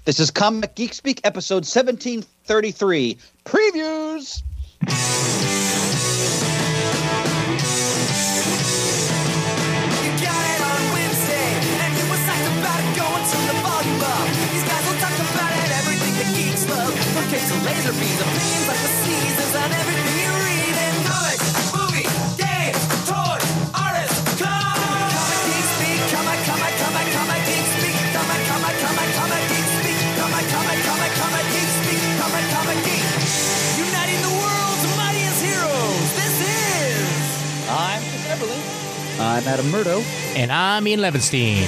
This is Comic Geek Speak, episode 1733, Previews! You got it on Wednesday, and you was psyched about it, going to the volume up. These guys will talk about it, everything that geeks love. From cakes to laser beams, opinions like the seasons on everything you read. And comics, movies, games, toys, artists, Comic Geek Speak, Comic Geek Speak, Comic Geek Speak, Comic Geek Speak, Comic Geek. Uniting the world's mightiest heroes, this is... I'm Chris Everly. I'm Adam Murdo. And I'm Ian Levinstein.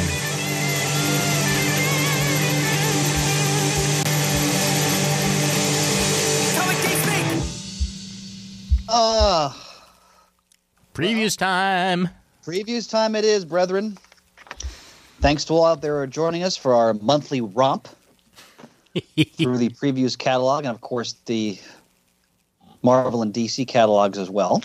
Comic Geek Speak! Previews time. Previews time it is, brethren. Thanks to all out there who are joining us for our monthly romp through the previews catalog, and of course the Marvel and DC catalogs as well.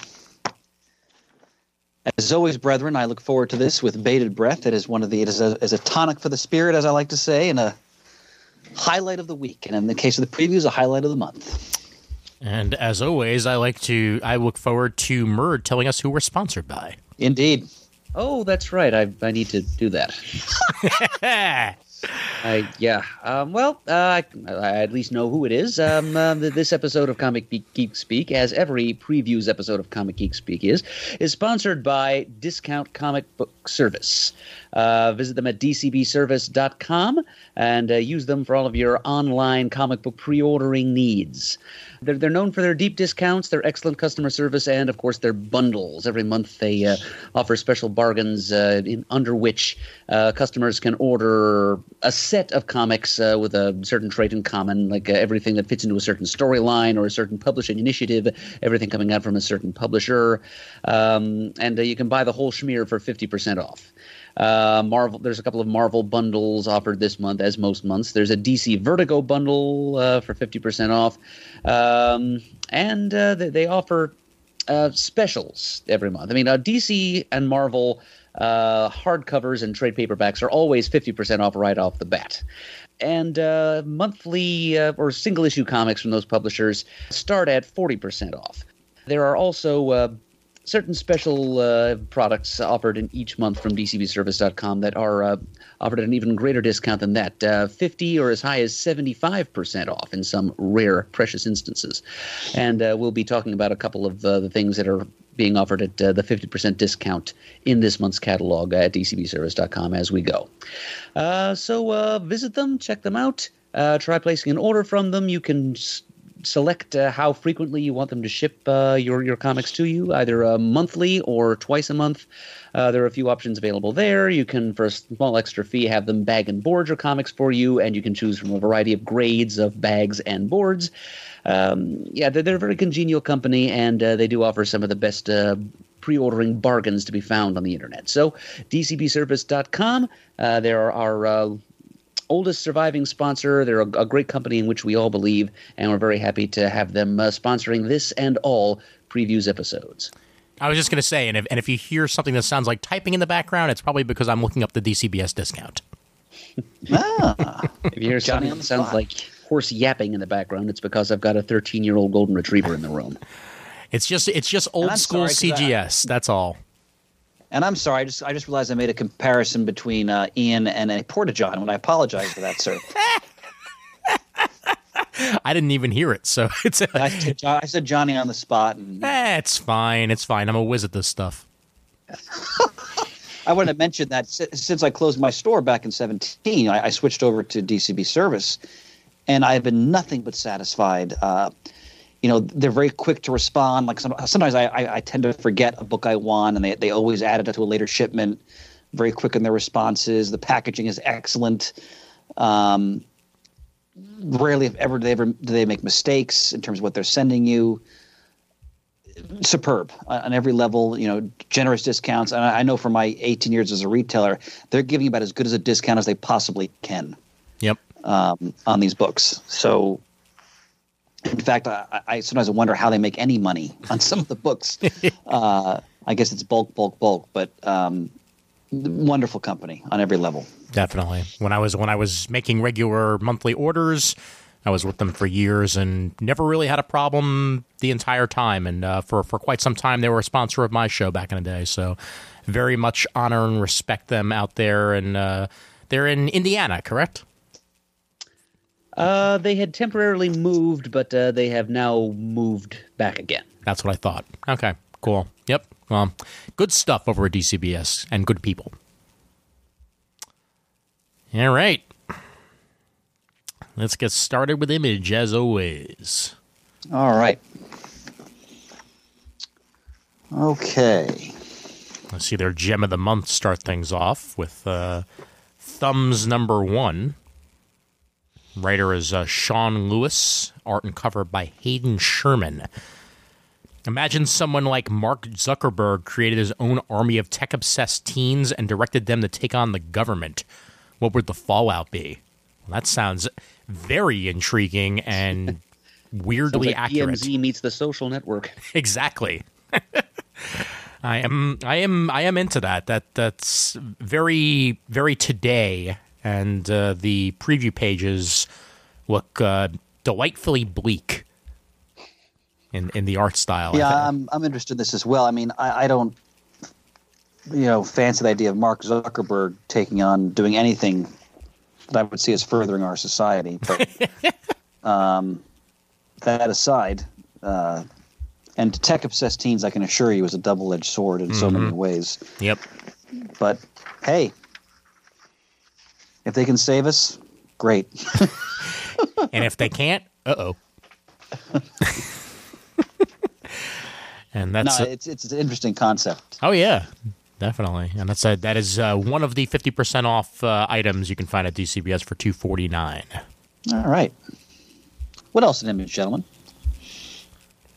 As always, brethren, I look forward to this with bated breath. It is a tonic for the spirit, as I like to say, and a highlight of the week. And in the case of the previews, a highlight of the month. And as always, I look forward to Murd telling us who we're sponsored by. Indeed. Oh, that's right. I need to do that. I at least know who it is. This episode of Comic Geek Speak, as every previews episode of Comic Geek Speak is sponsored by Discount Comic Book Service. Visit them at dcbservice.com and use them for all of your online comic book pre-ordering needs. They're known for their deep discounts, their excellent customer service, and, of course, their bundles. Every month they offer special bargains under which customers can order a set of comics with a certain trait in common, like everything that fits into a certain storyline or a certain publishing initiative, everything coming out from a certain publisher. And you can buy the whole schmear for 50% off. Marvel. There's a couple of Marvel bundles offered this month, as most months. There's a DC Vertigo bundle for 50% off, and they offer specials every month. I mean, DC and Marvel hardcovers and trade paperbacks are always 50% off right off the bat. And monthly or single issue comics from those publishers start at 40% off. There are also certain special products offered in each month from dcbservice.com that are offered at an even greater discount than that, 50 or as high as 75% off in some rare, precious instances. And we'll be talking about a couple of the things that are being offered at the 50% discount in this month's catalog at dcbservice.com as we go. So visit them, check them out, try placing an order from them. You can select how frequently you want them to ship your comics to you, either monthly or twice a month. There are a few options available there. You can, for a small extra fee, have them bag and board your comics for you, and you can choose from a variety of grades of bags and boards. They're a very congenial company, and they do offer some of the best pre-ordering bargains to be found on the internet. So, dcbservice.com. There are our oldest surviving sponsor. They're a great company in which we all believe, and we're very happy to have them sponsoring this and all previews episodes. I was just going to say, and if you hear something that sounds like typing in the background, it's probably because I'm looking up the DCBS discount. If you hear something that sounds like horse yapping in the background, it's because I've got a 13-year-old golden retriever in the room. It's just old school CGS. That's all. And I'm sorry, I just realized I made a comparison between Ian and a Porta-John, and I apologize for that, sir. I didn't even hear it, so it's. I said Johnny on the spot. And it's fine. It's fine. I'm a whiz at this stuff. I wanted to mention that since I closed my store back in 2017, I switched over to DCB Service, and I've been nothing but satisfied. They're very quick to respond. Like sometimes I tend to forget a book I want, and they always add it to a later shipment. Very quick in their responses. The packaging is excellent. Rarely, if ever, do they make mistakes in terms of what they're sending you. Superb on every level. Generous discounts. And I know from my 18 years as a retailer, they're giving about as good as a discount as they possibly can. Yep. On these books. So. In fact, I sometimes wonder how they make any money on some of the books. I guess it's bulk, but wonderful company on every level. Definitely. When I was making regular monthly orders, I was with them for years and never really had a problem the entire time. And for quite some time, they were a sponsor of my show back in the day. So very much honor and respect them out there. And they're in Indiana, correct? They had temporarily moved, but they have now moved back again. That's what I thought. Okay, cool. Yep. Well, good stuff over at DCBS and good people. All right. Let's get started with Image, as always. All right. Okay. Let's see their gem of the month start things off with Thumbs number 1. Writer is Sean Lewis. Art and cover by Hayden Sherman. Imagine someone like Mark Zuckerberg created his own army of tech-obsessed teens and directed them to take on the government. What would the fallout be? Well, that sounds very intriguing and weirdly like accurate. DMZ meets the Social Network. Exactly. I am into that. That's very, very today, and the preview pages look delightfully bleak in the art style. Yeah, I'm interested in this as well. I mean, I don't, fancy the idea of Mark Zuckerberg taking on doing anything that I would see as furthering our society. But that aside, and to tech-obsessed teens, I can assure you, is a double-edged sword in so many ways. Yep. But hey, if they can save us, great. And if they can't, uh-oh. And that's it's an interesting concept. Oh yeah, definitely. And that is one of the 50% off items you can find at DCBS for $249. All right. What else in Image, gentlemen?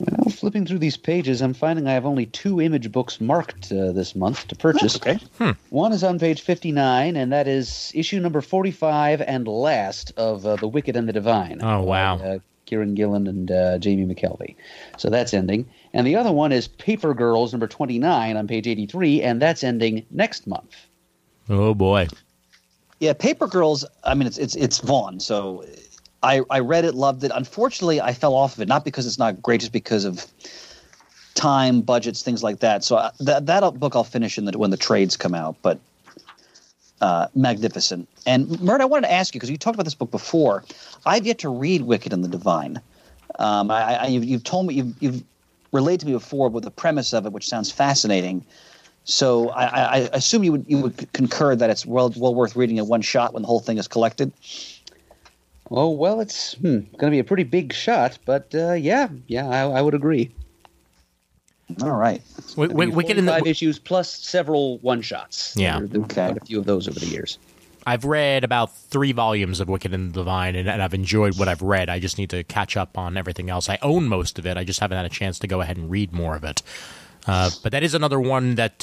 Well, flipping through these pages, I'm finding I have only 2 Image books marked this month to purchase. That's okay. One is on page 59, and that is issue number 45 and last of The Wicked and the Divine. Oh, wow. By, Kieran Gillen and Jamie McKelvey. So that's ending. And the other one is Paper Girls number 29 on page 83, and that's ending next month. Oh, boy. Yeah, Paper Girls, I mean, it's Vaughn, so I read it, loved it. Unfortunately, I fell off of it, not because it's not great, just because of time, budgets, things like that. So that book I'll finish when the trades come out, but magnificent. And Mert, I wanted to ask you, because you talked about this book before. I've yet to read Wicked and the Divine. You've told me, you've relayed to me before with the premise of it, which sounds fascinating. So I assume you would concur that it's well worth reading in one shot when the whole thing is collected. Oh, well, it's going to be a pretty big shot, but I would agree. All right. Wicked in the 5 issues plus several one-shots. Yeah. There were quite a few of those over the years. I've read about 3 volumes of Wicked and the Divine, and I've enjoyed what I've read. I just need to catch up on everything else. I own most of it. I just haven't had a chance to go ahead and read more of it. But that is another one that,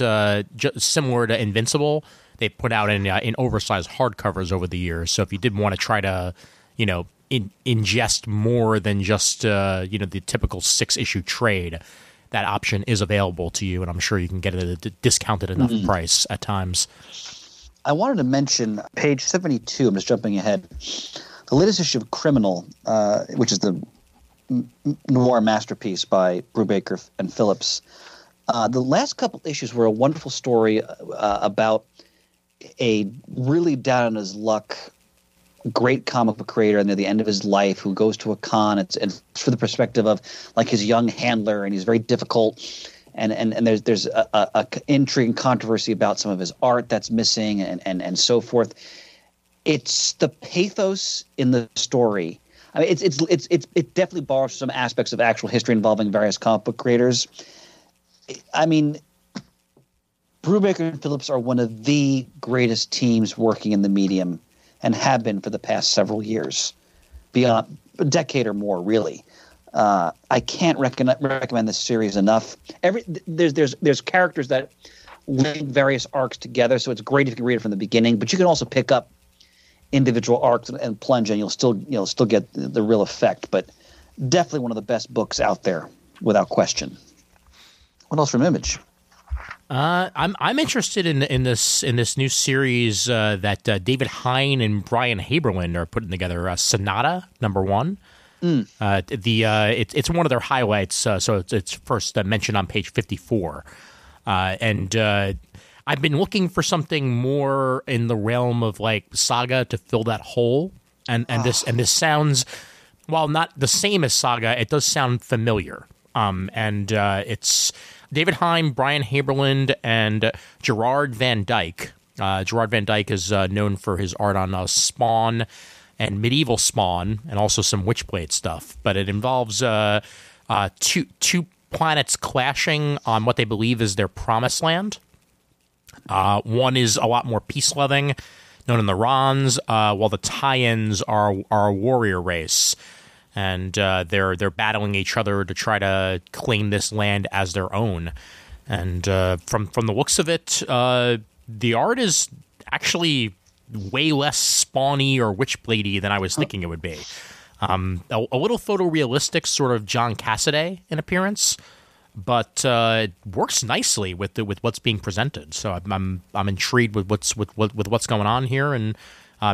similar to Invincible, they put out in oversized hardcovers over the years. So if you did want to try to, ingest more than just, the typical 6-issue trade, that option is available to you, and I'm sure you can get it at a discounted enough price at times. I wanted to mention page 72. I'm just jumping ahead. The latest issue of Criminal, which is the noir masterpiece by Brubaker and Phillips. The last couple issues were a wonderful story about a really down on his luck great comic book creator near the end of his life who goes to a con. It's from the perspective of like his young handler, and he's very difficult. And there's a intrigue and controversy about some of his art that's missing and so forth. It's the pathos in the story. I mean, it definitely borrows some aspects of actual history involving various comic book creators. I mean, Brubaker and Phillips are one of the greatest teams working in the medium and have been for the past several years, beyond a decade or more, really. I can't recommend this series enough. There's characters that link various arcs together, so it's great if you can read it from the beginning. But you can also pick up individual arcs and plunge, and you'll still get the real effect. But definitely one of the best books out there, without question. What else from Image? I'm interested in this new series that David Hein and Brian Haberlin are putting together. Sonata #1. It's one of their highlights. So it's first mentioned on page 54, and I've been looking for something more in the realm of like Saga to fill that hole. And this sounds, while not the same as Saga, it does sound familiar. It's David Hein, Brian Haberland, and Gerard Van Dyke. Gerard Van Dyke is known for his art on Spawn and Medieval Spawn, and also some Witchblade stuff. But it involves two planets clashing on what they believe is their promised land. One is a lot more peace-loving, known in the Rons, while the Tyans are a warrior race. And they're battling each other to try to claim this land as their own. And from the looks of it, the art is actually way less spawny or witchbladey than I was thinking it would be. A little photorealistic, sort of John Cassaday in appearance, but it works nicely with what's being presented. So I'm intrigued with what's going on here, and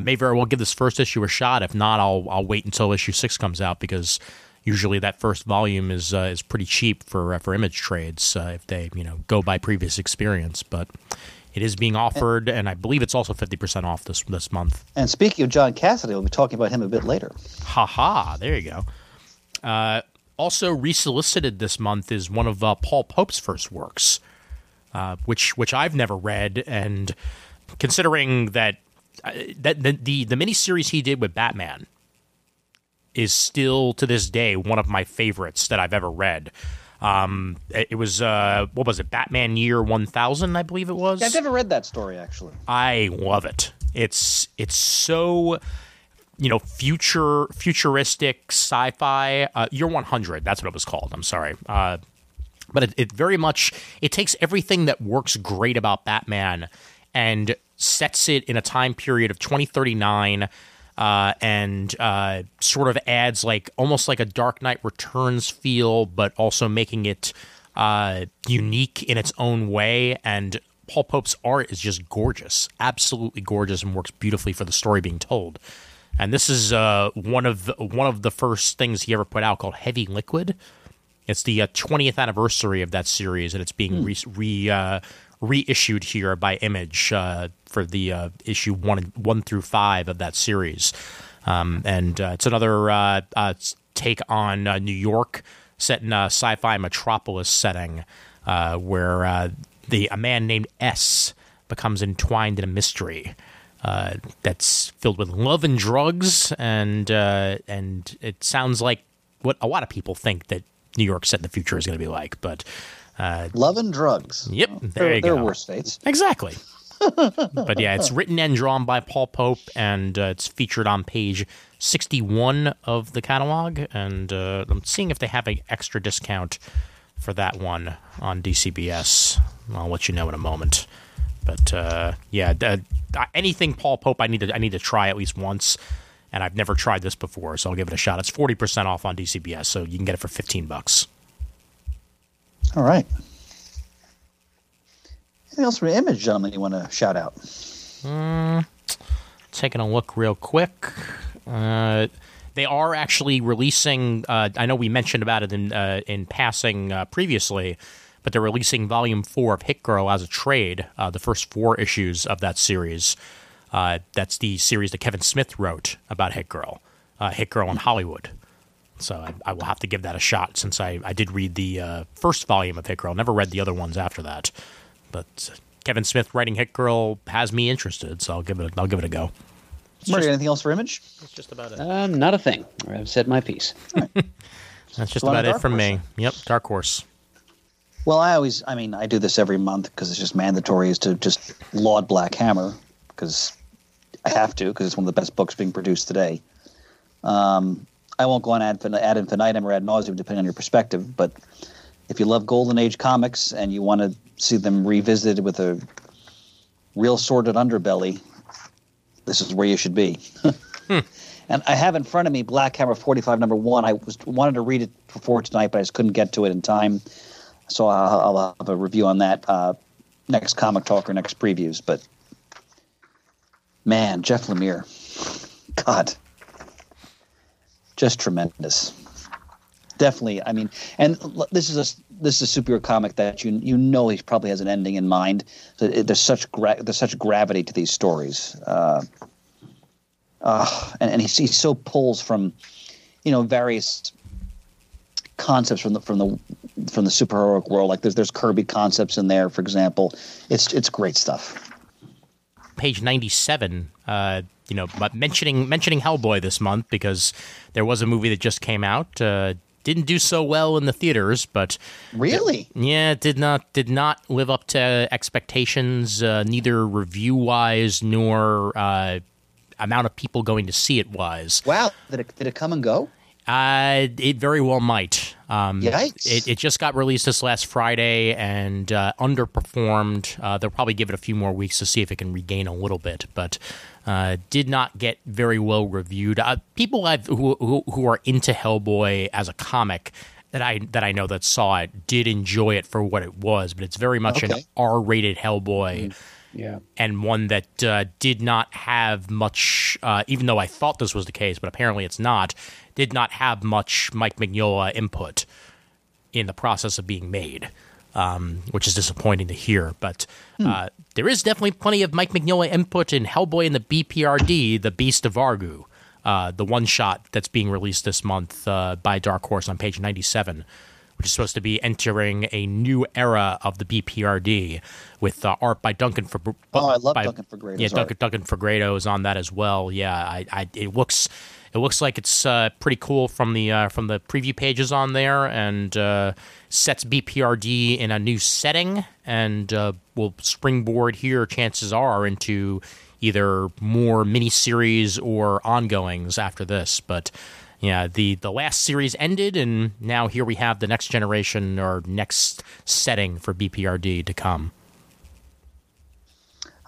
may very well give this first issue a shot. If not, I'll wait until issue 6 comes out, because usually that first volume is pretty cheap for image trades if they go by previous experience. But it is being offered, and I believe it's also 50% off this month. And speaking of John Cassaday, we'll be talking about him a bit later. Ha! There you go. Also resolicited this month is one of Paul Pope's first works, which I've never read, and considering that the miniseries he did with Batman is still to this day one of my favorites that I've ever read. It was what was it? Batman Year 1000, I believe it was. Yeah, I've never read that story actually. I love it. It's so futuristic sci-fi. Year 100, that's what it was called. I'm sorry. But it very much takes everything that works great about Batman and sets it in a time period of 2039, and sort of adds almost like a Dark Knight Returns feel, but also making it unique in its own way. And Paul Pope's art is just gorgeous, absolutely gorgeous, and works beautifully for the story being told. And this is one of the first things he ever put out, called Heavy Liquid. It's the 20th anniversary of that series, and it's being reissued here by Image for the issue 1 through 5 of that series. And it's another take on New York, set in a sci-fi metropolis setting, where a man named S becomes entwined in a mystery that's filled with love and drugs, and it sounds like what a lot of people think that New York set in the future is going to be like. But love and drugs. Yep, there you go. They're worse fates. Exactly. But yeah, it's written and drawn by Paul Pope, and it's featured on page 61 of the catalog. And I'm seeing if they have an extra discount for that one on DCBS. I'll let you know in a moment. But anything Paul Pope, I need to try at least once, and I've never tried this before, so I'll give it a shot. It's 40% off on DCBS, so you can get it for $15. All right. Anything else from Image, gentlemen, you want to shout out? Taking a look real quick. They are actually releasing. I know we mentioned about it in passing previously, but they're releasing Volume 4 of Hit Girl as a trade, the first 4 issues of that series. That's the series that Kevin Smith wrote about Hit Girl in Hollywood. So I will have to give that a shot, since I did read the first volume of Hit Girl. Never read the other ones after that. But Kevin Smith writing Hit Girl has me interested, so I'll give it a go. Murray, anything else for Image? That's just about it. Not a thing. I've said my piece. Right. That's just about it from me. Yep, Dark Horse. Well, I do this every month because it's just mandatory, is to just laud Black Hammer, because I have to, because it's one of the best books being produced today. I won't go on ad infinitum or ad nauseum, depending on your perspective, but if you love Golden Age comics and you want to see them revisited with a real sordid underbelly, this is where you should be. And I have in front of me Black Hammer 45 #1. I wanted to read it before tonight, but I just couldn't get to it in time. So I'll have a review on that. next comic talk or next previews. But man, Jeff Lemire, God, just tremendous. Definitely. I mean, and this is a superhero comic that you know he probably has an ending in mind. So there's such gravity to these stories, and he so pulls from, various concepts from the superheroic world. Like there's Kirby concepts in there, for example. It's great stuff. Page 97. But mentioning Hellboy this month because there was a movie that just came out. Didn't do so well in the theaters, but really, did not live up to expectations, neither review wise nor amount of people going to see it wise. Wow, did it come and go? It very well might. Yikes! It just got released this last Friday and underperformed. They'll probably give it a few more weeks to see if it can regain a little bit, but did not get very well reviewed. People who are into Hellboy as a comic that I know that saw it did enjoy it for what it was, but it's very much an R-rated Hellboy. Yeah, and one that did not have much, even though I thought this was the case, but apparently it's not, did not have much Mike Mignola input in the process of being made, which is disappointing to hear. But there is definitely plenty of Mike Mignola input in Hellboy and the BPRD, The Beast of Argu, the one-shot that's being released this month by Dark Horse on page 97, which is supposed to be entering a new era of the BPRD with art by Duncan Fagredo. I love Duncan Fagredo. Yeah, Duncan Fagredo is on that as well. Yeah, it looks like it's pretty cool from the preview pages on there, and sets BPRD in a new setting, and will springboard here, chances are, into either more miniseries or ongoings after this. But yeah, the last series ended, and now here we have the next generation or next setting for BPRD to come.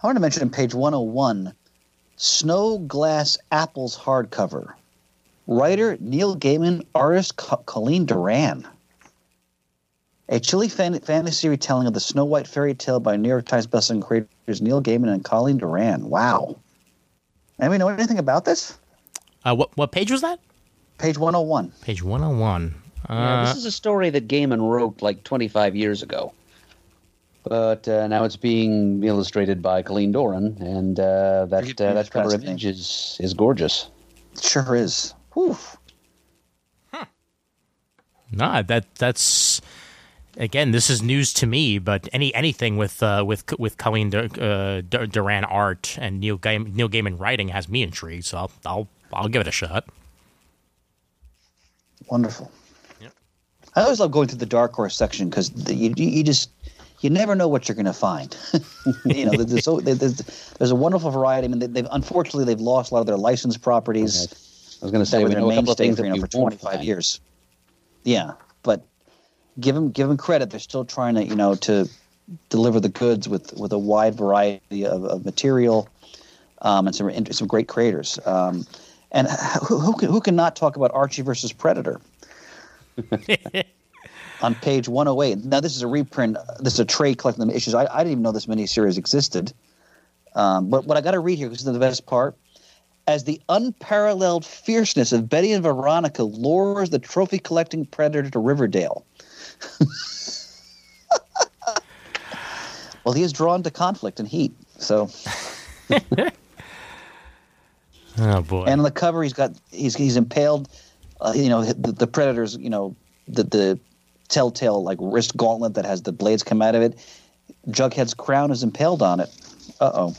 I want to mention on page 101, Snow Glass Apples hardcover. Writer Neil Gaiman, artist Colleen Doran. A chilly fantasy retelling of the Snow White fairy tale by New York Times bestselling creators Neil Gaiman and Colleen Doran. Wow. Anybody know anything about this? What page was that? Page 101. Page 101. This is a story that Gaiman wrote like 25 years ago. But now it's being illustrated by Colleen Doran, and that cover image is gorgeous. It sure is. Whew. Nah, that's again, this is news to me. But anything with Colleen Doran art and Neil Gaiman writing has me intrigued. So I'll give it a shot. Wonderful. Yep. I always love going to the Dark Horse section because you never know what you're going to find. There's a wonderful variety. I mean, they've lost a lot of their licensed properties. Okay. I was going to say we know a couple of things for 25 years. Yeah, but give them credit. They're still trying to to deliver the goods with a wide variety of material, and some great creators. And who can not talk about Archie versus Predator? On page 108. Now, this is a reprint. This is a trade collecting the issues. I didn't even know this miniseries existed. But what I got to read here, because this is the best part. As the unparalleled fierceness of Betty and Veronica lures the trophy-collecting predator to Riverdale. Well, he is drawn to conflict and heat, so... Oh, boy. And on the cover, he's impaled, the predator's, the telltale, like, wrist gauntlet that has the blades come out of it. Jughead's crown is impaled on it. Uh-oh.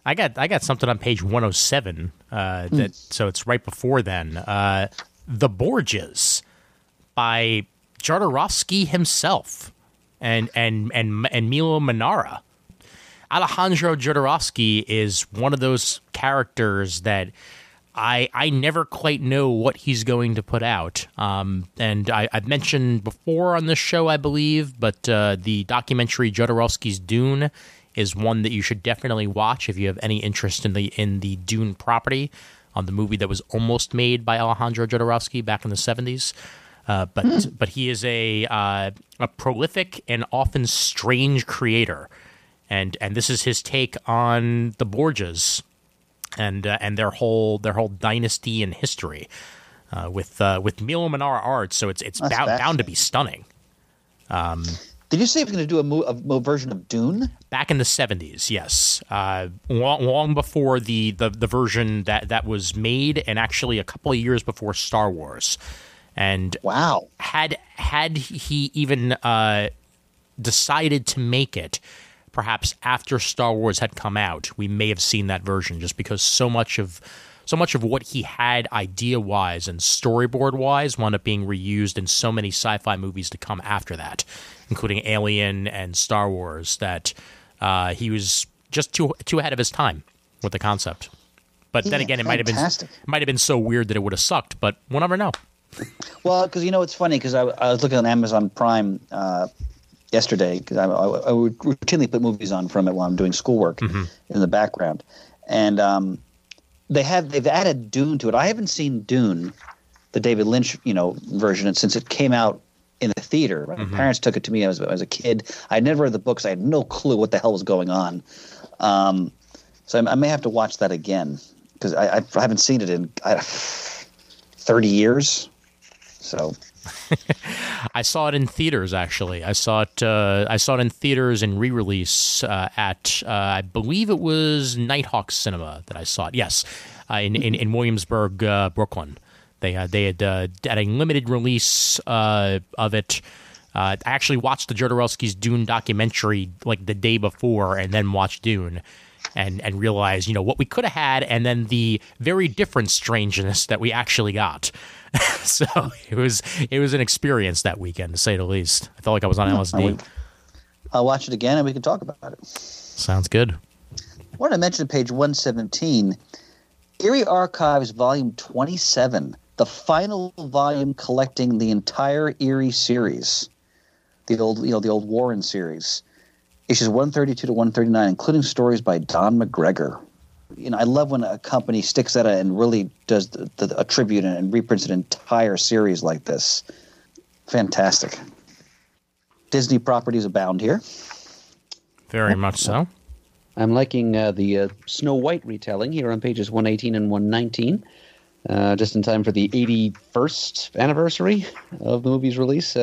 I got something on page 107. So it's right before then. The Borgias by Jodorowsky himself and Milo Manara. Alejandro Jodorowsky is one of those characters that I never quite know what he's going to put out. And I've mentioned before on this show, I believe, but the documentary Jodorowsky's Dune is one that you should definitely watch if you have any interest in the Dune property, on the movie that was almost made by Alejandro Jodorowsky back in the 70s. But he is a prolific and often strange creator, and this is his take on the Borgias and their whole dynasty and history with Milo Manara art. So it's bound to be stunning. Did you say he was going to do a version of Dune? Back in the 70s, yes. Long before the version that was made, and actually a couple of years before Star Wars. And wow, had he even decided to make it, perhaps after Star Wars had come out, we may have seen that version, just because so much of what he had idea-wise and storyboard-wise wound up being reused in so many sci-fi movies to come after that, including Alien and Star Wars, that he was just too ahead of his time with the concept. But then again, it might have been so weird that it would have sucked, but we'll never know. Well, because it's funny, because I was looking on Amazon Prime yesterday, because I routinely put movies on from it while I'm doing schoolwork in the background, and they've added Dune to it. I haven't seen Dune, the David Lynch version, since it came out in the theater. My parents took it to me as a kid. I'd never read the books. I had no clue what the hell was going on. So I may have to watch that again, because I haven't seen it in 30 years. So I saw it in theaters. Actually, I saw it in theaters in re-release at I believe it was Nighthawk Cinema that I saw it. Yes, in Williamsburg, Brooklyn. They had a limited release of it. I actually watched the Jodorowsky's Dune documentary like the day before, and then watched Dune, and realized what we could have had, and then the very different strangeness that we actually got. So it was an experience that weekend, to say the least. I felt like I was on LSD. I'll watch it again, and we can talk about it. Sounds good. I wanted to mention page 117, Eerie Archives, Volume 27, the final volume collecting the entire Eerie series, the old Warren series, issues 132 to 139, including stories by Don McGregor. I love when a company sticks at it and really does a tribute and reprints an entire series like this. Fantastic. Disney properties abound here. Very much so. I'm liking the Snow White retelling here on pages 118 and 119, just in time for the 81st anniversary of the movie's release.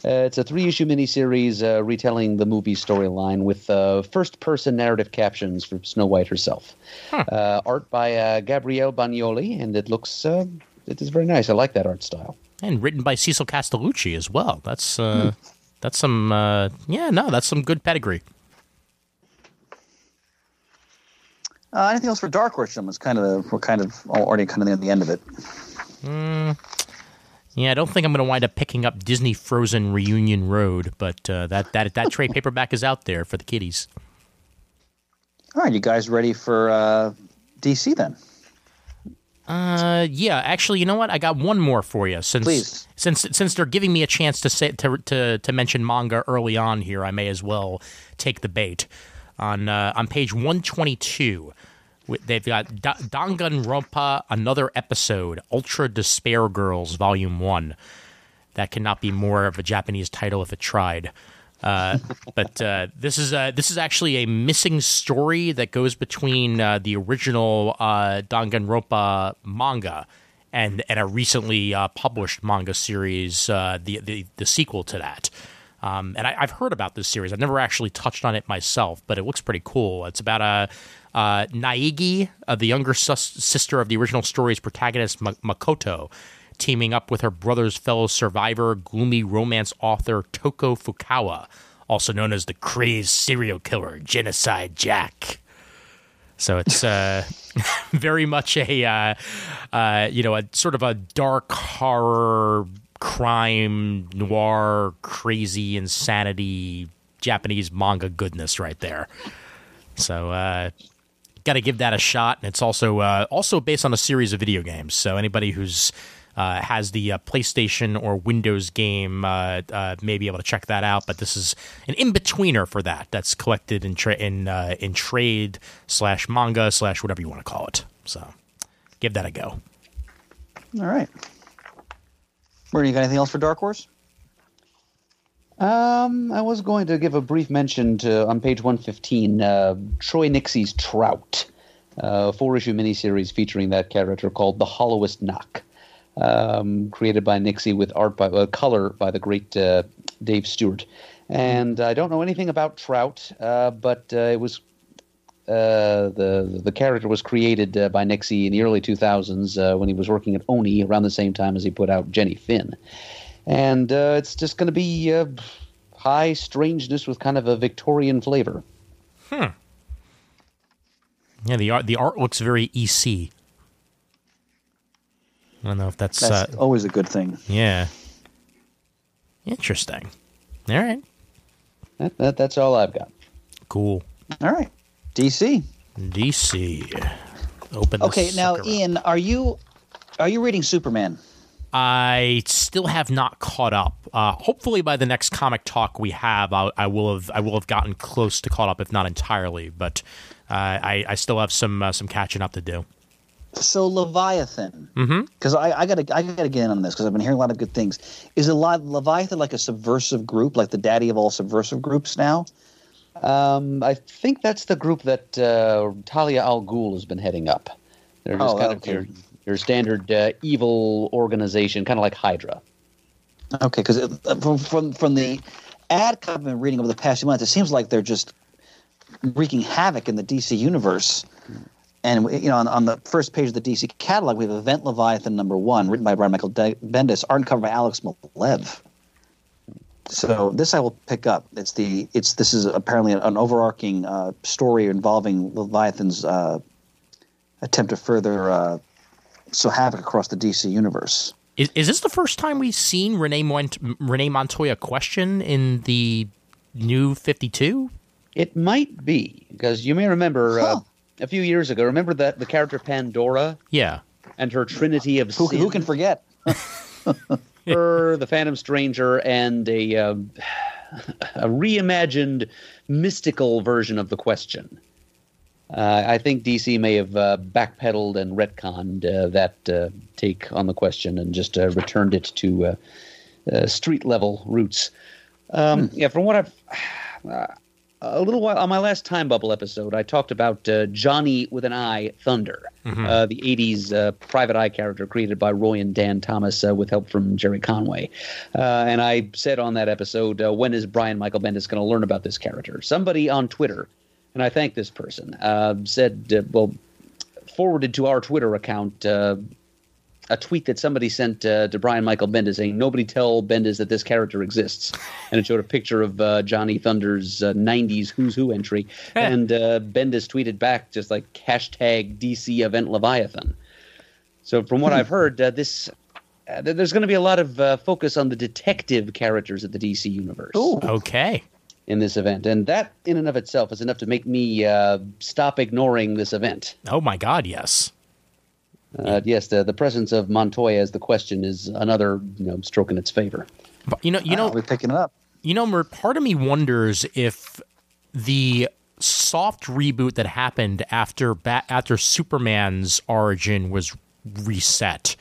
It's a 3-issue miniseries retelling the movie storyline with first-person narrative captions from Snow White herself. Art by Gabriele Bagnoli, and it is very nice. I like that art style. And written by Cecil Castellucci as well. That's some good pedigree. Anything else for Dark Horse? We're already near the end of it. Yeah, I don't think I'm going to wind up picking up Disney Frozen Reunion Road, but that trade paperback is out there for the kiddies. All right, you guys ready for DC then? Yeah, actually, you know what? I got one more for you. Please. Since they're giving me a chance to mention manga early on here, I may as well take the bait. On page 122, they've got Danganronpa, another episode, Ultra Despair Girls, Volume 1. That cannot be more of a Japanese title if it tried. But this is actually a missing story that goes between the original Danganronpa manga and a recently published manga series, the sequel to that. And I've heard about this series. I've never actually touched on it myself, but it looks pretty cool. It's about Naegi, the younger sister of the original story's protagonist, Makoto, teaming up with her brother's fellow survivor, gloomy romance author Toko Fukawa, also known as the crazed serial killer Genocide Jack. So it's very much a sort of a dark horror, crime, noir, crazy insanity, Japanese manga goodness right there. So got to give that a shot. And it's also based on a series of video games. So anybody who's has the PlayStation or Windows game may be able to check that out. But this is an in-betweener for that. That's collected in trade / manga / whatever you want to call it. So give that a go. All right. Murray, you got anything else for Dark Horse? I was going to give a brief mention to, on page 115, Troy Nixie's Trout, a 4-issue miniseries featuring that character called The Hollowest Knock, created by Nixie with art by color by the great Dave Stewart. And I don't know anything about Trout, but it was the character was created by Nixie in the early 2000s when he was working at Oni around the same time as he put out Jenny Finn. And it's just going to be high strangeness with kind of a Victorian flavor. Yeah, the art looks very EC. I don't know if that's always a good thing. Yeah. Interesting. All right. That's all I've got. Cool. All right. DC. Open this Okay, now sucker up. Ian, are you reading Superman? I still have not caught up. Hopefully, by the next comic talk we have, I will have gotten close to caught up, if not entirely. But I still have some catching up to do. So Leviathan, because I gotta get in on this because I've been hearing a lot of good things. Is Leviathan like a subversive group, like the daddy of all subversive groups now? I think that's the group that Talia al Ghul has been heading up. They're just kind of your standard evil organization, kind of like Hydra. Okay, because from the ad copy I've been reading over the past few months, it seems like they're just wreaking havoc in the DC universe. And on the first page of the DC catalog, we have Event Leviathan #1, written by Brian Michael Bendis, art and cover by Alex Malev. So this I will pick up. This is apparently an overarching story involving Leviathan's attempt to further sow havoc across the DC universe. Is this the first time we've seen Renee Montoya question in the new 52? It might be, because you may remember a few years ago, remember that the character Pandora? Yeah. And her trinity of sin? Who can forget? Her, the Phantom Stranger, and a reimagined mystical version of the question. I think DC may have backpedaled and retconned that take on the question and just returned it to street-level roots. Yeah, from what I've... a little while on my last Time Bubble episode, I talked about Johnny with an I, Thunder, the 80s Private Eye character created by Roy and Dan Thomas with help from Jerry Conway. And I said on that episode, when is Brian Michael Bendis going to learn about this character? Somebody on Twitter, and I thank this person, forwarded to our Twitter account a tweet that somebody sent to Brian Michael Bendis saying, nobody tell Bendis that this character exists. And it showed a picture of Johnny Thunder's 90s Who's Who entry. And Bendis tweeted back just like hashtag DC Event Leviathan. So from what I've heard, there's going to be a lot of focus on the detective characters of the DC universe. Ooh. Okay. In this event. And that in and of itself is enough to make me stop ignoring this event. Oh my God, yes. Yes, the presence of Montoya as the question is another stroke in its favor. But, we're picking it up. Part of me wonders if the soft reboot that happened after Superman's origin was reset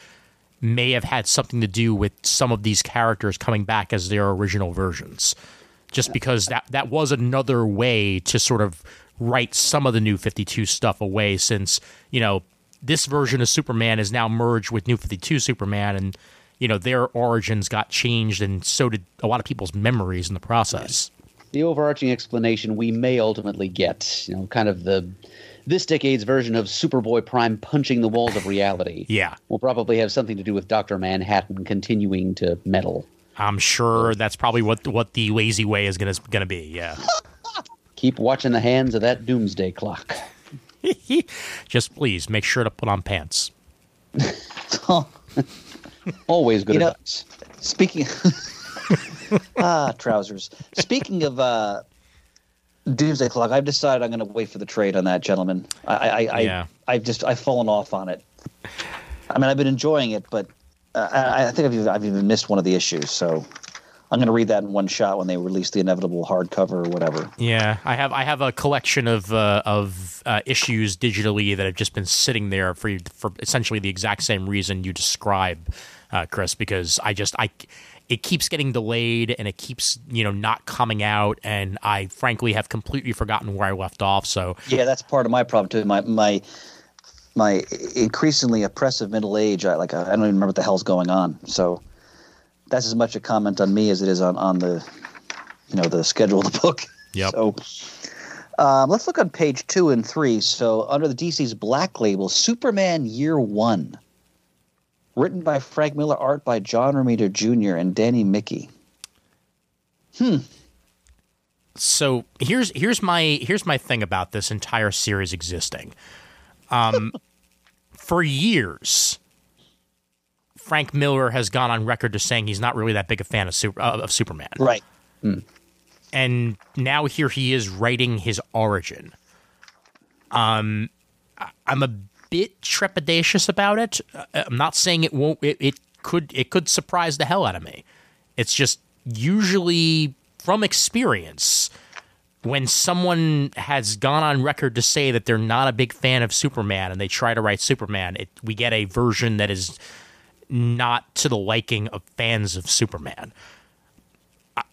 may have had something to do with some of these characters coming back as their original versions. Just because that was another way to sort of write some of the New 52 stuff away, since, this version of Superman is now merged with New 52 Superman, and, their origins got changed, and so did a lot of people's memories in the process. The overarching explanation we may ultimately get, kind of this decade's version of Superboy Prime punching the walls of reality. Yeah. Will probably have something to do with Dr. Manhattan continuing to meddle. I'm sure that's probably what the lazy way is gonna be, yeah. Keep watching the hands of that doomsday clock. Just please make sure to put on pants. Always good advice. Speaking trousers. Speaking of Doomsday Clock, I've decided I'm going to wait for the trade on that, gentlemen. I've fallen off on it. I mean, I've been enjoying it, but I think I've even missed one of the issues. So I'm going to read that in one shot when they release the inevitable hardcover or whatever. Yeah, I have a collection of issues digitally that have just been sitting there for essentially the exact same reason you describe, Chris. Because it keeps getting delayed and it keeps not coming out, and I frankly have completely forgotten where I left off. So yeah, that's part of my problem too. My increasingly oppressive middle age. I don't even remember what the hell's going on. So. That's as much a comment on me as it is on the, the schedule of the book. Yep. So let's look on page 2 and 3. So under the DC's Black Label, Superman Year One, written by Frank Miller, art by John Romita Jr. and Danny Mickey. So here's my thing about this entire series existing. For years, Frank Miller has gone on record to saying he's not really that big a fan of Superman. Right. And now here he is writing his origin. I'm a bit trepidatious about it. I'm not saying it won't. It could surprise the hell out of me. It's just usually from experience, when someone has gone on record to say that they're not a big fan of Superman and they try to write Superman, we get a version that is not to the liking of fans of Superman.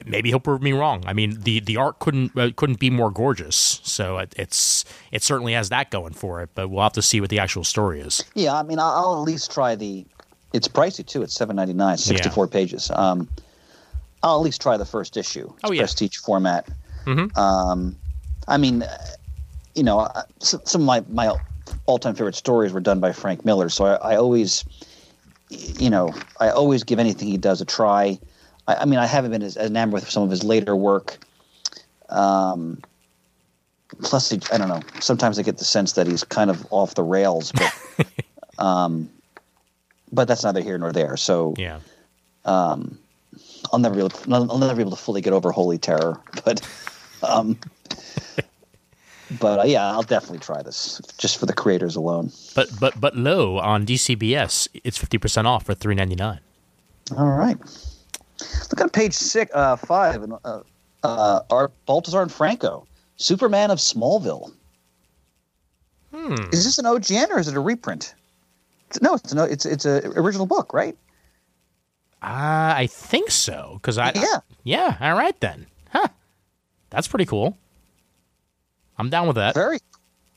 Maybe he'll prove me wrong. I mean, the art couldn't be more gorgeous. So it certainly has that going for it. But we'll have to see what the actual story is. Yeah, I mean, I'll at least try It's pricey too. It's $7.99, 64 pages. I'll at least try the first issue. It's prestige format. Mm-hmm. I mean, some of my all-time favorite stories were done by Frank Miller. So I always. I always give anything he does a try. I mean, I haven't been as enamored with some of his later work. Plus, I don't know. Sometimes I get the sense that he's kind of off the rails, but that's neither here nor there. So, yeah, I'll never be able to fully get over Holy Terror, but yeah, I'll definitely try this just for the creators alone. But low on DCBS, it's 50% off for $3.99. All right. Look on page 5 and Art Baltazar and Franco, Superman of Smallville. Is this an OGN or is it a reprint? No, it's a original book, right? I think so. Yeah. All right then. Huh. That's pretty cool. I'm down with that.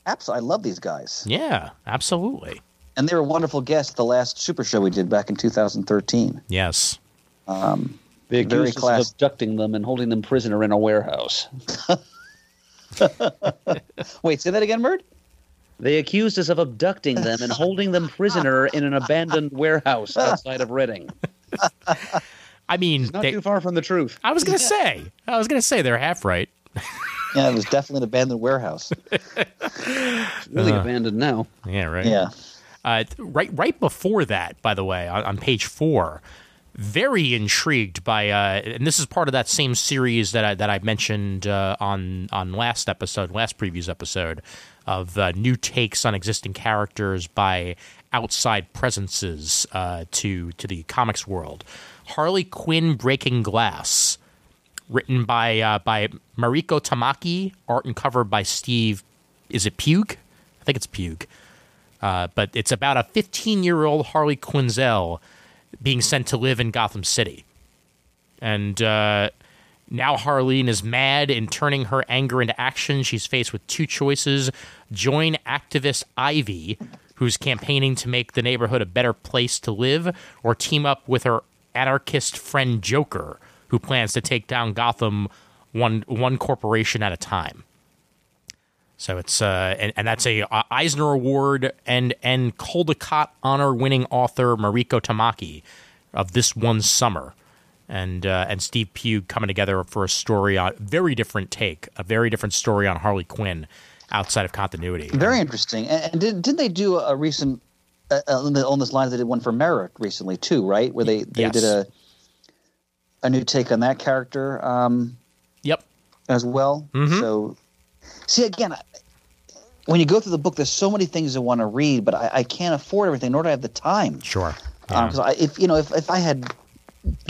Absolutely. I love these guys. Yeah, absolutely. And they were wonderful guests at the last Super Show we did back in 2013. Yes. They accused us of abducting them and holding them prisoner in a warehouse. Wait, say that again, Murd? They accused us of abducting them and holding them prisoner in an abandoned warehouse outside of Reading. I mean, it's not too far from the truth. I was going to say they're half right. Yeah, it was definitely an abandoned warehouse. It's really abandoned now. Yeah, right. Yeah. Right before that, by the way, on page 4, very intrigued by, and this is part of that same series that I mentioned on last previous episode, of new takes on existing characters by outside presences to the comics world. Harley Quinn Breaking Glass, written by Mariko Tamaki, art and cover by Steve. Is it Pugh? I think it's Pugh. But it's about a 15-year-old Harley Quinzel being sent to live in Gotham City. And now Harleen is mad and turning her anger into action. She's faced with two choices: join activist Ivy, who's campaigning to make the neighborhood a better place to live, or team up with her anarchist friend Joker, who plans to take down Gotham one corporation at a time. So it's and that's a Eisner Award and Caldecott honor winning author Mariko Tamaki of This One Summer, and Steve Pugh coming together for a story on a very different story on Harley Quinn outside of continuity. Very interesting. And didn't they do a recent on this line? They did one for Merritt recently too, right? Where they Yes. did a new take on that character. Yep. As well. Mm-hmm. So, see, again, when you go through the book, there's so many things I want to read, but I can't afford everything, nor do I have the time. Sure. Because if I had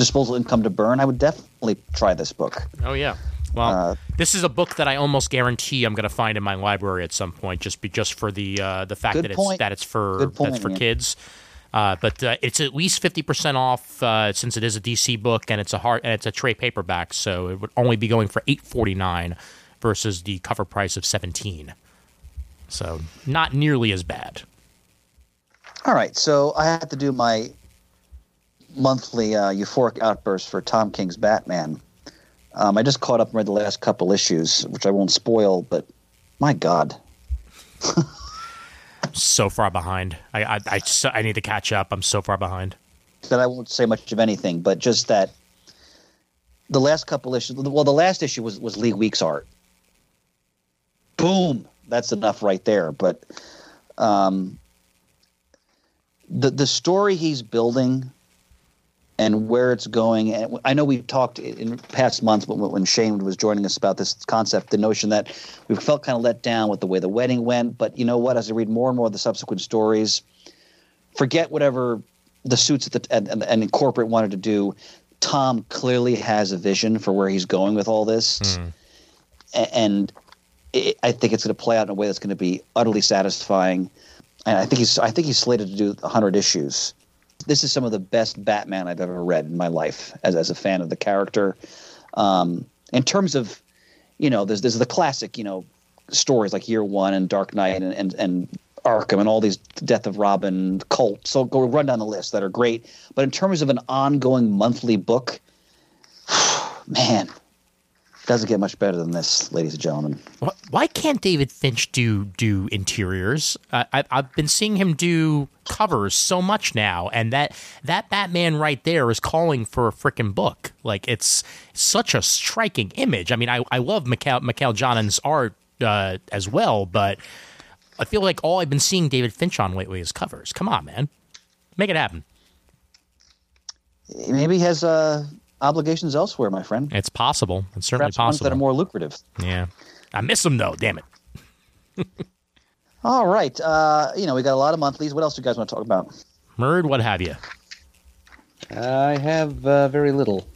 disposable income to burn, I would definitely try this book. Oh yeah. Well, this is a book that I almost guarantee I'm going to find in my library at some point, just for the fact Good that point. it's for Good point, that's for Ian. kids. But it's at least 50% off since it is a DC book and it's a trade paperback, so it would only be going for $8.49 versus the cover price of $17. So not nearly as bad. All right, so I have to do my monthly euphoric outburst for Tom King's Batman. I just caught up and read the last couple issues, which I won't spoil, but my God. So far behind. I need to catch up. I'm so far behind. That I won't say much of anything, but just that the last couple issues, well, the last issue was Lee Week's art. Boom. That's enough right there. But the story he's building and where it's going. And I know we've talked in past months when Shane was joining us about this concept, the notion that we felt kind of let down with the way the wedding went. But you know what? As I read more and more of the subsequent stories, forget whatever the suits and corporate wanted to do. Tom clearly has a vision for where he's going with all this. And I think it's going to play out in a way that's going to be utterly satisfying. And I think he's slated to do 100 issues. This is some of the best Batman I've ever read in my life as a fan of the character. In terms of, there's the classic, stories like Year One and Dark Knight and Arkham and all these Death of Robin, Cult. So go run down the list that are great. But in terms of an ongoing monthly book, man, doesn't get much better than this, ladies and gentlemen. Why can't David Finch do interiors? I've been seeing him do covers so much now, and that Batman right there is calling for a frickin' book. Like, it's such a striking image. I mean, I love Mikhail Janin's art as well, but I feel like all I've been seeing David Finch on lately is covers. Come on, man. Make it happen. Maybe he has obligations elsewhere, my friend. It's possible. It's certainly Perhaps ones possible. that are more lucrative. Yeah. I miss him, though. Damn it. All right. We got a lot of monthlies. What else do you guys want to talk about? Murd, what have you? I have very little.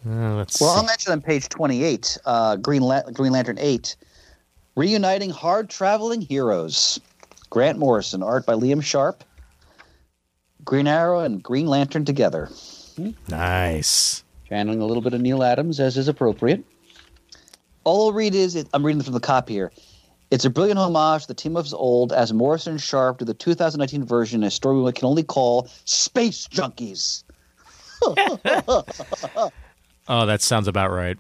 Let's see. I'll mention on page 28, Green Lantern 8, Reuniting Hard-Traveling Heroes. Grant Morrison, art by Liam Sharp. Green Arrow and Green Lantern together. Nice. Channeling a little bit of Neil Adams, as is appropriate. All I'll read I'm reading from the copy here. It's a brilliant homage to the team of old as Morrison and Sharp do the 2019 version, a story we can only call Space Junkies. Oh, that sounds about right.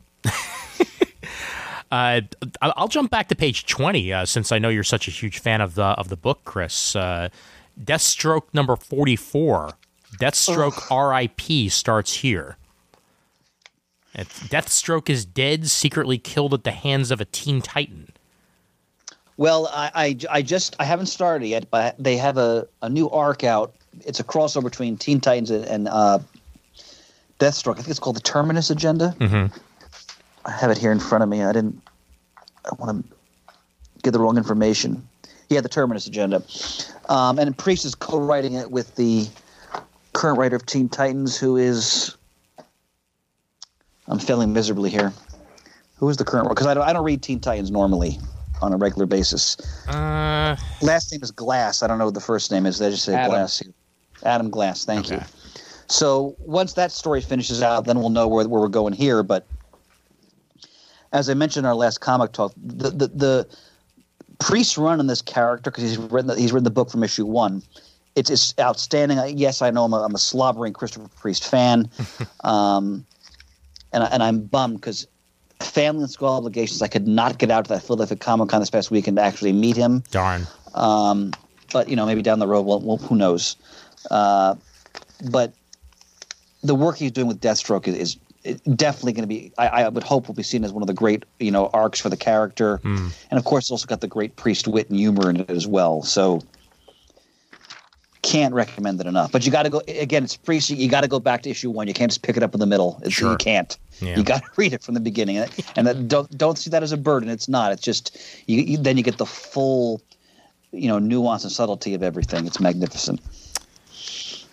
I'll jump back to page 20 since I know you're such a huge fan of the book, Chris. Deathstroke number 44. Deathstroke R.I.P. starts here. Deathstroke is dead, secretly killed at the hands of a Teen Titan. Well, I haven't started yet, but they have a new arc out. It's a crossover between Teen Titans and Deathstroke. I think it's called the Terminus Agenda. Mm-hmm. I have it here in front of me. I want to get the wrong information. Yeah, the Terminus Agenda. And Priest is co-writing it with the current writer of Teen Titans, who is... I'm failing miserably here. Who is the current one? Because I don't read Teen Titans normally on a regular basis. Last name is Glass. I don't know what the first name is. They just say Adam. Glass here. Adam Glass. Thank you. So once that story finishes out, then we'll know where we're going here. But as I mentioned in our last comic talk, the Priest's run on this character, because he's written the book from issue 1. It's outstanding. Yes, I know I'm a slobbering Christopher Priest fan. And I'm bummed because family and school obligations, I could not get out to that Philadelphia Comic-Con this past weekend to actually meet him. Darn. But, maybe down the road, well, who knows. But the work he's doing with Deathstroke is definitely going to be, I would hope, will be seen as one of the great, arcs for the character. And, of course, it's also got the great Priest wit and humor in it as well. So can't recommend it enough. But you got to go, again, it's Priest. You got to go back to issue 1. You can't just pick it up in the middle. Sure. You can't. Yeah. You got to read it from the beginning. And that, don't see that as a burden. It's not. It's just, then you get the full, nuance and subtlety of everything. It's magnificent.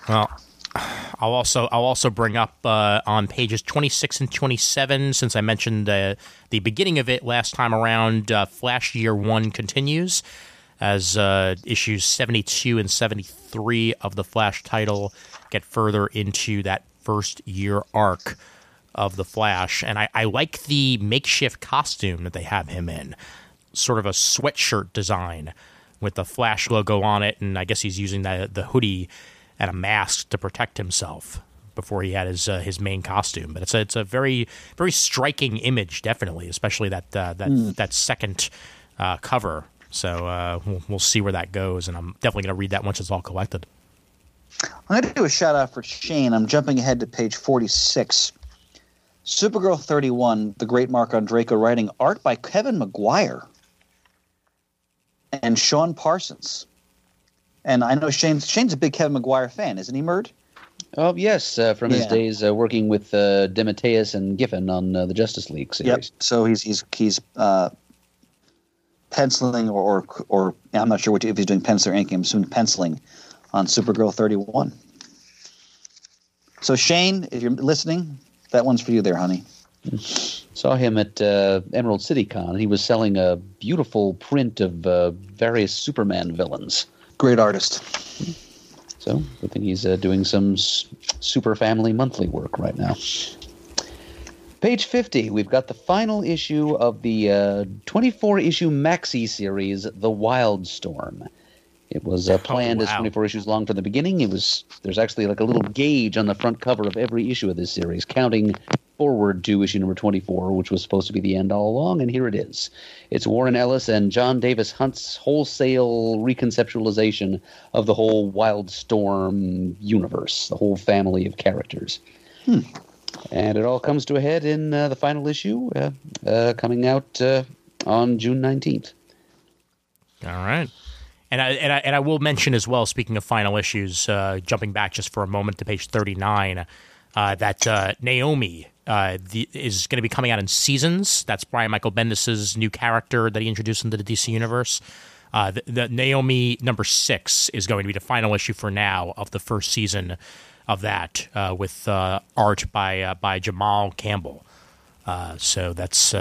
Well, I'll also bring up on pages 26 and 27, since I mentioned the beginning of it last time around. Flash Year 1 continues as issues 72 and 73 of the Flash title get further into that first year arc of the Flash. And I like the makeshift costume that they have him in, sort of a sweatshirt design with the Flash logo on it, and I guess he's using the hoodie and a mask to protect himself before he had his main costume. But it's a very, very striking image, definitely, especially that second cover. So we'll see where that goes, and I'm definitely going to read that once it's all collected. I'm going to do a shout-out for Shane. I'm jumping ahead to page 46. Supergirl 31, The Great Mark on Draco, writing art by Kevin Maguire and Sean Parsons. And I know Shane's a big Kevin Maguire fan, isn't he, Murd? Oh, yes, from his days working with DeMatteis and Giffen on the Justice League series. Yep, so he's penciling or I'm not sure if he's doing pencil or inking. I'm assuming penciling on Supergirl 31. So, Shane, if you're listening, that one's for you there, honey. Saw him at Emerald City Con. He was selling a beautiful print of various Superman villains. Great artist. So, I think he's doing some Super Family monthly work right now. Page 50, we've got the final issue of the 24-issue maxi series, The Wildstorm. It was planned as 24 issues long from the beginning. There's actually like a little gauge on the front cover of every issue of this series, counting forward to issue number 24, which was supposed to be the end all along, and here it is. It's Warren Ellis and John Davis Hunt's wholesale reconceptualization of the whole Wildstorm universe, the whole family of characters. And it all comes to a head in the final issue, coming out on June 19th. All right. And I will mention as well, speaking of final issues, jumping back just for a moment to page 39, that Naomi is going to be coming out in seasons. That's Brian Michael Bendis' new character that he introduced into the DC Universe. The Naomi number 6 is going to be the final issue for now of the first season of that, with art by Jamal Campbell. So that's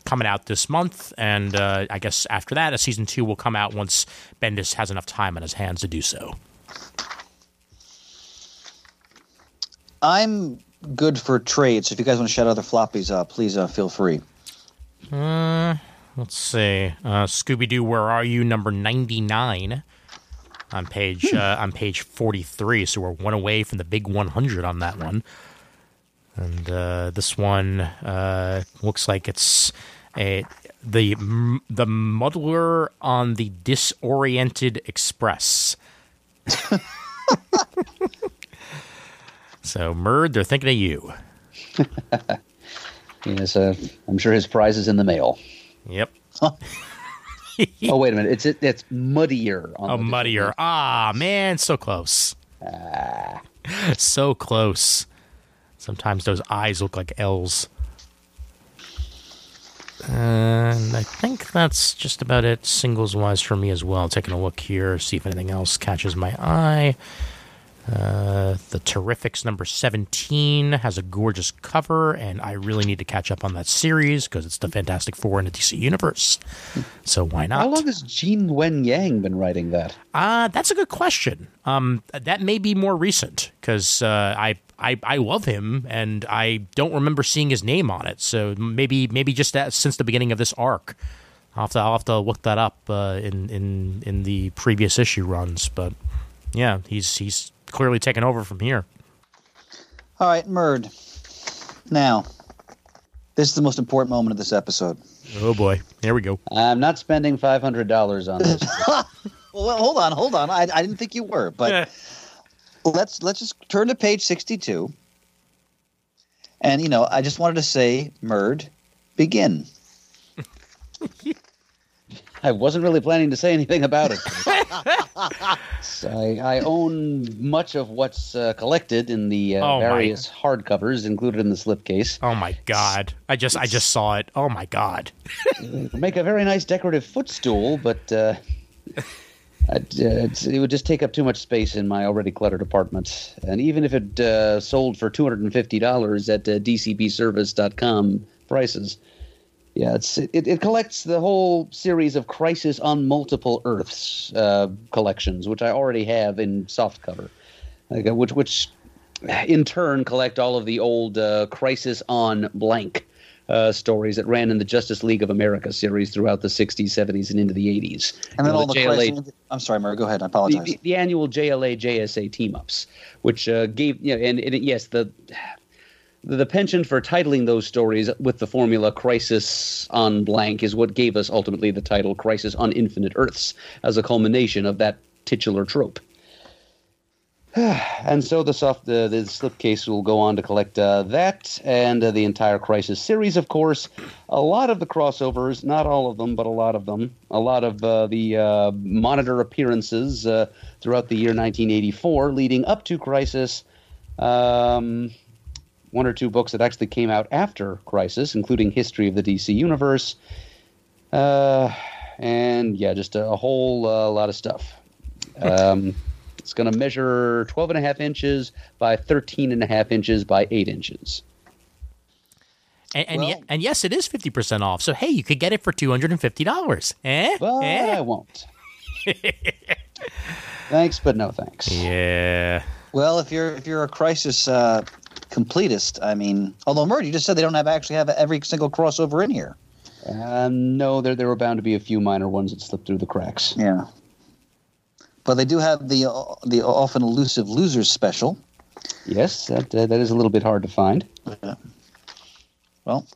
coming out this month, and I guess after that, a season 2 will come out once Bendis has enough time on his hands to do so. I'm good for trades. If you guys want to shout out other floppies, please feel free. Let's see. Scooby-Doo, Where Are You? Number 99 on page 43. So we're one away from the big 100 on that one. And this one looks like it's the muddler on the disoriented express. So, Murd, they're thinking of you. Yes, I'm sure his prize is in the mail. Yep. Oh, wait a minute. It's muddier. Muddier. Ah, man, so close. So close. Sometimes those eyes look like L's. And I think that's just about it singles-wise for me as well. Taking a look here, see if anything else catches my eye. The Terrifics number 17 has a gorgeous cover, and I really need to catch up on that series because it's the Fantastic Four in the DC Universe. So why not? How long has Gene Wen Yang been writing that? That's a good question. That may be more recent because I love him, and I don't remember seeing his name on it. So maybe just since the beginning of this arc. I'll have to look that up in the previous issue runs. But yeah, he's clearly taken over from here. All right, Murd. Now, this is the most important moment of this episode. Oh boy, here we go. I'm not spending $500 on this. Well, hold on. I didn't think you were, but let's just turn to page 62. And I just wanted to say, Murd, begin. I wasn't really planning to say anything about it. I own much of what's collected in the various hardcovers included in the slipcase. Oh my God! I just saw it. Oh my God! Make a very nice decorative footstool, but It would just take up too much space in my already cluttered apartment. And even if it sold for $250 at dcbservice.com prices, yeah, it collects the whole series of Crisis on Multiple Earths collections, which I already have in softcover, which in turn collect all of the old Crisis on Blank stories that ran in the Justice League of America series throughout the 60s, 70s, and into the 80s. And then all the JLA, Crisis. I'm sorry, Murray. Go ahead. I apologize. The annual JLA JSA team-ups, which gave yes, the penchant for titling those stories with the formula Crisis on Blank is what gave us ultimately the title Crisis on Infinite Earths as a culmination of that titular trope. And so the slipcase will go on to collect that and the entire Crisis series, of course. A lot of the crossovers, not all of them, but a lot of them. A lot of the Monitor appearances throughout the year 1984 leading up to Crisis. One or two books that actually came out after Crisis, including History of the DC Universe. And yeah, just a whole lot of stuff. It's going to measure 12.5 inches by 13.5 inches by 8 inches. And yes, it is 50% off. So, hey, you could get it for $250. But I won't. Thanks, but no thanks. Yeah. Well, if you're a Crisis completist, I mean, although Murray, you just said they don't actually have every single crossover in here. No, there were bound to be a few minor ones that slipped through the cracks. Yeah. But they do have the often elusive Losers special. Yes, that is a little bit hard to find. Well,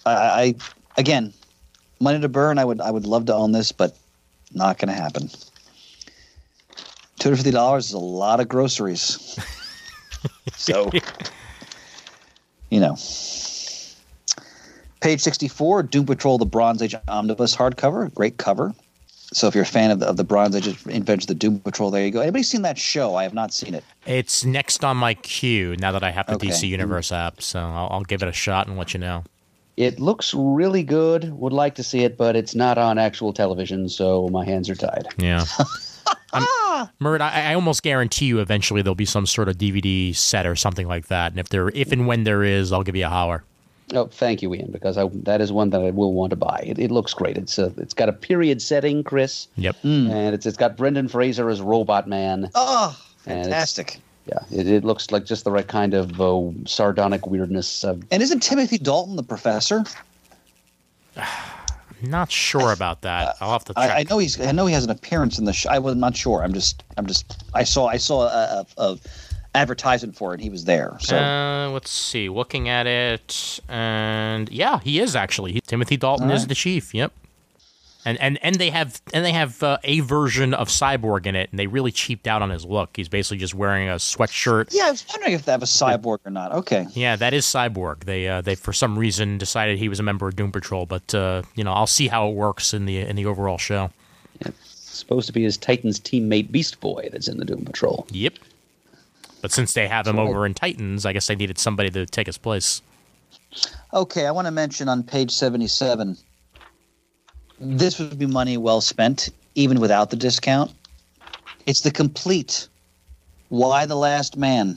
I again, money to burn. I would love to own this, but not going to happen. $250 is a lot of groceries. So, Page 64, Doom Patrol: The Bronze Age Omnibus hardcover. Great cover. So if you're a fan of the Bronze Age Adventures of the Doom Patrol, there you go. Anybody seen that show? I have not seen it. It's next on my queue now that I have the DC Universe app, so I'll give it a shot and let you know. It looks really good. Would like to see it, but it's not on actual television, so my hands are tied. Yeah. Murd, I almost guarantee you eventually there'll be some sort of DVD set or something like that, and if and when there is, I'll give you a holler. Oh, thank you, Ian, because that is one that I will want to buy. It looks great. It's got a period setting, Chris. Yep. And it's got Brendan Fraser as Robot Man. Oh, fantastic. It looks like just the right kind of sardonic weirdness. And isn't Timothy Dalton the professor? I'm not sure about that. I'll have to check. I know he has an appearance in the show. I was not sure. I saw a advertisement for it, and he was there. So let's see, looking at it, and yeah, he is actually. Timothy Dalton is the chief. Yep. And they have a version of Cyborg in it, and they really cheaped out on his look. He's basically just wearing a sweatshirt. Yeah, I was wondering if that was Cyborg or not. Okay. Yeah, that is Cyborg. They for some reason decided he was a member of Doom Patrol, but I'll see how it works in the overall show. Yeah, it's supposed to be his Titans teammate Beast Boy that's in the Doom Patrol. Yep. But since they have him over in Titans, I guess they needed somebody to take his place. Okay, I want to mention on page 77, this would be money well spent, even without the discount. It's the complete Why the Last Man,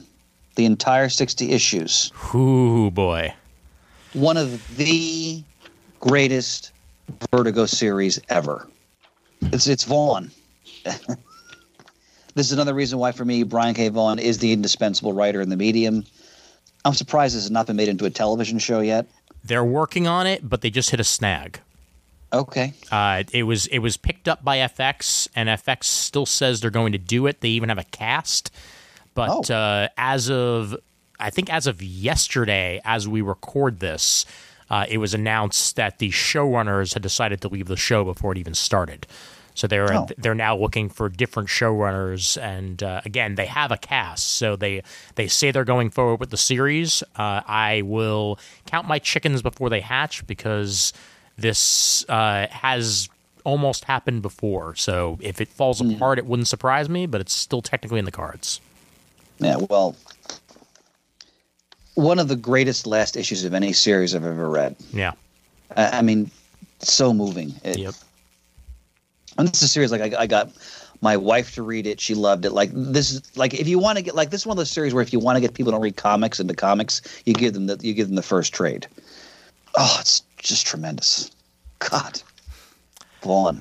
the entire 60 issues. Ooh, boy. One of the greatest Vertigo series ever. It's Vaughn. This is another reason why, for me, Brian K. Vaughan is the indispensable writer in the medium. I'm surprised this has not been made into a television show yet. They're working on it, but they just hit a snag. Okay. It was picked up by FX, and FX still says they're going to do it. They even have a cast. But as of yesterday, as we record this, it was announced that the showrunners had decided to leave the show before it even started. So they're now looking for different showrunners, and again, they have a cast. So they say they're going forward with the series. I will count my chickens before they hatch, because this has almost happened before. So if it falls apart, it wouldn't surprise me, but it's still technically in the cards. Yeah, well, one of the greatest last issues of any series I've ever read. Yeah. I mean, so moving. Yep. And this is a series like I got my wife to read it. She loved it. Like this is like if you want to get like this is one of those series where if you want to get people to read comics into comics, you give them the first trade. Oh, it's just tremendous. God, Vaughn.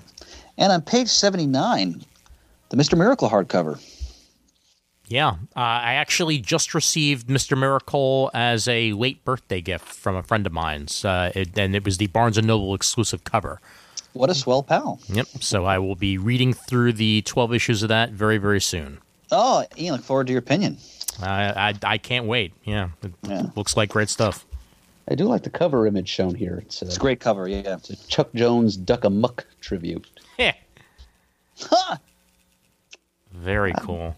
And on page 79, the Mr. Miracle hardcover. Yeah, I actually just received Mr. Miracle as a late birthday gift from a friend of mine's, and it was the Barnes & Noble exclusive cover. What a swell pal. Yep, so I will be reading through the 12 issues of that very, very soon. Oh, Ian, look forward to your opinion. I can't wait. Yeah, it looks like great stuff. I do like the cover image shown here. It's a great cover, yeah. It's a Chuck Jones Duck Amuck tribute. Yeah. Huh. Very cool.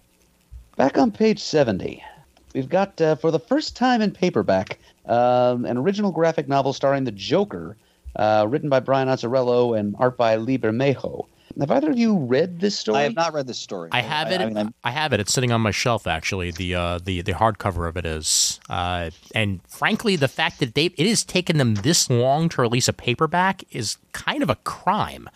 Back on page 70, we've got, for the first time in paperback, an original graphic novel starring the Joker, written by Brian Azzarello and art by Lee Bermejo. Have either of you read this story? I have not read this story. I have it. I have it. It's sitting on my shelf. Actually, the hardcover of it is, and frankly, the fact that it has taken them this long to release a paperback is kind of a crime.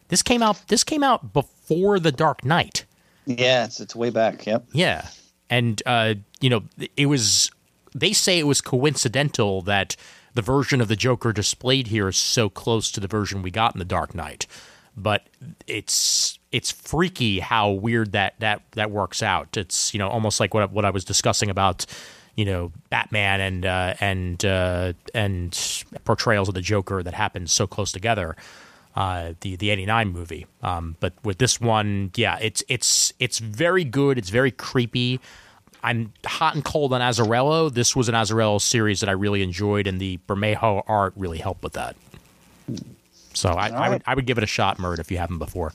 This came out before The Dark Knight. Yeah, it's way back. Yep. Yeah, and it was. They say it was coincidental that the version of the Joker displayed here is so close to the version we got in The Dark Knight. But it's freaky how weird that works out. It's almost like what I was discussing about Batman and portrayals of the Joker that happened so close together. The 89 movie. But with this one, yeah, it's very good. It's very creepy. I'm hot and cold on Azzarello. This was an Azzarello series that I really enjoyed, and the Bermejo art really helped with that. So I would give it a shot, Murd, if you haven't before.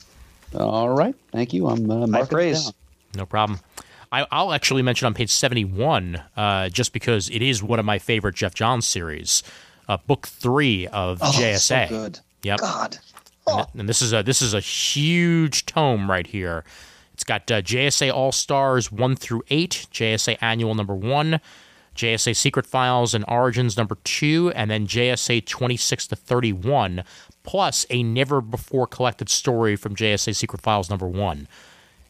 All right. Thank you. I'm marking it down. No problem. I'll actually mention on page 71, just because it is one of my favorite Jeff Johns series, book 3 of JSA. So good. Yep. God. And this is a huge tome right here. It's got JSA All Stars 1 through 8, JSA Annual number 1, JSA Secret Files and Origins number 2, and then JSA 26 to 31, plus a never before collected story from JSA Secret Files number 1,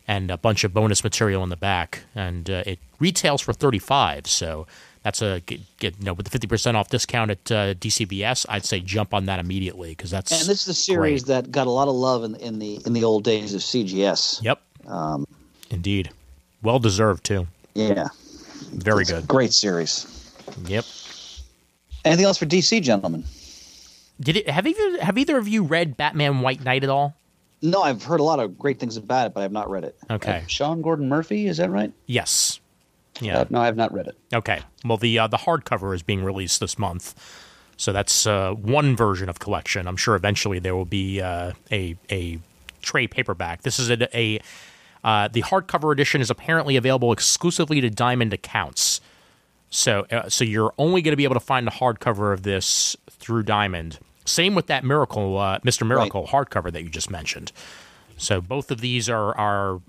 and a bunch of bonus material in the back. And it retails for $35, so that's with the 50% off discount at DCBS, I'd say jump on that immediately because that's. And this is a series that got a lot of love in the old days of CGS. Yep. Indeed, well deserved too. Yeah. Very good. Great series. Yep. Anything else for DC, gentlemen? Have either of you read Batman White Knight at all? No, I've heard a lot of great things about it, but I've not read it. Okay. Sean Gordon Murphy, is that right? Yes. Yeah. No, I have not read it. Okay. Well, the hardcover is being released this month, so that's one version of collection. I'm sure eventually there will be a trade paperback. This is the hardcover edition is apparently available exclusively to Diamond accounts. So you're only going to be able to find the hardcover of this through Diamond. Same with that Mr. Miracle hardcover that you just mentioned. So both of these are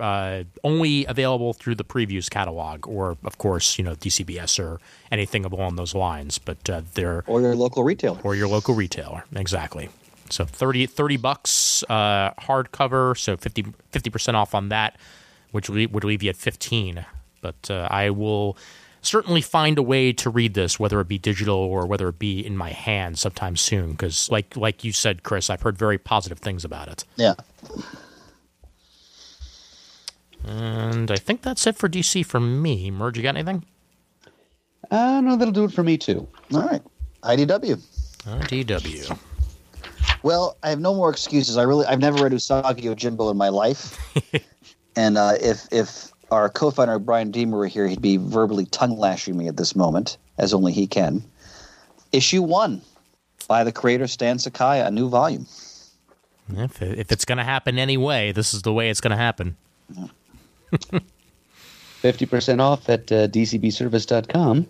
only available through the previews catalog, or of course, DCBS or anything along those lines. But they're or your local retailer. Or your local retailer, exactly. So $30 hardcover, so 50% off on that, which would leave you at 15. But I will certainly find a way to read this, whether it be digital or whether it be in my hand sometime soon. Because, like you said, Chris, I've heard very positive things about it. Yeah. And I think that's it for DC for me. Merge, you got anything? No, that'll do it for me too. All right. IDW. IDW. Well, I have no more excuses. I've never read Usagi Yojimbo in my life. And if our co-founder Brian Deemer were here, he'd be verbally tongue-lashing me at this moment, as only he can. Issue 1 by the creator Stan Sakai, a new volume. If it's going to happen anyway, this is the way it's going to happen. 50% off at dcbservice.com.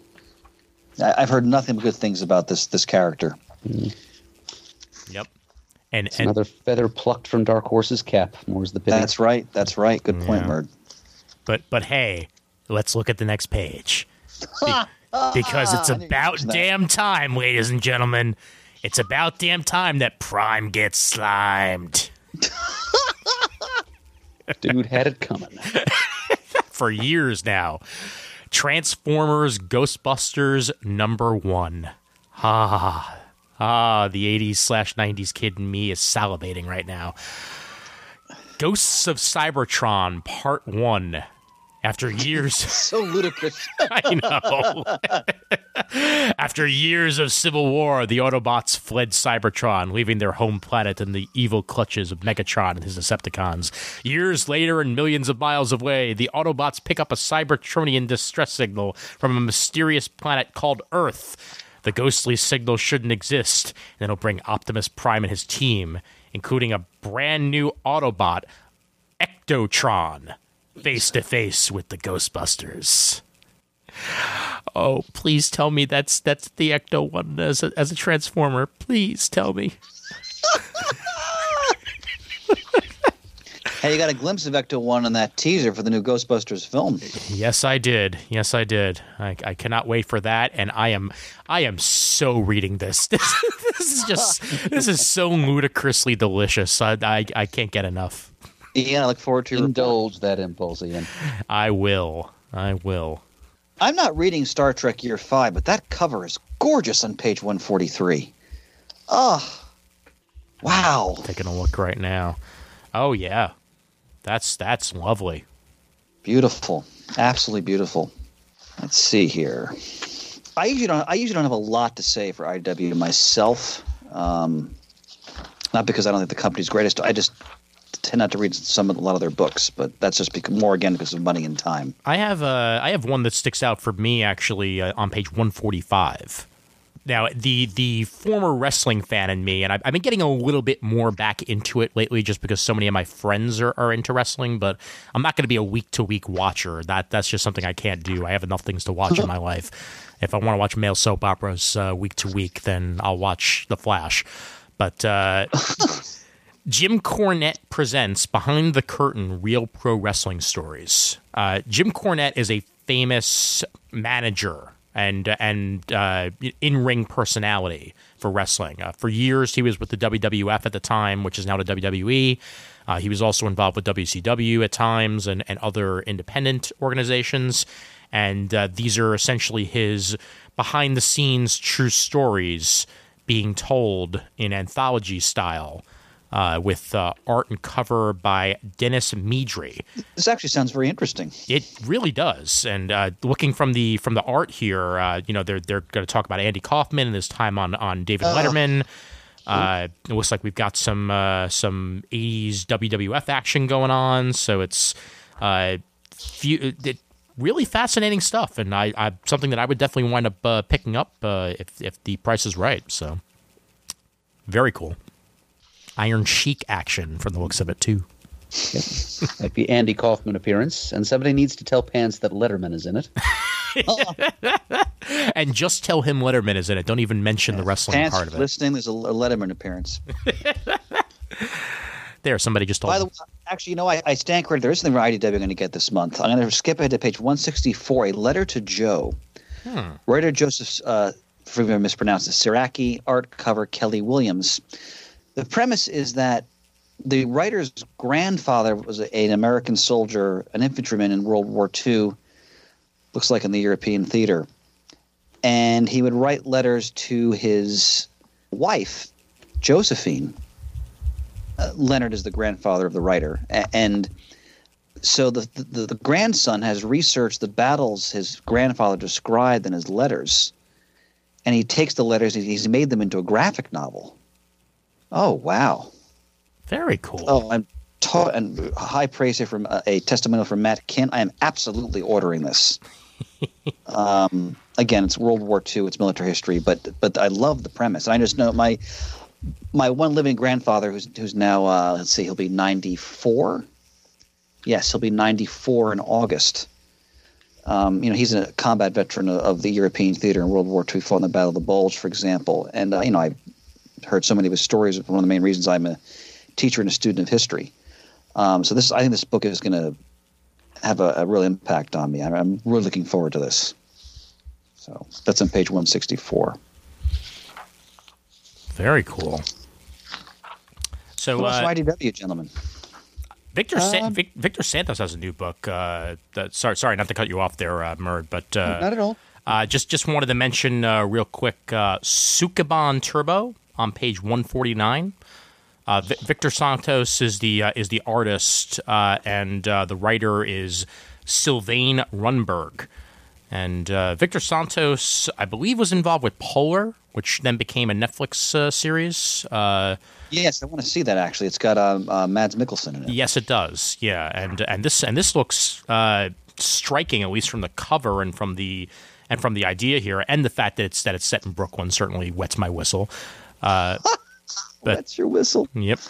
I've heard nothing but good things about this character. Yep. And another feather plucked from Dark Horse's cap. More's the pity. That's right. Good point, Murd. But hey, let's look at the next page. Because it's about damn time, ladies and gentlemen. It's about damn time that Prime gets slimed. Dude had it coming. For years now. Transformers Ghostbusters #1. The 80s/90s kid in me is salivating right now. Ghosts of Cybertron Part 1. After years... So ludicrous. I know. After years of civil war, the Autobots fled Cybertron, leaving their home planet in the evil clutches of Megatron and his Decepticons. Years later and millions of miles away, the Autobots pick up a Cybertronian distress signal from a mysterious planet called Earth. The ghostly signal shouldn't exist, and it'll bring Optimus Prime and his team, including a brand new Autobot, Ectotron, face to face with the Ghostbusters. Oh, please tell me that's the Ecto one as a Transformer. Please tell me. Hey, you got a glimpse of Ecto 1 in that teaser for the new Ghostbusters film. Yes, I did. I cannot wait for that, and I am so reading this. This is so ludicrously delicious. I can't get enough. Ian, I look forward to your Indulge that impulse, Ian. I will. I'm not reading Star Trek Year 5, but that cover is gorgeous on page 143. Oh, wow. Taking a look right now. Oh, yeah. That's lovely. Beautiful. Absolutely beautiful. Let's see here. I usually don't have a lot to say for IDW myself. Not because I don't think the company's greatest. I just tend not to read a lot of their books, but that's just because of money and time. I have one that sticks out for me actually on page 145. Now, the former wrestling fan in me, and I've been getting a little bit more back into it lately just because so many of my friends are into wrestling, but I'm not going to be a week-to-week watcher. That's just something I can't do. I have enough things to watch in my life. If I want to watch male soap operas week-to-week, then I'll watch The Flash. But Jim Cornette presents Behind the Curtain Real Pro Wrestling Stories. Jim Cornette is a famous manager and in-ring personality for wrestling. For years, he was with the WWF at the time, which is now the WWE. He was also involved with WCW at times and other independent organizations. And these are essentially his behind-the-scenes true stories being told in anthology style with art and cover by Dennis Midri. This actually sounds very interesting. It really does. And looking from the art here, they're going to talk about Andy Kaufman and his time on David Letterman. It looks like we've got some 80s WWF action going on. So it's really fascinating stuff, and I something that I would definitely wind up picking up if the price is right. So very cool. Iron Sheik action from the looks of it too. Yep. Might be Andy Kaufman appearance, and somebody needs to tell Pants that Letterman is in it. And just tell him Letterman is in it. Don't even mention the wrestling Pants part of it. Listening, there's a Letterman appearance. There, somebody just told By me. the way, actually, I stand corrected. There is something for IDW I'm going to get this month. I'm going to skip ahead to page 164, A Letter to Joe. Writer Joseph, forgive me if I mispronounced this, Siraki, art cover Kelly Williams. The premise is that the writer's grandfather was an American soldier, an infantryman in World War II, looks like in the European theater. And he would write letters to his wife, Josephine. Leonard is the grandfather of the writer. And so the grandson has researched the battles his grandfather described in his letters. And he takes the letters, he's made them into a graphic novel. Oh, wow. Very cool. Oh, and high praise here from a testimonial from Matt Kent. I am absolutely ordering this. Again, it's World War II, it's military history, but I love the premise. And I just know my one living grandfather, who's now let's see, he'll be 94. Yes, he'll be 94 in August. He's a combat veteran of the European theater in World War II. Fought in the Battle of the Bulge, for example. And I heard so many of his stories. One of the main reasons I'm a teacher and a student of history. I think this book is going to have a real impact on me. I'm really looking forward to this. So that's on page 164. Very cool. So, what's IDW, gentlemen? Victor Santos has a new book. Sorry, not to cut you off there, Murd, but not at all. Just wanted to mention real quick Sukeban Turbo on page 149. Victor Santos is the artist, and the writer is Sylvain Runberg. And Victor Santos, I believe, was involved with Polar, which then became a Netflix series. Yes, I want to see that. Actually, it's got Mads Mikkelsen in it. Yes, it does. Yeah, and this looks striking, at least from the cover and from the idea here, and the fact that it's set in Brooklyn certainly wets my whistle. That's your whistle. Yep.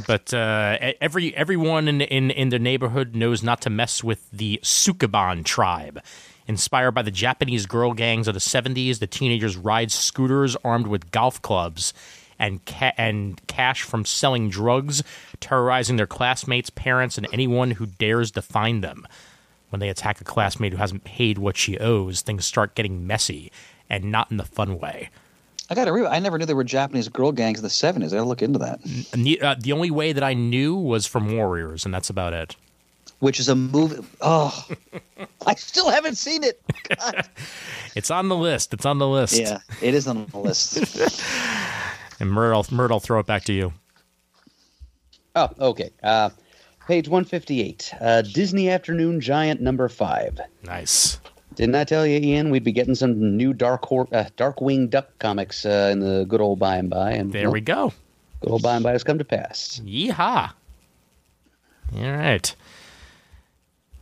But everyone in the neighborhood knows not to mess with the Sukeban tribe. Inspired by the Japanese girl gangs of the 70s, the teenagers ride scooters armed with golf clubs and cash from selling drugs, terrorizing their classmates, parents, and anyone who dares to find them. When they attack a classmate who hasn't paid what she owes, things start getting messy, and not in the fun way. I got to read. I never knew there were Japanese girl gangs in the 70s. I got to look into that. The only way that I knew was from Warriors, and that's about it. Which is a movie. Oh, I still haven't seen it. God. It's on the list. Yeah, it is on the list. And Murd, I'll throw it back to you. Oh, okay. Page 158. Disney Afternoon Giant number 5. Nice. Didn't I tell you, Ian, we'd be getting some new Darkwing Duck comics in the good old by and by? And there we go. Good old by and by has come to pass. Yeehaw. All right.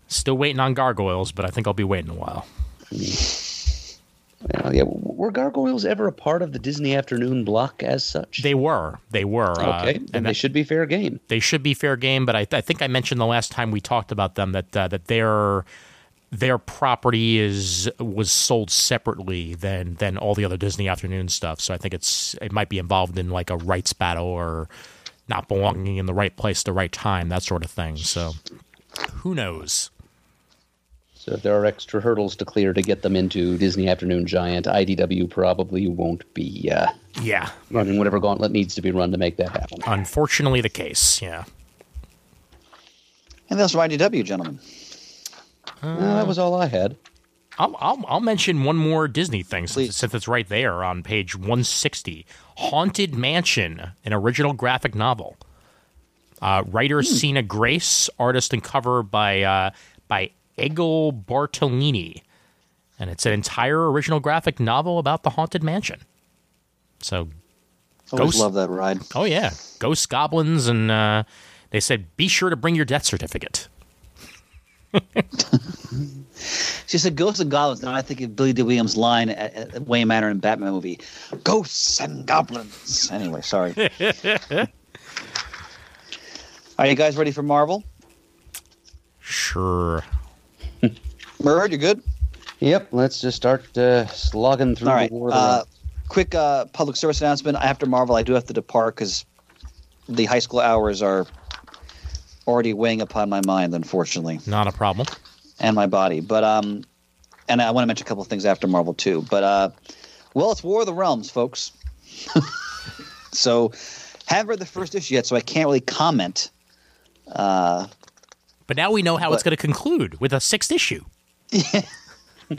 Still waiting on Gargoyles, but I think I'll be waiting a while. Well, yeah. Were Gargoyles ever a part of the Disney Afternoon block as such? They were. Okay, and they should be fair game. They should be fair game, but I think I mentioned the last time we talked about them that their property was sold separately than all the other Disney Afternoon stuff. So I think it might be involved in like a rights battle or not belonging in the right place at the right time, that sort of thing. So who knows? So if there are extra hurdles to clear to get them into Disney Afternoon Giant, IDW probably won't be running whatever gauntlet needs to be run to make that happen. Unfortunately the case, yeah. And that's IDW, gentlemen. That was all I had. I'll mention one more Disney thing since it's right there on page 160. Haunted Mansion, an original graphic novel. Writer Sina Grace, artist and cover by Egil Bartolini. And it's an entire original graphic novel about the Haunted Mansion. So, always love that ride. Oh, yeah. Ghosts, goblins, and they said, be sure to bring your death certificate. She said ghosts and goblins. Now I think of Billy D. Williams' line at Wayne Manor in Batman movie. Ghosts and goblins. Anyway, sorry. Are you guys ready for Marvel? Sure. Murd, you good? Yep, let's just start slogging through the war. Quick public service announcement. After Marvel, I do have to depart because the high school hours are already weighing upon my mind, unfortunately. Not a problem. And my body. But and I want to mention a couple of things after Marvel, too. But, well, it's War of the Realms, folks. So, haven't read the first issue yet, so I can't really comment. But now we know how it's going to conclude with a 6th issue. Yeah,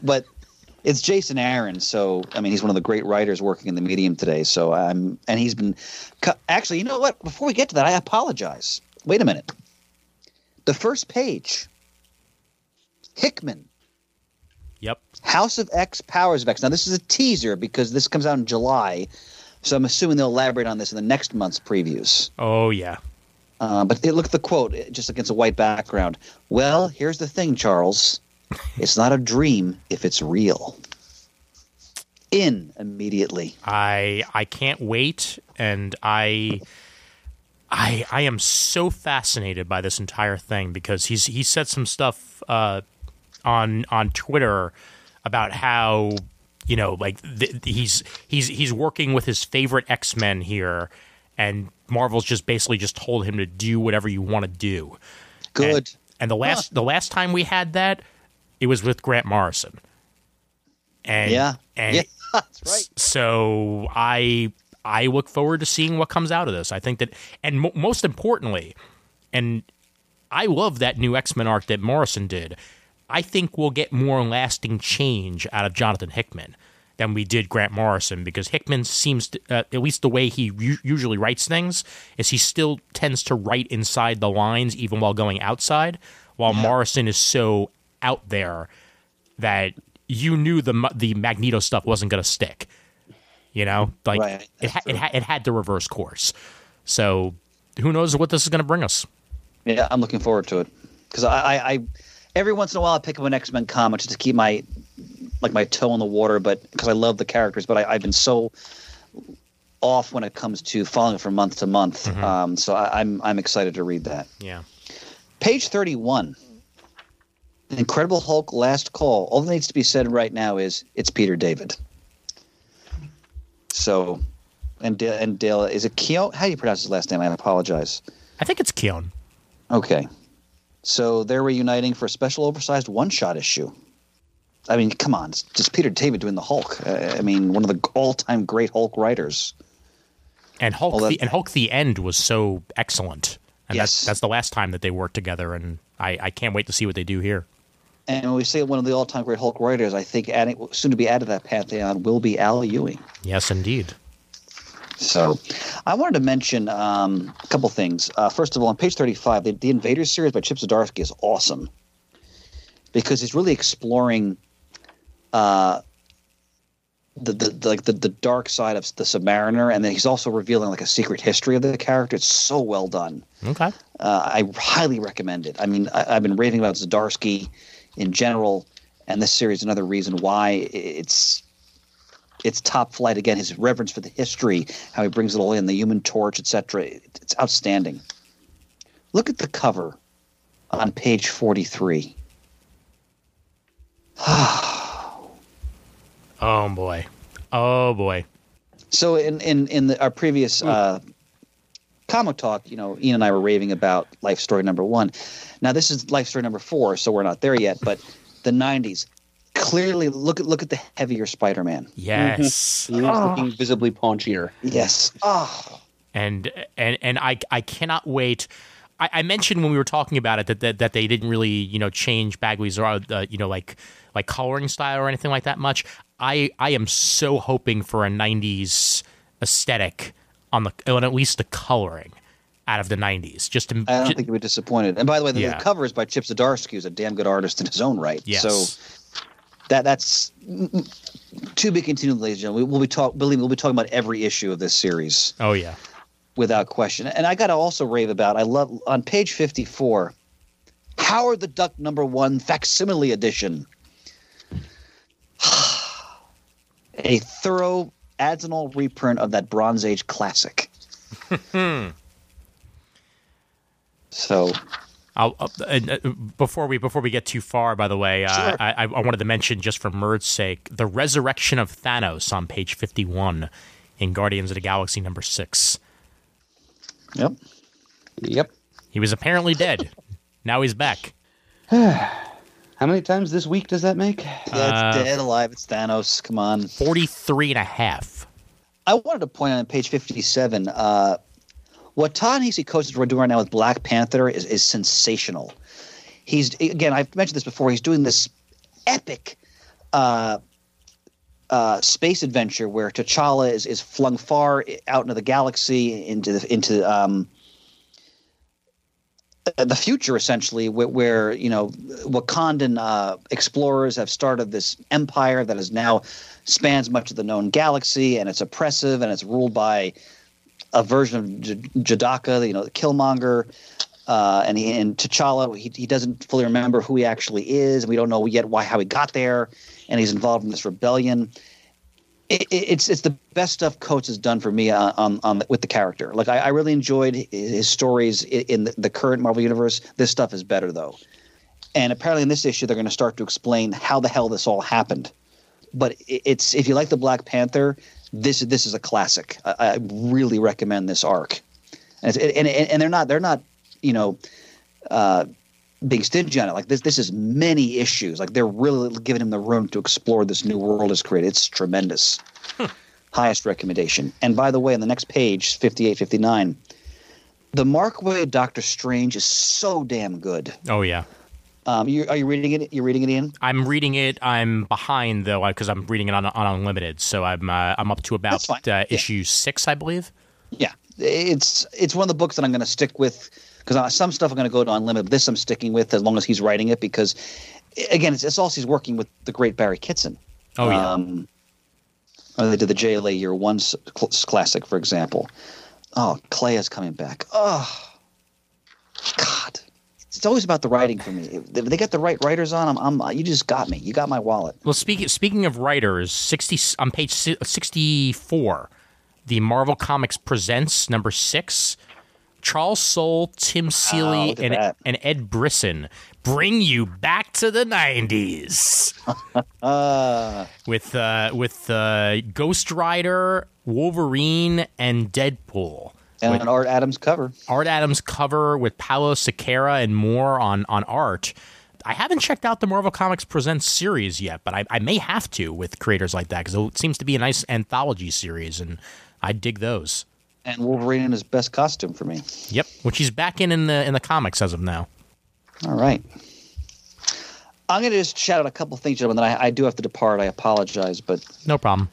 but it's Jason Aaron, so I mean he's one of the great writers working in the medium today. So and he's been actually, you know what? Before we get to that, I apologize. Wait a minute. The first page, Hickman. Yep. House of X, Powers of X. Now this is a teaser because this comes out in July, so I'm assuming they'll elaborate on this in the next month's previews. Oh yeah. But look at the quote, just against a white background. Well, here's the thing, Charles. It's not a dream if it's real. In immediately. I can't wait, and I am so fascinated by this entire thing because he said some stuff on Twitter about how like he's working with his favorite X-Men here, and Marvel's just basically just told him to do whatever you want to do. Good. And the last time we had that, it was with Grant Morrison. And yeah, that's right. So I look forward to seeing what comes out of this. I think that, and most importantly, and I love that new X-Men arc that Morrison did. I think we'll get more lasting change out of Jonathan Hickman than we did Grant Morrison, because Hickman seems to, at least the way he usually writes things, is he still tends to write inside the lines even while going outside, while Morrison is so out there that you knew the Magneto stuff wasn't going to stick. You know, like Right. it had to reverse course. So who knows what this is going to bring us? Yeah, I'm looking forward to it, because I every once in a while I pick up an X-Men comic just to keep my toe in the water, but because I love the characters. But I've been so off when it comes to following it from month to month. So I'm excited to read that. Yeah. Page 31. Incredible Hulk Last Call. All that needs to be said right now is it's Peter David. So, and Dale, is it Keown? How do you pronounce his last name? I apologize. I think it's Keown. Okay. So they're reuniting for a special oversized one-shot issue. I mean, come on. It's just Peter David doing the Hulk. I mean, one of the all-time great Hulk writers. And Hulk, the End was so excellent. And Yes. that's the last time that they worked together, and I can't wait to see what they do here. And when we say one of the all-time great Hulk writers, I think soon to be added to that pantheon will be Al Ewing. Yes, indeed. So I wanted to mention a couple things. First of all, on page 35, the Invaders series by Chip Zdarsky is awesome, because he's really exploring the dark side of the Submariner, and then he's also revealing like a secret history of the character. It's so well done. Okay. I highly recommend it. I mean, I've been raving about Zdarsky in general, and this series is another reason why it's top flight. Again, his reverence for the history, how he brings it all in, the Human Torch, etc. It's outstanding. Look at the cover on page 43. Oh boy. So in our previous comic talk, Ian and I were raving about Life Story number 1. Now this is Life Story number 4, so we're not there yet. But the 90s, clearly look at the heavier Spider-Man. yes. He is looking visibly paunchier. Yes. Oh. And I cannot wait. I mentioned when we were talking about it that they didn't really change Bagley's like coloring style or anything like that much. I am so hoping for a 90s aesthetic on at least the coloring out of the 90s. I don't think you'll be disappointed. And by the way, the Yeah. cover is by Chip Zdarsky, who's a damn good artist in his own right. Yes. So that's to be continued, ladies and gentlemen. We'll be talking about every issue of this series. Oh yeah. Without question. And I got to also rave about, I love, on page 54, Howard the Duck number 1 facsimile edition. A thorough Adzenal reprint of that Bronze Age classic. So, before we get too far, by the way, Sure. I wanted to mention, just for Murd's sake, the resurrection of Thanos on page 51 in Guardians of the Galaxy number 6. yep. He was apparently dead. Now he's back. How many times this week does that make? Yeah, it's dead, alive, it's Thanos. Come on. 43 and a half. I wanted to point out on page 57, what Ta-Nehisi Coates is doing right now with Black Panther is sensational. He's, again, I've mentioned this before, he's doing this epic space adventure where T'Challa is flung far out into the galaxy, into the future, essentially, where Wakandan explorers have started this empire that is now spans much of the known galaxy, and it's oppressive, and it's ruled by a version of Jadaka, the Killmonger, and T'Challa. He doesn't fully remember who he actually is, and we don't know yet how he got there, and he's involved in this rebellion. It's the best stuff Coates has done for me with the character. Like I really enjoyed his stories in the current Marvel universe. This stuff is better though, and apparently in this issue they're going to start to explain how the hell this all happened. But it's, if you like the Black Panther, this is a classic. I really recommend this arc, and they're not being stingy on it. Like this is many issues. Like they're really giving him the room to explore this new world is created. It's tremendous. Highest recommendation. And by the way, on the next page, 58, 59, The Mark Waid Doctor Strange is so damn good. Oh yeah. Are you reading it? You're reading it, Ian? I'm reading it. I'm behind though because I'm reading it on Unlimited. So I'm up to about issue 6, I believe. Yeah, it's one of the books that I'm going to stick with because some stuff I'm going to go to Unlimited. This I'm sticking with as long as he's writing it because, again, it's also he's working with the great Barry Kitson. Oh yeah. They did the JLA Year One classic, for example. Oh, Clea's coming back. Oh, God. It's always about the writing for me. If they get the right writers on, you just got me. You got my wallet. Well, speaking of writers, on page 64, the Marvel Comics Presents number 6, Charles Soule, Tim Seeley, and Ed Brisson bring you back to the 90s with Ghost Rider, Wolverine, and Deadpool. And an Art Adams cover. Art Adams cover with Paolo Siqueira and more on art. I haven't checked out the Marvel Comics Presents series yet, but I may have to with creators like that because it seems to be a nice anthology series, and I dig those. And Wolverine in his best costume for me. Yep, which he's back in the comics as of now. All right. I'm going to just shout out a couple things, gentlemen. Then I do have to depart. I apologize, but no problem.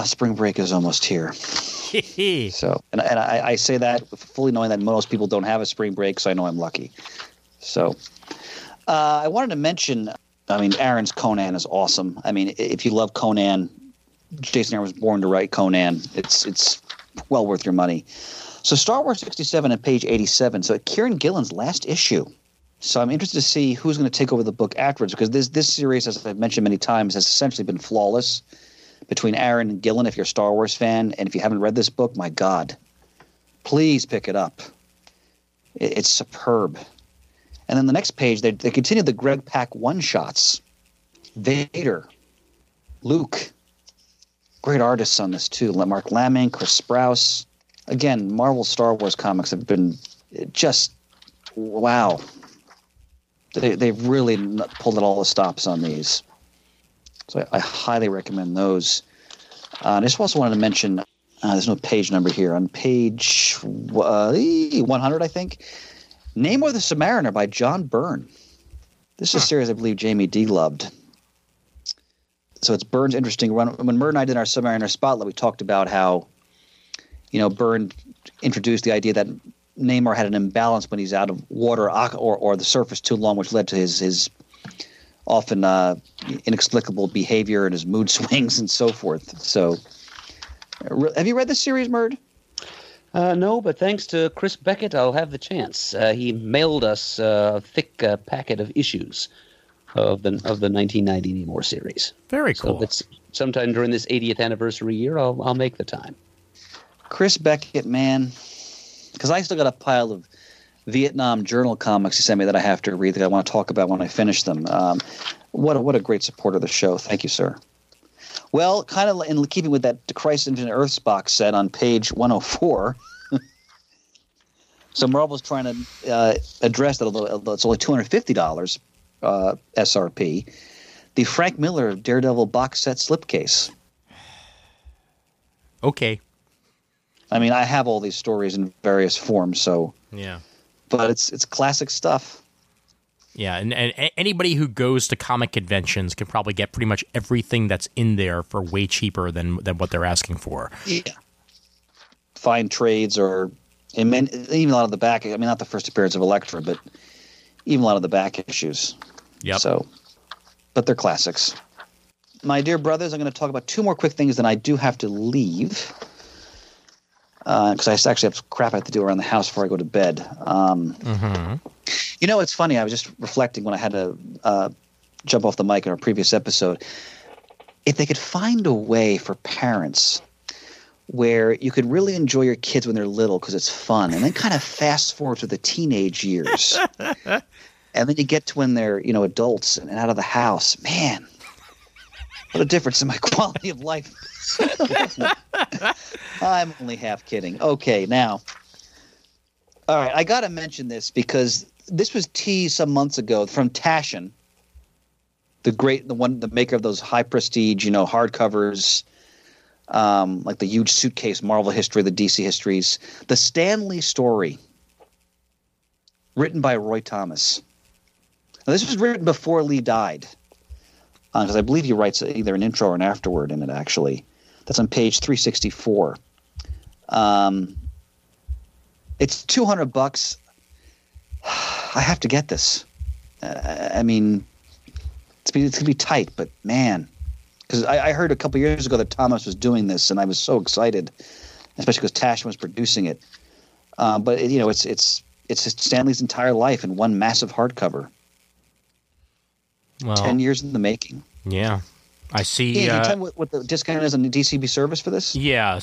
Spring break is almost here. So, and I say that fully knowing that most people don't have a spring break, so I know I'm lucky. So, I wanted to mention, Aaron's Conan is awesome. I mean, if you love Conan, Jason Aaron was born to write Conan. It's well worth your money. So, Star Wars 67 at page 87. So, Kieran Gillen's last issue. So, I'm interested to see who's going to take over the book afterwards because this series, as I've mentioned many times, has essentially been flawless. Between Aaron and Gillen, if you're a Star Wars fan, and if you haven't read this book, my God, please pick it up. It's superb. And then the next page, they continue the Greg Pak one-shots. Vader, Luke, great artists on this too. Mark Lamming, Chris Sprouse. Again, Marvel Star Wars comics have been just, wow. They've really pulled out all the stops on these. So I highly recommend those. I just also wanted to mention, there's no page number here. On page 100, I think, Namor the Submariner by John Byrne. This is a series I believe Jamie D. loved. So it's Byrne's interesting run. When Murd and I did our Submariner Spotlight, we talked about how, Byrne introduced the idea that Namor had an imbalance when he's out of water or the surface too long, which led to his often inexplicable behavior and his mood swings and so forth. So, have you read this series, Murd? No, but thanks to Chris Beckett, I'll have the chance. He mailed us a thick packet of issues of the 1990 Namor series. Very cool. So it's sometime during this 80th anniversary year, I'll make the time. Chris Beckett, man, because I still got a pile of Vietnam Journal comics he sent me that I have to read that I want to talk about when I finish them. What a great supporter of the show. Thank you, sir. Well, kind of in keeping with that Crisis on Infinite Earths box set on page 104. So Marvel's trying to address that, although it's only $250 SRP. The Frank Miller Daredevil box set slipcase. Okay. I mean, I have all these stories in various forms, so yeah. But it's classic stuff. Yeah, and anybody who goes to comic conventions can probably get pretty much everything that's in there for way cheaper than what they're asking for. Yeah. Fine trades or even a lot of the back. I mean, not the first appearance of Elektra, but even a lot of the back issues. Yep. So, but they're classics. My dear brothers, I'm going to talk about two more quick things, then I do have to leave. Because I actually have crap I have to do around the house before I go to bed. It's funny. I was just reflecting when I had to jump off the mic in our previous episode. If they could find a way for parents where you could really enjoy your kids when they're little because it's fun, and then kind of fast forward to the teenage years, and then you get to when they're adults and out of the house, man, what a difference in my quality of life. I'm only half kidding. Okay, now, all right, I got to mention this because this was teased some months ago from Taschen, the maker of those high prestige, hardcovers, like the huge suitcase Marvel history, the DC histories, the Stan Lee story written by Roy Thomas. Now, this was written before Lee died, because I believe he writes either an intro or an afterword in it, actually. That's on page 364. It's $200. I have to get this. I mean, it's going to be tight, but man, because I heard a couple years ago that Thomas was doing this, and I was so excited, especially because Taschen was producing it. But it's Stanley's entire life in one massive hardcover. Well, 10 years in the making. Yeah. I see. Can you tell me what the discount is on the DCB service for this? Yeah,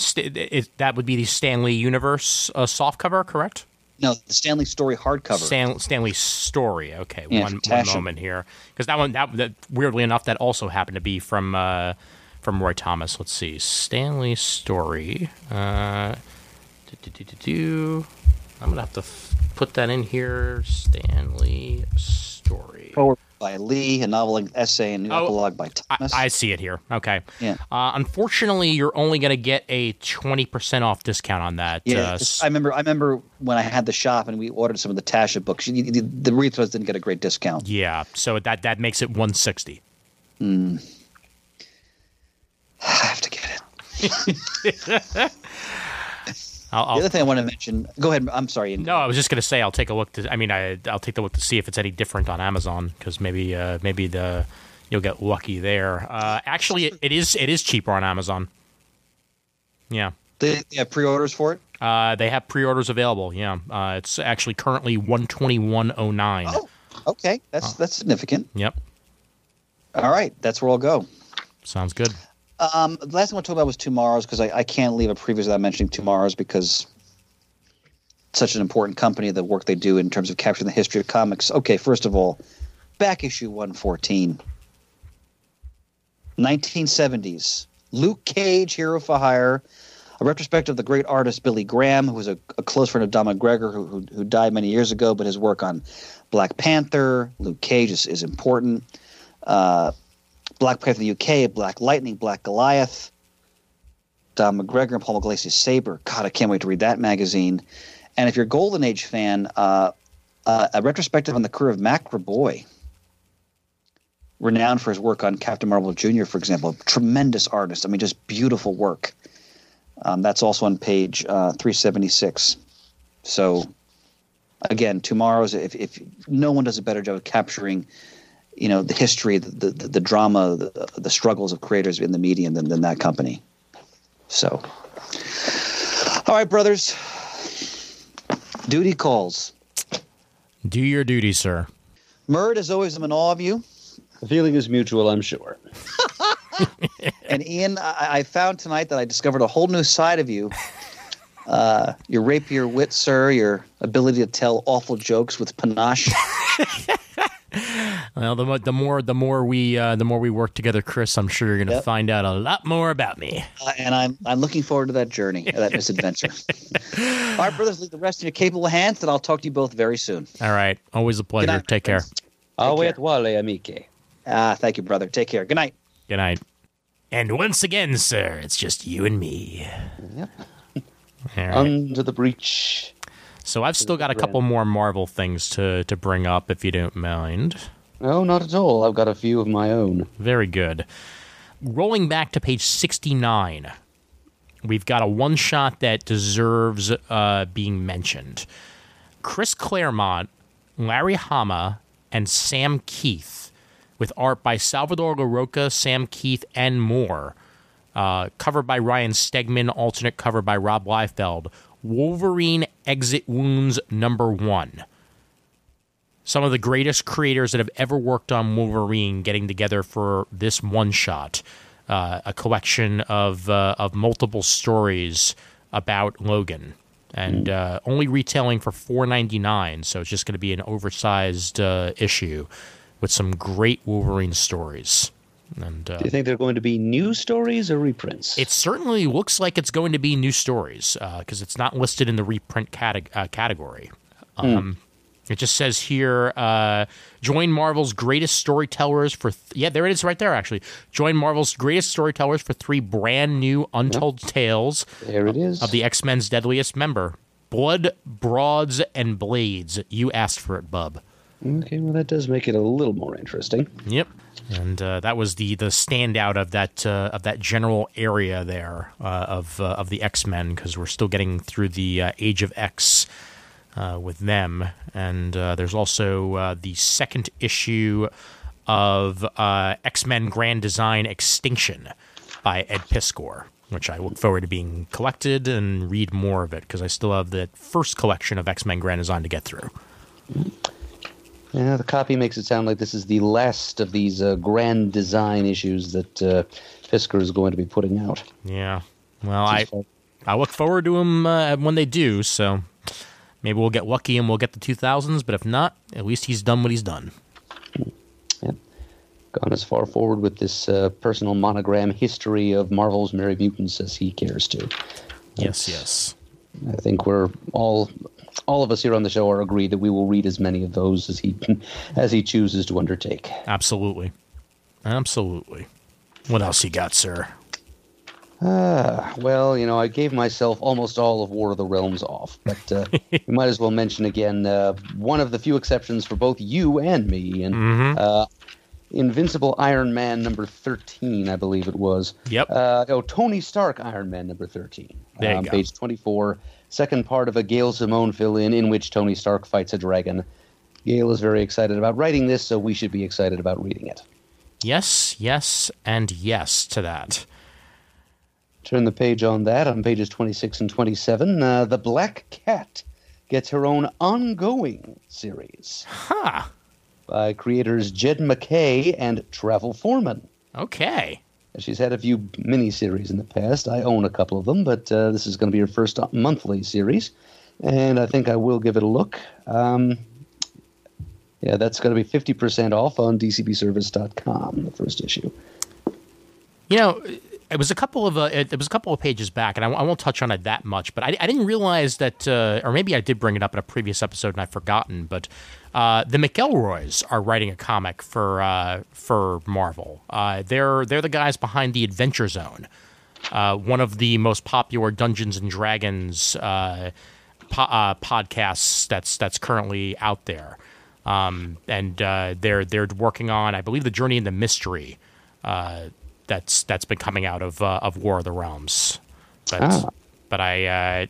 that would be the Stanley Universe softcover, correct? No, the Stanley Story hardcover. Stanley Story. Okay, Yeah, one Taschen. moment here, because that weirdly enough, that also happened to be from Roy Thomas. Let's see, Stanley Story. I'm gonna have to put that in here. Stanley Story. Forward by Lee, a novel essay, and new epilogue by Thomas. I see it here. Okay. Yeah. Unfortunately, you're only going to get a 20% off discount on that. Yeah, I remember when I had the shop and we ordered some of the Tasha books. The Rethros didn't get a great discount. Yeah, so that makes it $160. I have to get it. The other thing I want to mention. Go ahead. I'm sorry. No, I was just going to say I'll take a look. I'll take the look to see if it's any different on Amazon, because maybe you'll get lucky there. Actually, it is cheaper on Amazon. Yeah. They have pre-orders for it. They have pre-orders available. Yeah. It's actually currently $121.09. Oh, okay. That's significant. Yep. All right. That's where I'll go. Sounds good. The last thing I want to talk about was Tomorrow's, because I can't leave a preview without mentioning Tomorrow's, because it's such an important company, the work they do in terms of capturing the history of comics. Okay, first of all, back issue 114. 1970s. Luke Cage, Hero for Hire. A retrospective of the great artist Billy Graham, who was a close friend of Don McGregor, who died many years ago, but his work on Black Panther, Luke Cage is important. Black Panther in the UK, Black Lightning, Black Goliath, Don McGregor and Paul Iglesias Saber. God, I can't wait to read that magazine. And if you're a Golden Age fan, a retrospective on the career of Mac Raboy, renowned for his work on Captain Marvel Jr., for example. Tremendous artist. I mean, just beautiful work. That's also on page 376. So, again, Tomorrow's, if no one does a better job of capturing the history, the drama, the struggles of creators in the medium than that company. So, all right, brothers. Duty calls. Do your duty, sir. Murd, as always, I'm in awe of you. The feeling is mutual, I'm sure. And Ian, I found tonight that I discovered a whole new side of you. Your rapier wit, sir, your ability to tell awful jokes with panache. Well, the more we work together, Chris, I'm sure you're going to find out a lot more about me. And I'm looking forward to that journey, that misadventure. All right, brothers, leave the rest in your capable hands, and I'll talk to you both very soon. All right, always a pleasure. Good night, Take care. Au revoir, les amici. Thank you, brother. Take care. Good night. Good night. And once again, sir, it's just you and me. Yep. All right. Under the breach. So I've still got a couple more Marvel things to bring up, if you don't mind. No, not at all. I've got a few of my own. Very good. Rolling back to page 69, we've got a one-shot that deserves being mentioned. Chris Claremont, Larry Hama, and Sam Keith, with art by Salvador Larroca, Sam Keith, and more. Cover by Ryan Stegman, alternate cover by Rob Liefeld. Wolverine Exit Wounds #1. Some of the greatest creators that have ever worked on Wolverine getting together for this one-shot. A collection of multiple stories about Logan. And only retailing for $4.99, so it's just going to be an oversized issue with some great Wolverine stories. And Do you think they're going to be new stories or reprints? it certainly looks like it's going to be new stories, because it's not listed in the reprint category. It just says here, join Marvel's greatest storytellers for... there it is right there, actually. Join Marvel's greatest storytellers for 3 brand new untold tales There it is. of the X-Men's deadliest member. Blood, Broads, and Blades. You asked for it, bub. Okay, well, that does make it a little more interesting. Yep. And that was the standout of that general area there of the X-Men, because we're still getting through the Age of X with them. And there's also the second issue of X-Men Grand Design Extinction by Ed Piskor, which I look forward to being collected and read more of it, because I still have the first collection of X-Men Grand Design to get through. Yeah, the copy makes it sound like this is the last of these grand design issues that Piskor is going to be putting out. Yeah. Well, I look forward to them when they do, so maybe we'll get lucky and we'll get the 2000s, but if not, at least he's done what he's done. Yeah. Gone as far forward with this personal monogram history of Marvel's Merry Mutants as he cares to. Yes. I think we're all of us here on the show are agreed that we will read as many of those as he chooses to undertake. Absolutely. What else you got, sir? Well, I gave myself almost all of War of the Realms off, but we might as well mention again one of the few exceptions for both you and me, and Invincible Iron Man number 13, I believe it was. Yep. Tony Stark Iron Man number 13. There you go. Page 24. Second part of a Gail Simone fill-in in which Tony Stark fights a dragon. Gail is very excited about writing this, so we should be excited about reading it. Yes, and yes to that. Turn the page on that, on pages 26 and 27. The Black Cat gets her own ongoing series. Huh. By creators Jed MacKay and Travel Foreman. Okay. She's had a few miniseries in the past. I own a couple of them, but this is going to be her first monthly series, and I think I will give it a look. That's going to be 50% off on dcbservice.com, the first issue. It was a couple of pages back, and I won't touch on it that much. But I didn't realize that, or maybe I did bring it up in a previous episode and I've forgotten. But the McElroys are writing a comic for Marvel. They're the guys behind the Adventure Zone, one of the most popular Dungeons and Dragons podcasts that's currently out there. And they're working on, I believe, the Journey into Mystery. That's been coming out of War of the Realms, but I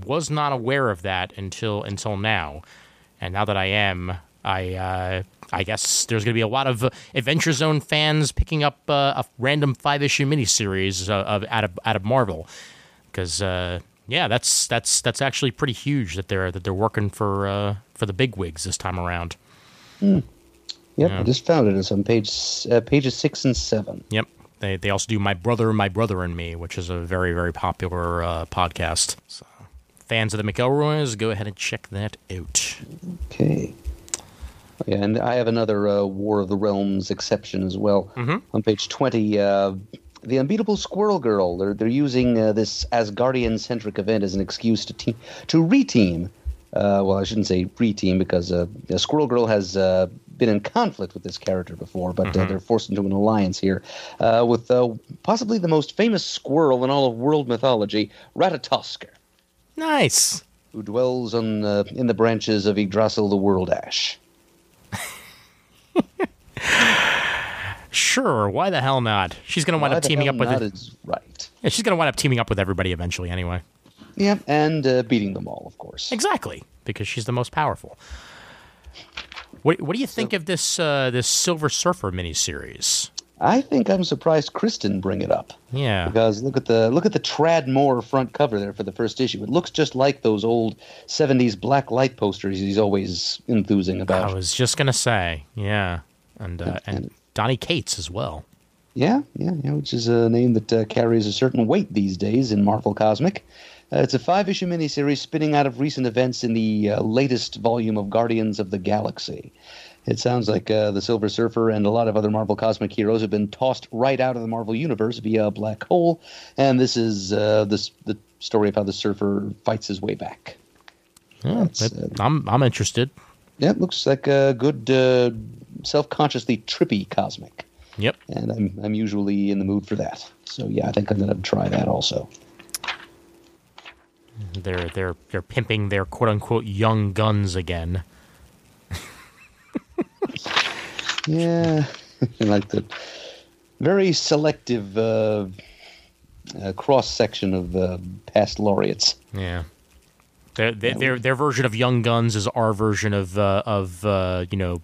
was not aware of that until now, and now that I am, I guess there's going to be a lot of Adventure Zone fans picking up a random 5-issue miniseries out of Marvel, because that's actually pretty huge that they're working for the bigwigs this time around. Yep, yeah. I just found it. It's on pages 6 and 7. Yep. They also do My Brother, and Me, which is a very, very popular podcast. So, fans of the McElroys, go ahead and check that out. Okay. Yeah, and I have another War of the Realms exception as well. Mm-hmm. On page 20, the Unbeatable Squirrel Girl. They're using this Asgardian-centric event as an excuse to reteam. Well, I shouldn't say reteam, because Squirrel Girl has been in conflict with this character before, but they're forced into an alliance here with possibly the most famous squirrel in all of world mythology, Ratatoskr. Nice. Who dwells in the branches of Yggdrasil the World Ash. Sure, why the hell not? She's going to wind up teaming up with it. Is right. Yeah, she's going to wind up teaming up with everybody eventually anyway. Yeah, and beating them all, of course. Exactly, because she's the most powerful. What do you think of this Silver Surfer miniseries? I think I'm surprised Chris didn't bring it up. Yeah, because look at the Trad Moore front cover there for the first issue. It looks just like those old 70s black light posters he's always enthusing about. I was just gonna say, yeah, and Donny Cates as well. Yeah, which is a name that carries a certain weight these days in Marvel Cosmic. It's a 5-issue miniseries spinning out of recent events in the latest volume of Guardians of the Galaxy. It sounds like the Silver Surfer and a lot of other Marvel Cosmic heroes have been tossed right out of the Marvel Universe via a black hole, and this is the story of how the Surfer fights his way back. Yeah, I'm interested. Yeah, it looks like a good, self-consciously trippy Cosmic. Yep. And I'm usually in the mood for that. So yeah, I think I'm going to try that also. They're pimping their quote unquote young guns again. Yeah, like the very selective cross section of past laureates. Yeah. Their version of Young Guns is our version of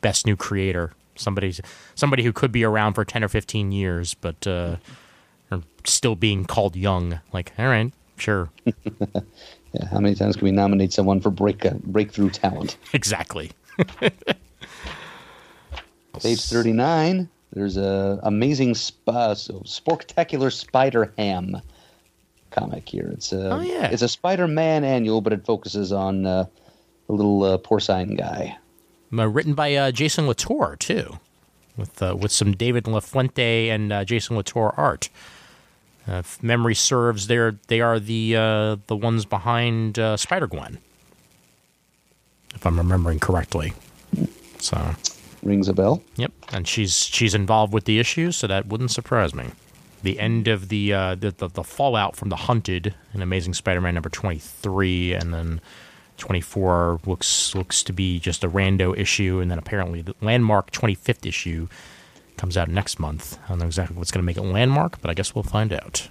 best new creator. Somebody who could be around for 10 or 15 years, but are still being called young. Like, all right, sure. Yeah, how many times can we nominate someone for breakthrough talent? Exactly. Page 39. There's a amazing Sporktacular Spider Ham comic here. It's a Spider-Man annual, but it focuses on a little porcine guy. Written by Jason Latour too, with some David LaFuente and Jason Latour art. If memory serves, they are the ones behind Spider-Gwen, if I'm remembering correctly. So rings a bell. Yep, and she's involved with the issue, so that wouldn't surprise me. The end of the fallout from the Hunted in Amazing Spider-Man number 23, and then 24 looks to be just a rando issue, and then apparently the Landmark 25th issue comes out next month. I don't know exactly what's going to make it Landmark, but I guess we'll find out.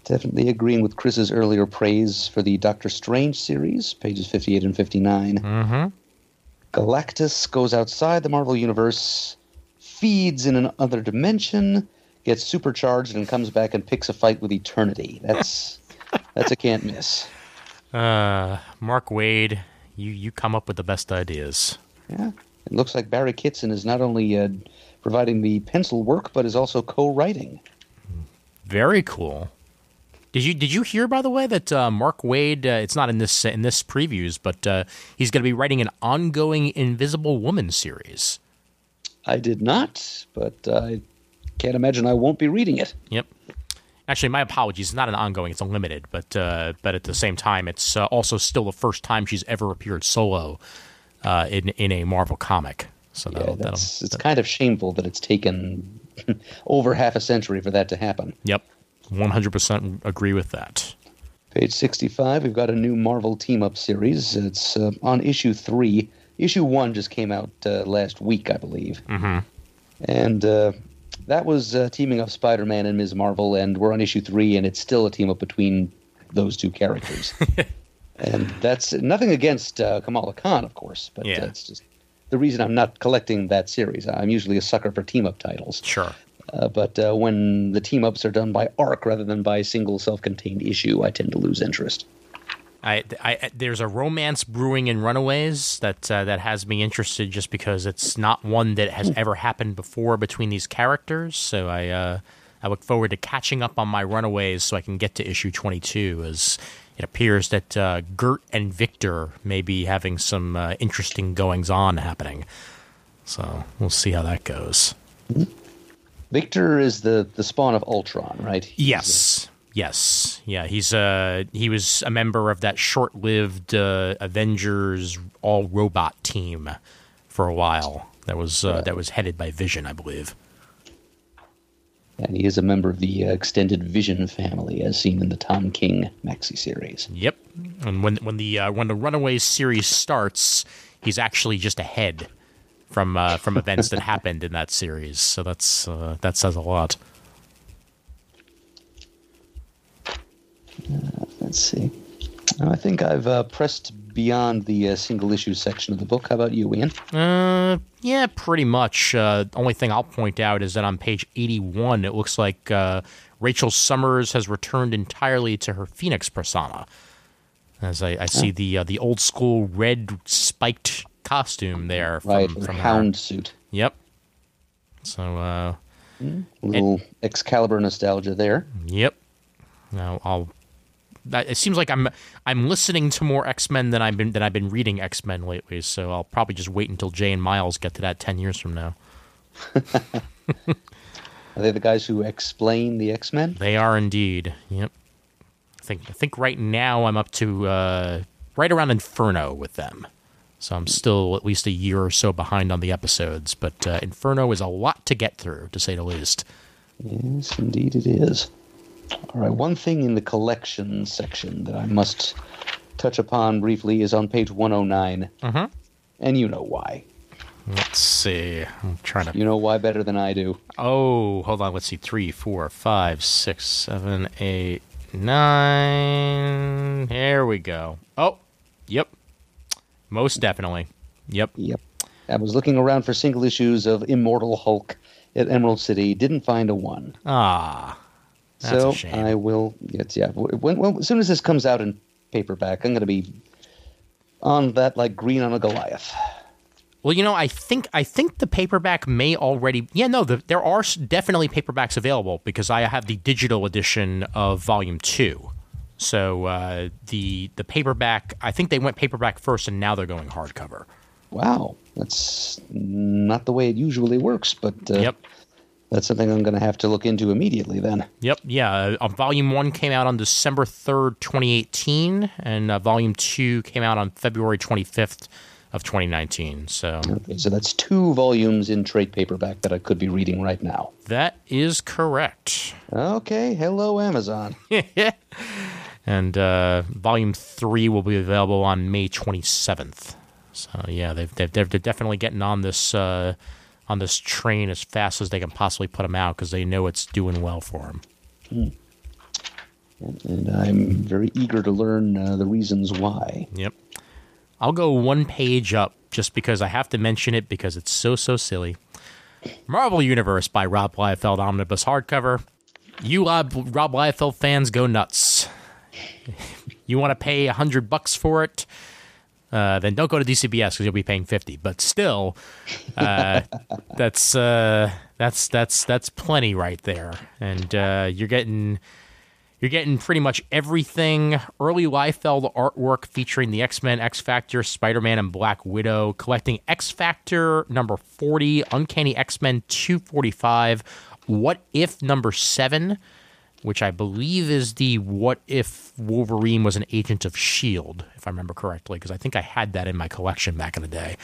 Definitely agreeing with Chris's earlier praise for the Doctor Strange series, pages 58 and 59. Mm-hmm. Galactus goes outside the Marvel Universe, feeds in another dimension, gets supercharged, and comes back and picks a fight with Eternity. That's a can't miss. Mark Waid, you come up with the best ideas. Yeah, it looks like Barry Kitson is not only providing the pencil work, but is also co-writing. Very cool. Did you hear, by the way, that Mark Waid? It's not in this previews, but he's going to be writing an ongoing Invisible Woman series. I did not, but I can't imagine I won't be reading it. Yep. Actually, my apologies. It's not an ongoing; it's a limited. But at the same time, it's also still the first time she's ever appeared solo in a Marvel comic. So it's kind of shameful that it's taken over half a century for that to happen. Yep. 100% agree with that. Page 65, we've got a new Marvel team-up series. It's on issue 3. Issue 1 just came out last week, I believe. Mm-hmm. And that was teaming up Spider-Man and Ms. Marvel, and we're on issue 3, and it's still a team-up between those two characters. And that's nothing against Kamala Khan, of course, but it's just the reason I'm not collecting that series. I'm usually a sucker for team-up titles. Sure. But when the team-ups are done by arc rather than by single self-contained issue, I tend to lose interest. There's a romance brewing in Runaways that has me interested just because it's not one that has ever happened before between these characters. So I look forward to catching up on my Runaways so I can get to issue 22, as it appears that Gert and Victor may be having some interesting goings-on happening. So we'll see how that goes. Mm-hmm. Victor is the spawn of Ultron, right? Yes. Yeah, he was a member of that short-lived Avengers all-robot team for a while. That was headed by Vision, I believe. And he is a member of the extended Vision family, as seen in the Tom King maxi series. Yep. And when the Runaways series starts, he's actually just ahead from events that happened in that series. So that says a lot. Let's see. I think I've pressed beyond the single issue section of the book. How about you, Ian? Yeah, pretty much. Only thing I'll point out is that on page 81, it looks like Rachel Summers has returned entirely to her Phoenix persona. As I see the old school red spiked costume there from hound suit. Yep. So a little Excalibur nostalgia there. Yep. Now it seems like I'm listening to more X-Men than I've been reading X-Men lately. So I'll probably just wait until Jay and Miles get to that 10 years from now. Are they the guys who explain the X-Men? They are indeed. Yep. I think right now I'm up to right around Inferno with them. So I'm still at least a year or so behind on the episodes, but Inferno is a lot to get through, to say the least. Yes, indeed it is. All right, one thing in the collection section that I must touch upon briefly is on page 109. Mm-hmm. And you know why. Let's see. I'm trying to... You know why better than I do. Oh, hold on. Let's see. 3, 4, 5, 6, 7, 8, 9. Here we go. Oh, yep. Most definitely. Yep. Yep. I was looking around for single issues of Immortal Hulk at Emerald City. Didn't find a one. Ah, that's so a shame. I will. Yes, yeah. As soon as this comes out in paperback, I'm going to be on that like green on a Goliath. Well, you know, I think the paperback may already... Yeah, no, there are definitely paperbacks available because I have the digital edition of Volume 2. So the paperback... I think they went paperback first and now they're going hardcover. Wow. That's not the way it usually works, but Yep. That's something I'm going to have to look into immediately then. Yep, yeah. Volume 1 came out on December 3rd, 2018, and Volume 2 came out on February 25th of 2019. So Okay, so that's 2 volumes in trade paperback that I could be reading right now. that is correct. Okay, hello Amazon. And Volume 3 will be available on May 27th. So yeah, they're definitely getting on this train as fast as they can possibly put them out because they know it's doing well for them. And I'm very eager to learn the reasons why. Yep. I'll go one page up just because I have to mention it because it's so silly. Marvel Universe by Rob Liefeld Omnibus Hardcover. You Rob Liefeld fans go nuts. You want to pay $100 for it? Then don't go to DCBS because you'll be paying $50. But still, that's plenty right there, and you're getting pretty much everything. Early Liefeld artwork featuring the X-Men, X-Factor, Spider-Man, and Black Widow. Collecting X-Factor number 40, Uncanny X-Men 245, What If number 7. Which I believe is the What If Wolverine was an agent of S.H.I.E.L.D., if I remember correctly, because I think I had that in my collection back in the day.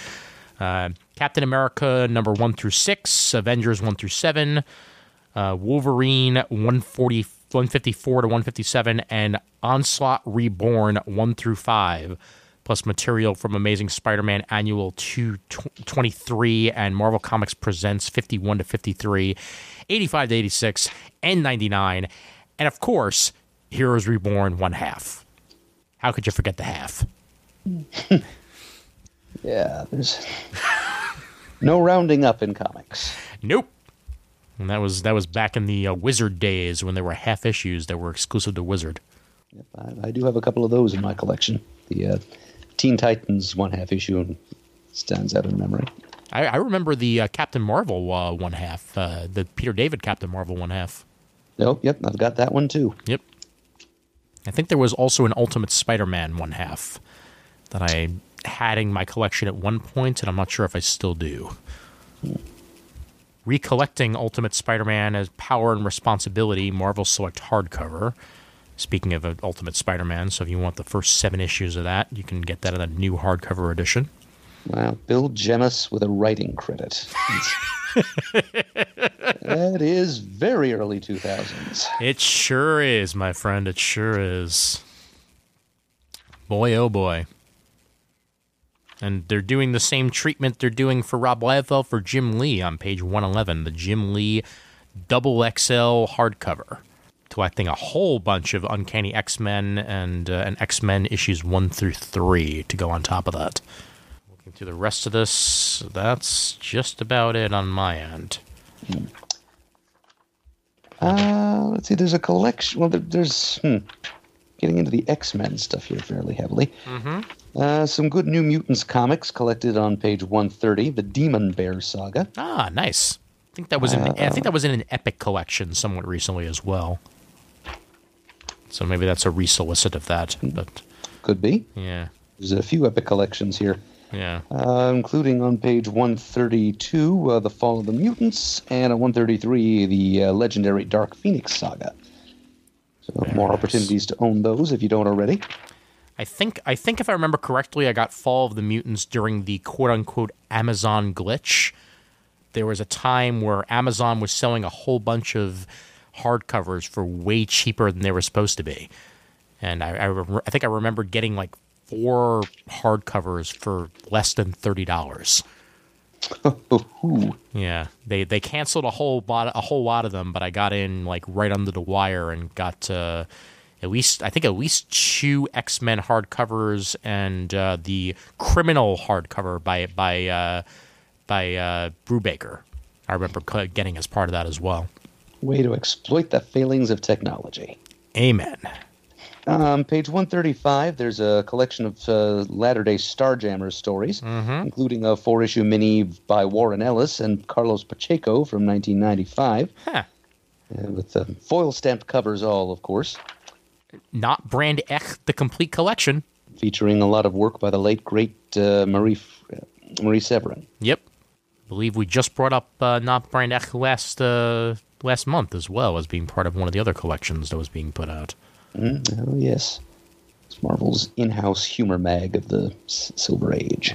Captain America number 1 through 6, Avengers 1 through 7, Wolverine 154 to 157, and Onslaught Reborn 1 through 5, plus material from Amazing Spider-Man Annual 223 and Marvel Comics Presents 51 to 53, 85 to 86, and 99. And of course, Heroes Reborn 1/2. How could you forget the half? Yeah, there's no rounding up in comics. Nope. And that was back in the Wizard days when there were half issues that were exclusive to Wizard. Yep, I do have a couple of those in my collection. The Teen Titans 1/2 issue stands out in memory. I remember the Captain Marvel 1/2, the Peter David Captain Marvel 1/2. Oh, yep, I've got that one too. Yep. I think there was also an Ultimate Spider-Man 1/2 that I had in my collection at one point, and I'm not sure if I still do. Recollecting Ultimate Spider-Man as Power and Responsibility, Marvel Select Hardcover. Speaking of Ultimate Spider-Man, so if you want the first 7 issues of that, you can get that in a new hardcover edition. Wow, Bill Jemas with a writing credit. That is very early 2000s. It sure is, my friend. It sure is. Boy, oh boy. And they're doing the same treatment they're doing for Rob Liefeld for Jim Lee on page 111, the Jim Lee XXL hardcover. Collecting a whole bunch of Uncanny X-Men and X-Men issues 1 through 3 to go on top of that. Looking through the rest of this, that's just about it on my end. Let's see, there's a collection. Well, there's getting into the X-Men stuff here fairly heavily. Mm-hmm. Some good New Mutants comics collected on page 130, the Demon Bear Saga. Ah, nice. I think that was in an Epic collection somewhat recently as well. So maybe that's a resolicit of that, but Could be. yeah, There's a few Epic collections here. yeah. Including on page 132, The Fall of the Mutants, and on 133, the legendary Dark Phoenix Saga. So more opportunities to own those if you don't already. I think if I remember correctly, I got Fall of the Mutants during the quote-unquote Amazon glitch. There was a time where Amazon was selling a whole bunch of hardcovers for way cheaper than they were supposed to be. And I think I remember getting like 4 hardcovers for less than $30. Yeah, they canceled a whole lot of them, but I got in like right under the wire and got at least 2 X-Men hardcovers and the Criminal hardcover by Brubaker. I remember getting as part of that as well. Way to exploit the failings of technology. Amen. Page 135, there's a collection of Latter-day Starjammers stories, including a 4-issue mini by Warren Ellis and Carlos Pacheco from 1995, with foil-stamped covers all, of course. Not Brand Ech, the complete collection. Featuring a lot of work by the late, great Marie Severin. Yep. I believe we just brought up Not Brand Ech last month as well as being part of one of the other collections that was being put out. Oh, yes. It's Marvel's in-house humor mag of the Silver Age.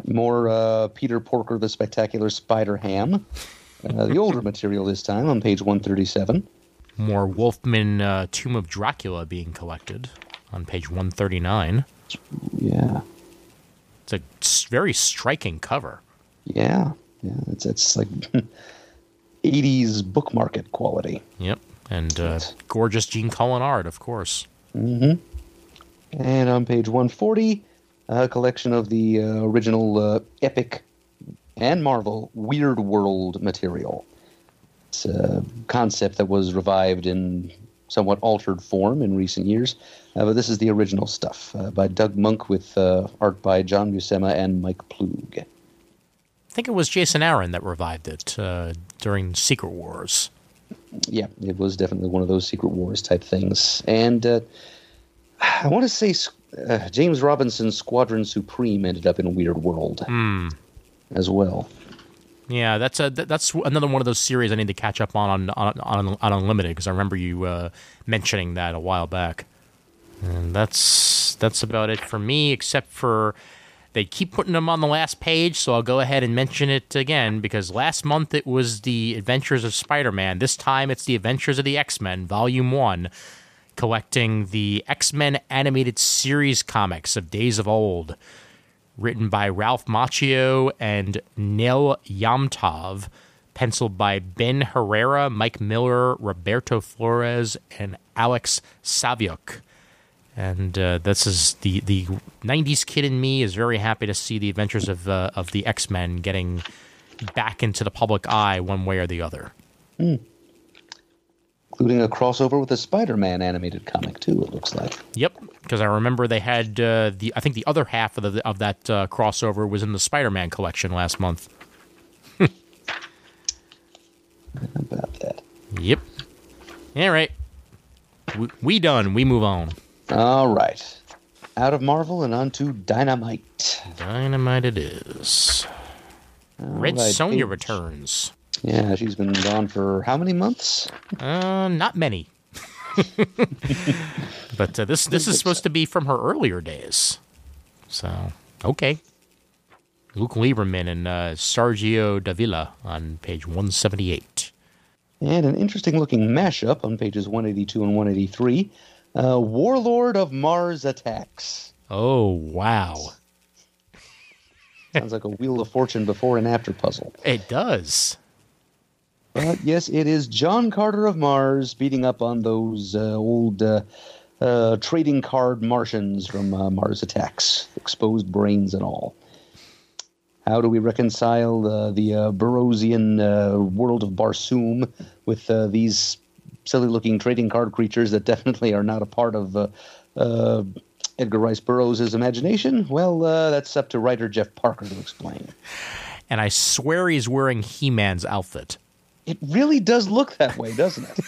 More Peter Porker, the Spectacular Spider-Ham. The older material this time on page 137. More Wolfman Tomb of Dracula being collected on page 139. Yeah. It's a very striking cover. Yeah. It's like 80s book market quality. Yep. And gorgeous Gene Colan art, of course. And on page 140, a collection of the original Epic and Marvel Weird World material. It's a concept that was revived in somewhat altered form in recent years. But this is the original stuff by Doug Monk with art by John Buscema and Mike Plug. I think it was Jason Aaron that revived it during Secret Wars. Yeah, it was definitely one of those Secret Wars type things. And I want to say James Robinson's Squadron Supreme ended up in Weird World as well. Yeah, that's another one of those series I need to catch up on Unlimited, because I remember you mentioning that a while back. And that's about it for me, except for they keep putting them on the last page, so I'll go ahead and mention it again, because last month it was The Adventures of Spider-Man. This time it's The Adventures of the X-Men, Volume 1, collecting the X-Men animated series comics of Days of Old, written by Ralph Macchio and Neil Yamtov, penciled by Ben Herrera, Mike Miller, Roberto Flores, and Alex Saviuk. And this is the 90s kid in me is very happy to see the adventures of the X-Men getting back into the public eye one way or the other. Including a crossover with the Spider-Man animated comic, too, it looks like. Yep, because I remember they had I think the other half of that crossover was in the Spider-Man collection last month. How about that? Yep. All right. We done. We move on. All right. Out of Marvel and on to Dynamite. Dynamite it is. Red right, Sonja page. returns. Yeah, she's been gone for how many months? Not many. But this is supposed to be from her earlier days. So, okay. Luke Lieberman and Sergio Davila on page 178. And an interesting-looking mashup on pages 182 and 183. Warlord of Mars Attacks. Oh, wow. Sounds like a Wheel of Fortune before and after puzzle. It does. But yes, it is John Carter of Mars beating up on those old trading card Martians from Mars Attacks. Exposed brains and all. How do we reconcile the Burroughsian world of Barsoom with these silly-looking trading card creatures that definitely are not a part of Edgar Rice Burroughs' imagination? Well, that's up to writer Jeff Parker to explain. And I swear he's wearing He-Man's outfit. It really does look that way, doesn't it?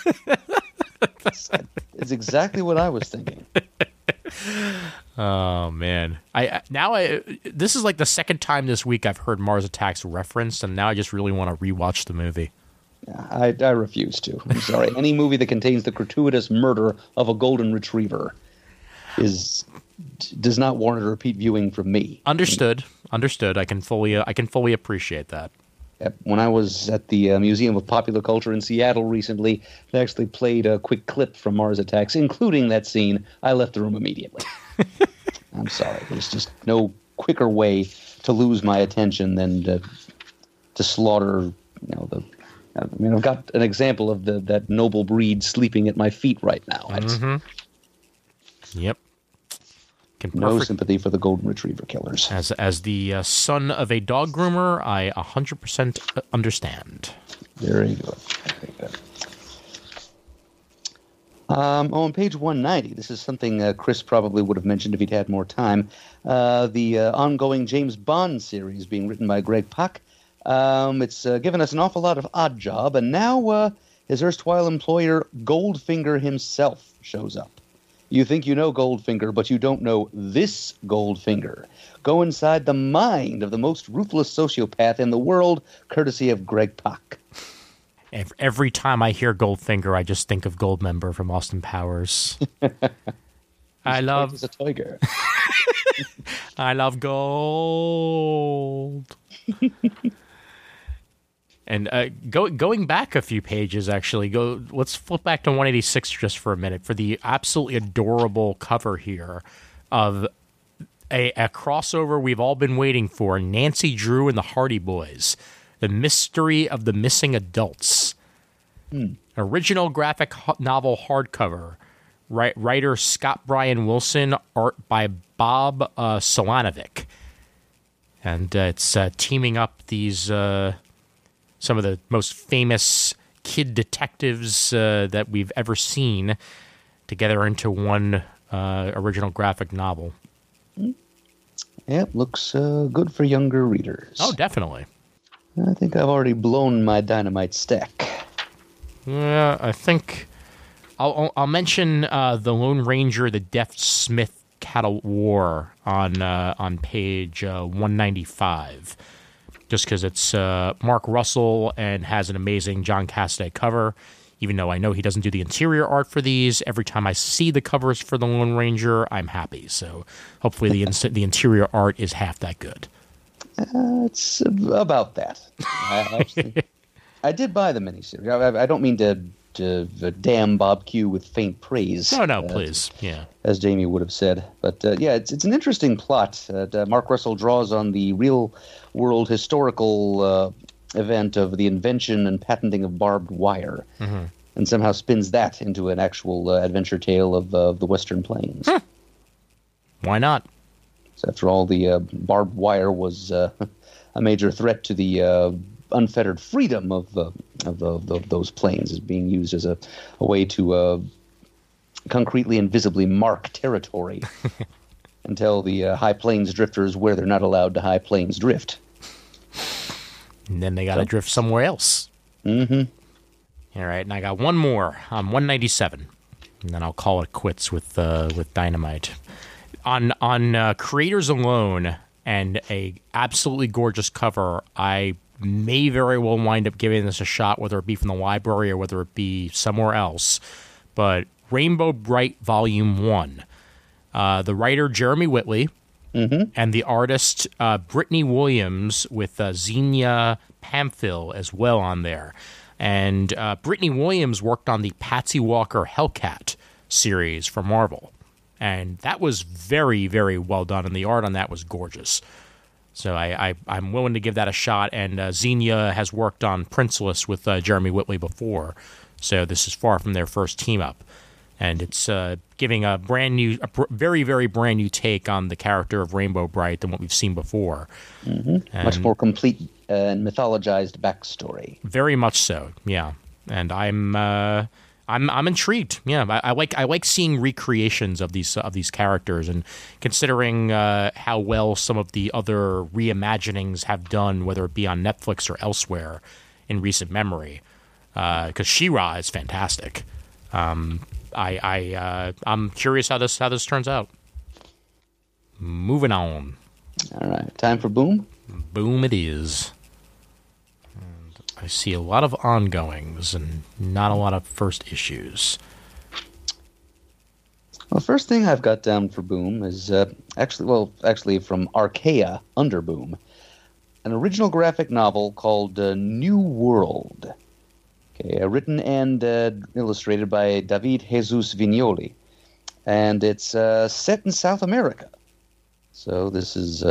It's exactly what I was thinking. Oh man! This is like the second time this week I've heard Mars Attacks referenced, and now I just really want to rewatch the movie. I refuse to. I'm sorry. Any movie that contains the gratuitous murder of a golden retriever does not warrant a repeat viewing from me. Understood. I can fully appreciate that. When I was at the Museum of Popular Culture in Seattle recently, they actually played a quick clip from Mars Attacks, including that scene. I left the room immediately. I'm sorry. There's just no quicker way to lose my attention than to slaughter, I've got an example of that noble breed sleeping at my feet right now. Yep. No sympathy for the golden retriever killers. As the son of a dog groomer, I 100% understand. Very good. Very good. On page 190, this is something Chris probably would have mentioned if he'd had more time. The ongoing James Bond series being written by Greg Pak. It's given us an awful lot of odd job, and now his erstwhile employer Goldfinger himself shows up. You think you know Goldfinger, but you don't know this Goldfinger. Go inside the mind of the most ruthless sociopath in the world, courtesy of Greg Pak. Every time I hear Goldfinger, I just think of Goldmember from Austin Powers. I love a tiger. I love gold. And going back a few pages, actually, let's flip back to 186 just for a minute for the absolutely adorable cover here of a crossover we've all been waiting for, Nancy Drew and the Hardy Boys, The Mystery of the Missing Adults. Original graphic novel hardcover, writer Scott Bryan Wilson, art by Bob Solanovic. And it's teaming up these... some of the most famous kid detectives that we've ever seen together into one original graphic novel. Yep, looks good for younger readers. Oh, definitely. I think I've already blown my dynamite stack. Yeah, I think I'll mention the Lone Ranger, the Deaf Smith Cattle War on page 195. Just because it's Mark Russell and has an amazing John Cassaday cover. Even though I know he doesn't do the interior art for these, every time I see the covers for the Lone Ranger, I'm happy. So hopefully the interior art is half that good. It's about that. I did buy the miniseries. I don't mean to damn Bob Q with faint praise. No, please. Yeah. As Jamie would have said. But yeah, it's an interesting plot. Mark Russell draws on the real-world historical event of the invention and patenting of barbed wire, and somehow spins that into an actual adventure tale of the Western Plains. Why not? So after all, the barbed wire was a major threat to the unfettered freedom of those plains, is being used as a way to concretely and visibly mark territory and tell the high plains drifters where they're not allowed to high plains drift. And then they got to drift somewhere else. Mm-hmm. All right, and I got one more on 197, and then I'll call it quits with Dynamite. On creators alone and a absolutely gorgeous cover, I may very well wind up giving this a shot, whether it be from the library or whether it be somewhere else. But Rainbow Bright Volume 1. The writer Jeremy Whitley and the artist Brittany Williams with Xenia Pamphil as well on there. And Brittany Williams worked on the Patsy Walker Hellcat series for Marvel. And that was very, very well done, and the art on that was gorgeous. So I'm willing to give that a shot, and Xenia has worked on Princeless with Jeremy Whitley before, so this is far from their first team-up. And it's giving a very, very brand new take on the character of Rainbow Bright than what we've seen before. Much more complete and mythologized backstory. Very much so, yeah. And I'm intrigued. Yeah, I like seeing recreations of these characters, and considering how well some of the other reimaginings have done, whether it be on Netflix or elsewhere in recent memory, because She-Ra is fantastic. I'm curious how this turns out. Moving on. All right, time for Boom. Boom, it is. I see a lot of ongoings and not a lot of first issues. Well, first thing I've got down for Boom is actually from Archaea under Boom. an original graphic novel called New World. Okay, written and illustrated by David Jesus Vignoli. And it's set in South America. So this is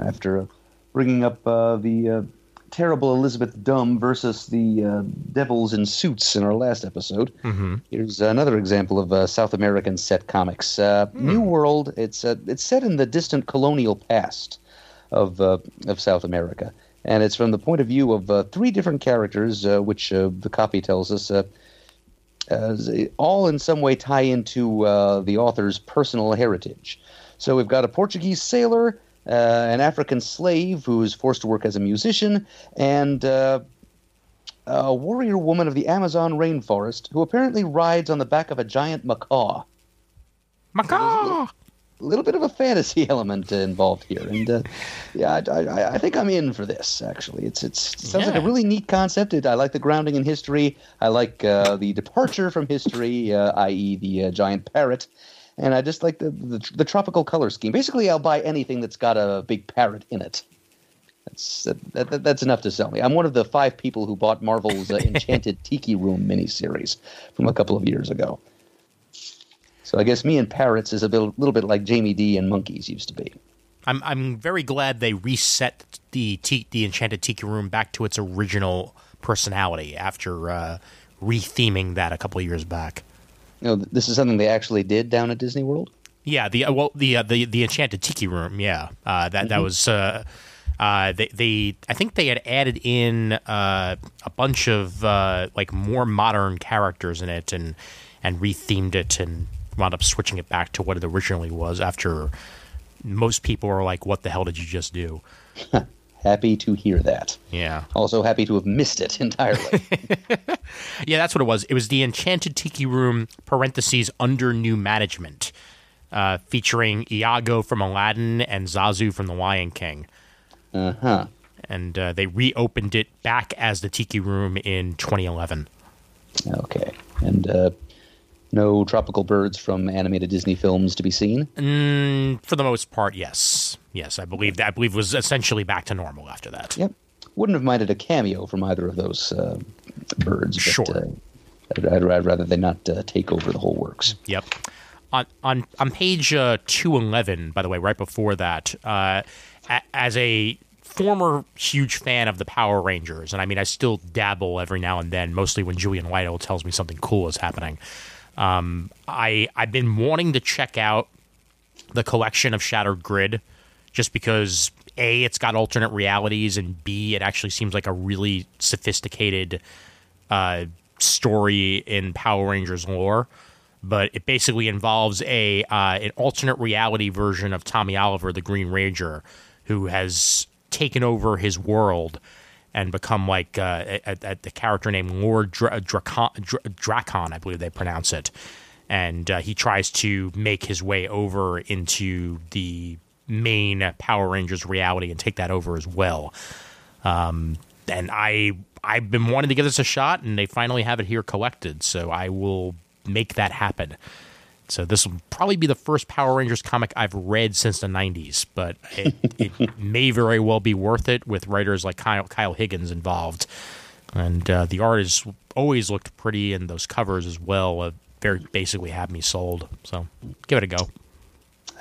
after bringing up the terrible Elizabeth Dumb versus the Devils in Suits in our last episode. Mm-hmm. Here's another example of South American set comics. New World. It's set in the distant colonial past of South America, and it's from the point of view of three different characters, which the copy tells us all in some way tie into the author's personal heritage. So we've got a Portuguese sailor, an African slave who is forced to work as a musician, and a warrior woman of the Amazon rainforest who apparently rides on the back of a giant macaw. Macaw! A little bit of a fantasy element involved here, and I think I'm in for this. Actually, it sounds like a really neat concept. I like the grounding in history. I like the departure from history, i.e., the giant parrot. And I just like the tropical color scheme. Basically, I'll buy anything that's got a big parrot in it. That's enough to sell me. I'm one of the 5 people who bought Marvel's Enchanted Tiki Room miniseries from a couple of years ago. So I guess me and parrots is a little bit like Jamie D and monkeys used to be. I'm very glad they reset the Enchanted Tiki Room back to its original personality after retheming that a couple of years back. No, this is something they actually did down at Disney World? Yeah, the Enchanted Tiki Room, yeah. That was I think they had added in a bunch of like more modern characters in it and rethemed it and wound up switching it back to what it originally was after most people were like, what the hell did you just do? Happy to hear that. Yeah. Also happy to have missed it entirely. Yeah, that's what it was. It was the Enchanted Tiki Room, parentheses, under new management, featuring Iago from Aladdin and Zazu from The Lion King. Uh-huh. And they reopened it back as the Tiki Room in 2011. Okay. And no tropical birds from animated Disney films to be seen? For the most part, yes. Yes, I believe it was essentially back to normal after that. Yep. Wouldn't have minded a cameo from either of those birds. But, sure. I'd rather they not take over the whole works. Yep. On page 211, by the way, right before that, as a former huge fan of the Power Rangers, and I mean, I still dabble every now and then, mostly when Julian Lytle tells me something cool is happening. I've been wanting to check out the collection of Shattered Grid, just because A, it's got alternate realities, and B, it actually seems like a really sophisticated story in Power Rangers lore. But it basically involves an alternate reality version of Tommy Oliver, the Green Ranger, who has taken over his world and become like the character named Lord Drakon, I believe they pronounce it. And he tries to make his way over into the main Power Rangers reality and take that over as well. And I've been wanting to give this a shot, and they finally have it here collected, so I will make that happen. So this will probably be the first Power Rangers comic I've read since the 90s, but it may very well be worth it with writers like Kyle Higgins involved. And the art has always looked pretty, and those covers as well very basically have me sold. So give it a go.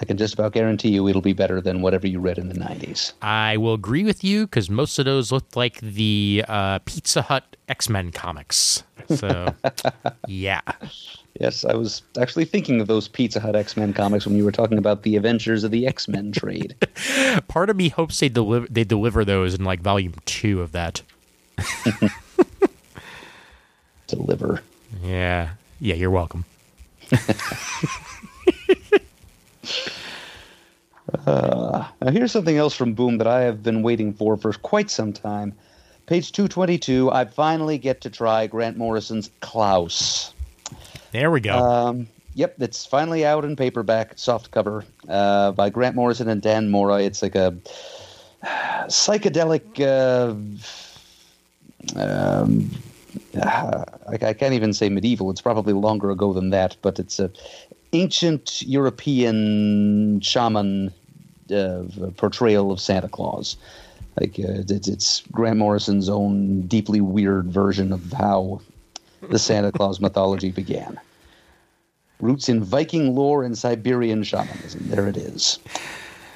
I can just about guarantee you it'll be better than whatever you read in the 90s. I will agree with you, because most of those looked like the Pizza Hut X-Men comics. So, yeah. Yes, I was actually thinking of those Pizza Hut X-Men comics when you were talking about the Avengers of the X-Men trade. Part of me hopes they deliver those in like volume 2 of that. Deliver. Yeah. Yeah, you're welcome. Now here's something else from Boom that I have been waiting for quite some time. Page 222, I finally get to try Grant Morrison's Klaus. There we go. Yep, it's finally out in paperback, softcover, by Grant Morrison and Dan Mora. It's like a psychedelic... I can't even say medieval. It's probably longer ago than that, but it's a ancient European shaman portrayal of Santa Claus. Like it's Grant Morrison's own deeply weird version of how the Santa Claus mythology began. Roots in Viking lore and Siberian shamanism. There it is.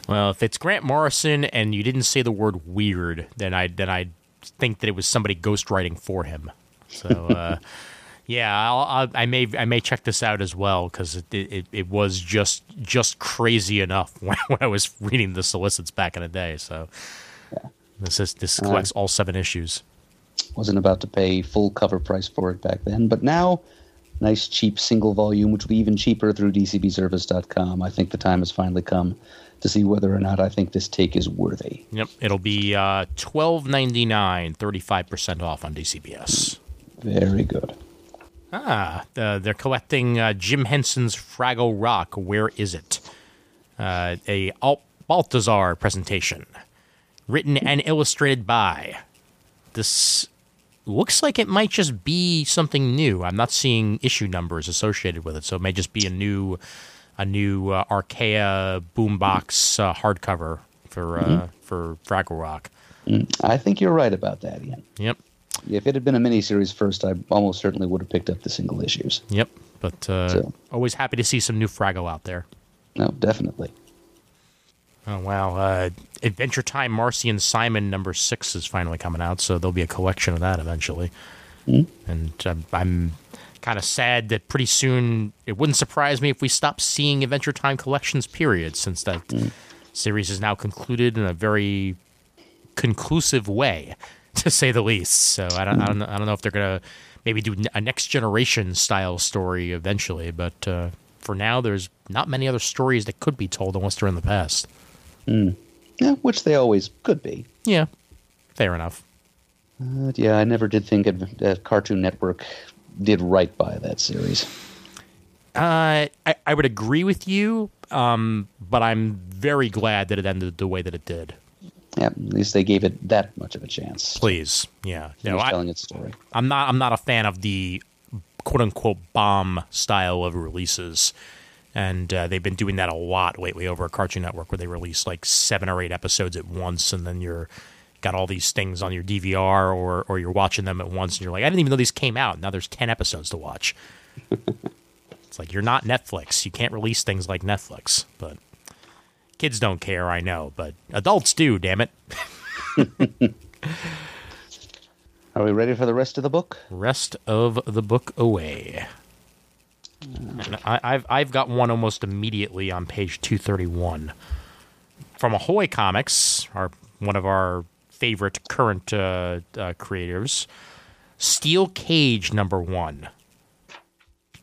Well, if it's Grant Morrison and you didn't say the word weird, then I think that it was somebody ghostwriting for him. So yeah, I may check this out as well, because it was just crazy enough when I was reading the solicits back in the day. So. Yeah. This collects all 7 issues. Wasn't about to pay full cover price for it back then, but now, nice cheap single volume, which will be even cheaper through DCBService.com. I think the time has finally come to see whether or not I think this take is worthy. Yep, it'll be $12.99, 35% off on DCBS. Very good. They're collecting Jim Henson's Fraggle Rock. Where is it? A Balthazar presentation. Written and illustrated by. This looks like it might just be something new. I'm not seeing issue numbers associated with it, so it may just be a new Archaea boombox hardcover for Fraggle Rock. I think you're right about that, Ian. Yep. If it had been a miniseries first, I almost certainly would have picked up the single issues. Yep, but always happy to see some new Fraggle out there. No, definitely. Oh, wow. Adventure Time Marcy and Simon #6 is finally coming out, so there'll be a collection of that eventually. And I'm kind of sad that pretty soon, it wouldn't surprise me if we stop seeing Adventure Time collections, period, since that series is now concluded in a very conclusive way, to say the least. So I don't know if they're going to maybe do a Next Generation style story eventually, but for now, there's not many other stories that could be told unless they're in the past. Yeah, which they always could be. Yeah, fair enough. Yeah, I never did think Cartoon Network did right by that series. I would agree with you, but I'm very glad that it ended the way that it did. Yeah, at least they gave it that much of a chance. Please, yeah. Telling its story. I'm not a fan of the quote unquote bomb style of releases. And they've been doing that a lot lately over at Cartoon Network, where they release like 7 or 8 episodes at once, and then you're got all these things on your DVR, or you're watching them at once, and you're like, I didn't even know these came out. Now there's 10 episodes to watch. It's like, you're not Netflix. You can't release things like Netflix. But kids don't care, I know, but adults do, damn it. Are we ready for the rest of the book? Rest of the book away. And I've got one almost immediately on page 231 from Ahoy Comics, one of our favorite current creators. Steel Cage #1.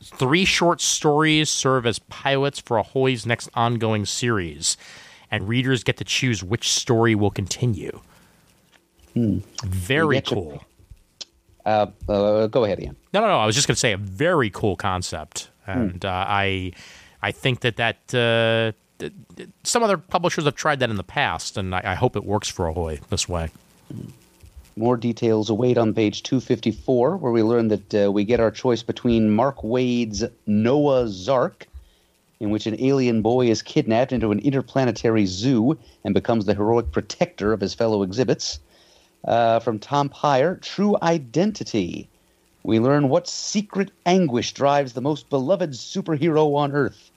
3 short stories serve as pilots for Ahoy's next ongoing series, and readers get to choose which story will continue. Very cool. Go ahead, Ian. No. I was just going to say a very cool concept, and I think that some other publishers have tried that in the past, and I hope it works for Ahoy this way. More details await on page 254, where we learn that we get our choice between Mark Waid's Noah's Ark, in which an alien boy is kidnapped into an interplanetary zoo and becomes the heroic protector of his fellow exhibits. From Tom Peyer, True Identity. We learn what secret anguish drives the most beloved superhero on Earth.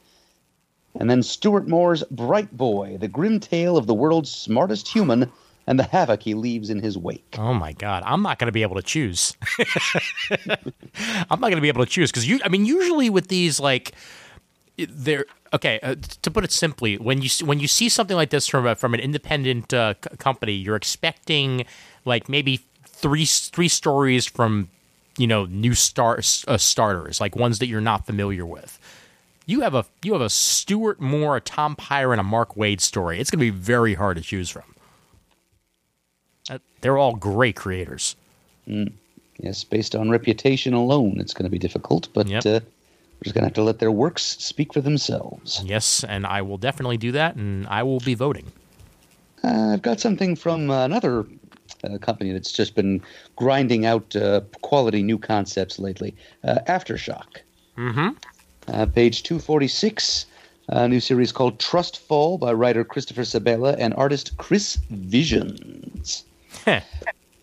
And then Stuart Moore's Bright Boy, the grim tale of the world's smartest human and the havoc he leaves in his wake. Oh, my God. I'm not going to be able to choose. I'm not going to be able to choose because, usually with these, like, they're okay. To put it simply, when you see something like this from an independent company, you're expecting like maybe three stories from new starters, like ones that you're not familiar with. You have a Stuart Moore, a Tom Peyer, and a Mark Waid story. It's going to be very hard to choose from. They're all great creators. Yes, based on reputation alone, it's going to be difficult, but yep. We're just going to have to let their works speak for themselves. Yes, and I will definitely do that, and I will be voting. I've got something from another company that's just been grinding out quality new concepts lately. Aftershock. Mm-hmm. Page 246. A new series called Trust Fall by writer Christopher Sabella and artist Chris Visions.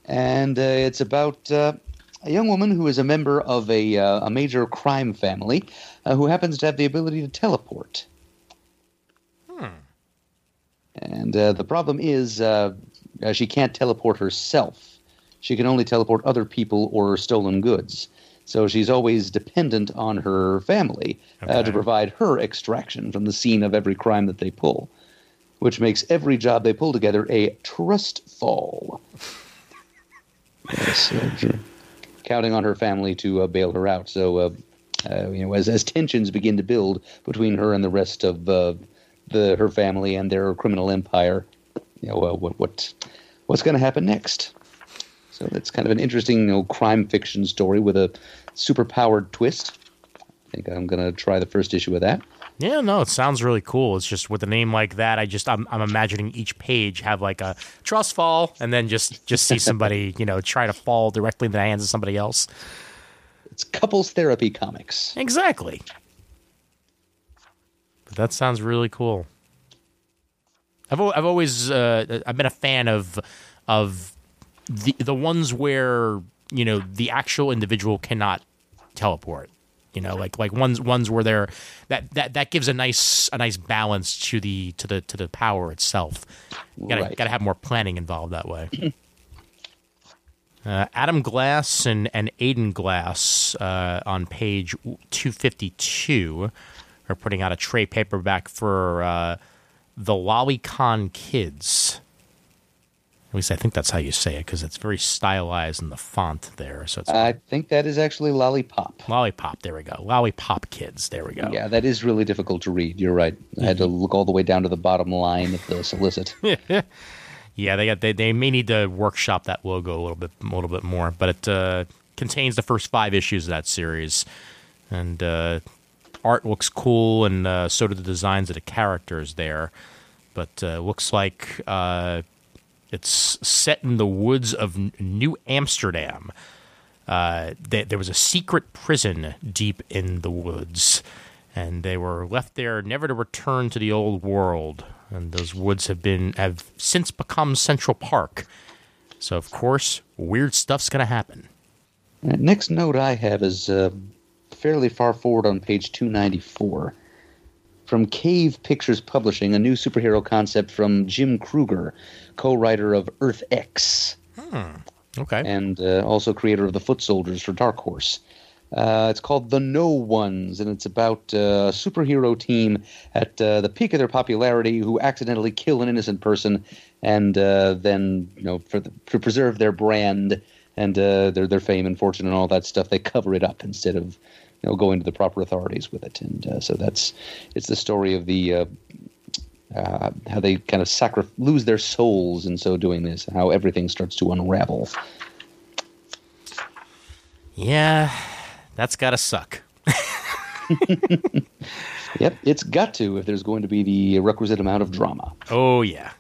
And it's about a young woman who is a member of a major crime family who happens to have the ability to teleport. And the problem is she can't teleport herself. She can only teleport other people or stolen goods. So she's always dependent on her family to provide her extraction from the scene of every crime that they pull, which makes every job they pull together a trust fall. Yes, counting on her family to bail her out. So, as tensions begin to build between her and the rest of her family and their criminal empire, what's going to happen next? So that's kind of an interesting, crime fiction story with a super-powered twist. I think I'm going to try the first issue of that. Yeah, no, it sounds really cool. It's just with a name like that, I'm imagining each page have like a trust fall, and then just see somebody, try to fall directly into the hands of somebody else. It's couples therapy comics. Exactly. But that sounds really cool. I've always I've been a fan of the ones where the actual individual cannot teleport. Like ones where they're that gives a nice balance to the power itself. You gotta have more planning involved that way. Adam Glass and Aiden Glass on page 252 are putting out a trade paperback for the Lolicon Kids. At least I think that's how you say it, because it's very stylized in the font there. So I think that is actually Lollipop. Lollipop, there we go. Lollipop Kids, there we go. Yeah, that is really difficult to read. You're right. I had to look all the way down to the bottom line of the solicit. Yeah, they may need to workshop that logo a little bit more, but it contains the first 5 issues of that series, and art looks cool, and so do the designs of the characters there. But looks like it's set in the woods of New Amsterdam. There was a secret prison deep in the woods, and they were left there never to return to the old world. And those woods have since become Central Park. So, of course, weird stuff's going to happen. Next note I have is fairly far forward on page 294. From Cave Pictures Publishing, a new superhero concept from Jim Kruger, co-writer of Earth X. Okay. And also creator of the Foot Soldiers for Dark Horse. It's called The No Ones, and it's about a superhero team at the peak of their popularity who accidentally kill an innocent person, and then, to preserve their brand and their fame and fortune and all that stuff, they cover it up instead of going to the proper authorities with it. And so it's the story of the how they kind of lose their souls in so doing this, and how everything starts to unravel. Yeah, that's gotta suck. Yep, it's got to if there's going to be the requisite amount of drama. Oh, yeah.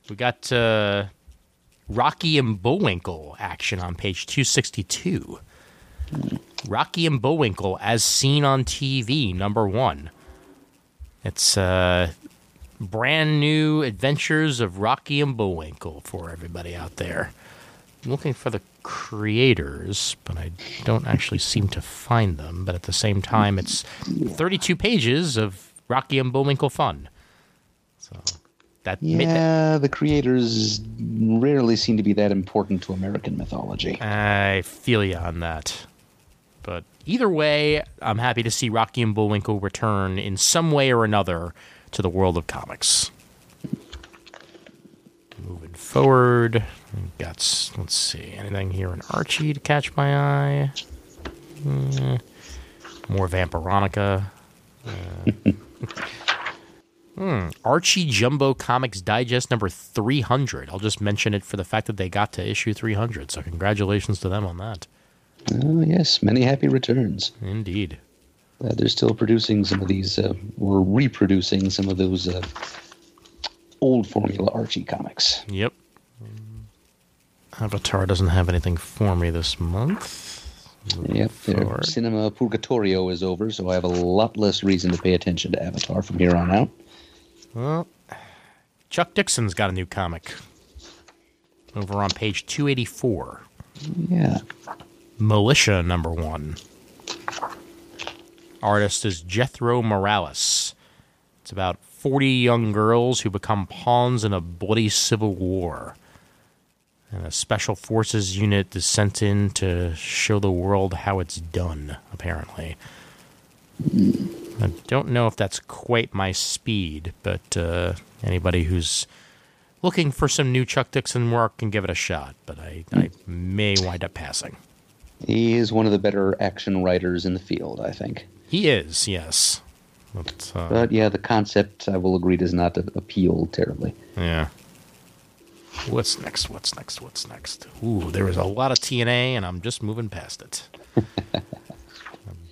We got Rocky and Bullwinkle action on page 262. Rocky and Bullwinkle as seen on TV, #1. It's brand new adventures of Rocky and Bullwinkle for everybody out there. I'm looking for the creators, but I don't actually seem to find them. But at the same time, it's 32 pages of Rocky and Bullwinkle fun. So the creators rarely seem to be that important to American mythology. I feel you on that. But either way, I'm happy to see Rocky and Bullwinkle return in some way or another to the world of comics. Moving forward, let's see, anything here in Archie to catch my eye? More Vampironica. Archie Jumbo Comics Digest number 300. I'll just mention it for the fact that they got to issue 300, so congratulations to them on that. Oh, yes, many happy returns. Indeed. They're still producing some of these, or reproducing some of those old formula Archie comics. Yep. Avatar doesn't have anything for me this month. Yep, their Cinema Purgatorio is over, so I have a lot less reason to pay attention to Avatar from here on out. Well, Chuck Dixon's got a new comic over on page 284. Yeah. Militia #1. Artist is Jethro Morales. It's about 40 young girls who become pawns in a bloody civil war. And a special forces unit is sent in to show the world how it's done, apparently. I don't know if that's quite my speed, but anybody who's looking for some new Chuck Dixon work can give it a shot, but I may wind up passing. He is one of the better action writers in the field, I think. He is, yes. But yeah, the concept, I will agree, does not appeal terribly. Yeah. What's next? Ooh, there is a lot of TNA, and I'm just moving past it.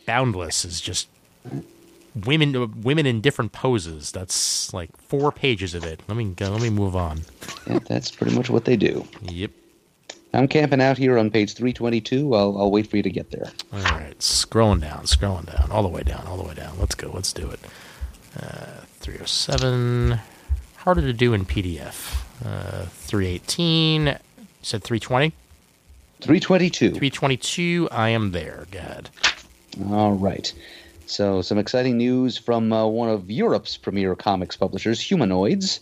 Boundless is just women in different poses. That's like 4 pages of it. Let me move on. Yeah, that's pretty much what they do. Yep. I'm camping out here on page 322. I'll wait for you to get there. All right, scrolling down, all the way down. Let's go. Let's do it. 307. Harder to do in PDF. 318. You said 320? 322. 322. I am there. Go ahead. All right. So some exciting news from one of Europe's premier comics publishers, Humanoids.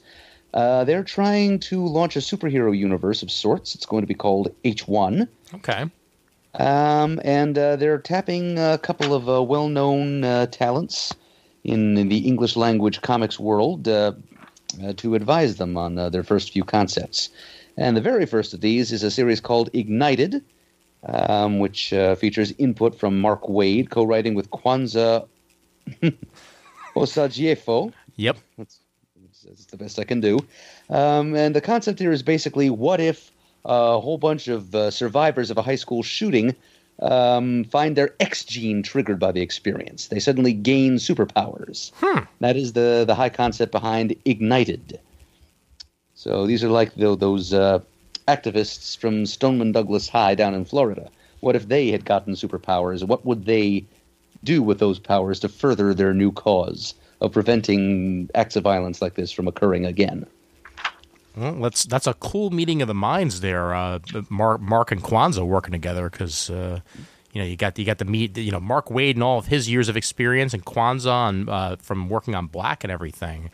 They're trying to launch a superhero universe of sorts. It's going to be called H1. Okay. And they're tapping a couple of well-known talents in the English language comics world to advise them on their first few concepts. And the very first of these is a series called Ignited, which features input from Mark Waid, co-writing with Kwanzaa Osagyefo. Yep. That's the best I can do. And the concept here is basically, what if a whole bunch of survivors of a high school shooting find their X gene triggered by the experience? They suddenly gain superpowers. That is the high concept behind Ignited. So these are like those activists from Stoneman Douglas High down in Florida. What if they had gotten superpowers? What would they do with those powers to further their new cause of preventing acts of violence like this from occurring again? Well, that's a cool meeting of the minds there. Mark and Kwanzaa working together because you got to meet Mark Waid and all of his years of experience, and Kwanzaa from working on Black and everything.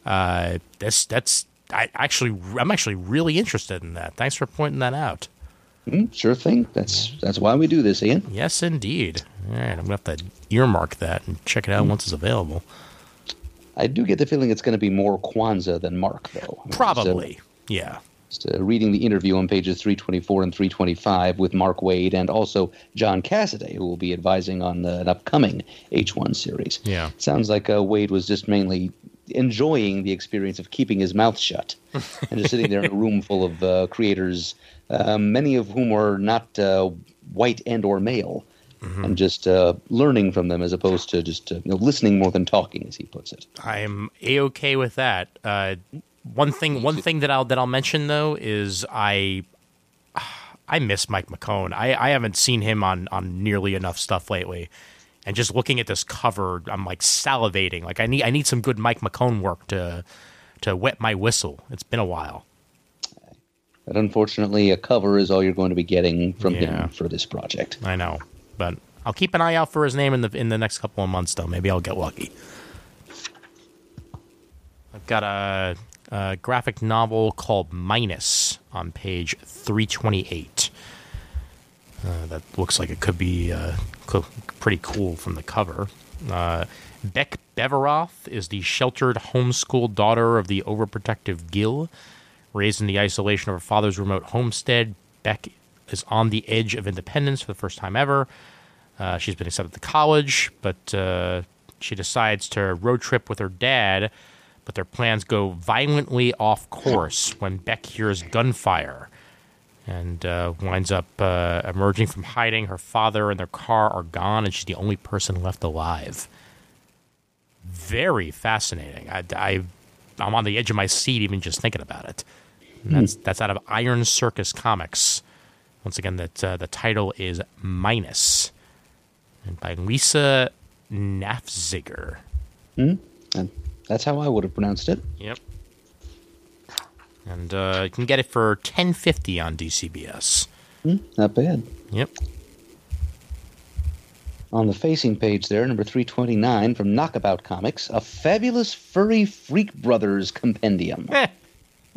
I'm actually really interested in that. Thanks for pointing that out. Sure thing. That's why we do this, Ian. Yes, indeed. All right, I'm going to have to earmark that and check it out once it's available. I do get the feeling it's going to be more Kwanzaa than Mark, though. Probably, yeah. Just reading the interview on pages 324 and 325 with Mark Waid and also John Cassaday, who will be advising on an upcoming H1 series. Yeah. Sounds like Waid was just mainly enjoying the experience of keeping his mouth shut and just sitting there in a room full of creators, many of whom are not white and or male. And just learning from them as opposed to just listening more than talking, as he puts it. I'm A-okay with that. One thing that I'll mention though is I miss Mike McCone. I haven't seen him on nearly enough stuff lately, and just looking at this cover, I'm like salivating. Like I need some good Mike McCone work to wet my whistle. It's been a while. But unfortunately, a cover is all you're going to be getting from him for this project. I know. But I'll keep an eye out for his name in the next couple of months, though. Maybe I'll get lucky. I've got a graphic novel called Minus on page 328. That looks like it could be pretty cool from the cover. Beck Beveroth is the sheltered homeschooled daughter of the overprotective Gil. Raised in the isolation of her father's remote homestead, Beck is on the edge of independence for the first time ever. She's been accepted to college, but she decides to road trip with her dad, but their plans go violently off course when Beck hears gunfire and winds up emerging from hiding. Her father and their car are gone, and she's the only person left alive. Very fascinating. I'm on the edge of my seat even just thinking about it. And that's out of Iron Circus Comics. Once again, that the title is Minus, and by Lisa Nafziger. And that's how I would have pronounced it. Yep. And you can get it for $10.50 on DCBS. Not bad. Yep. On the facing page there, number 329 from Knockabout Comics, A Fabulous Furry Freak Brothers Compendium.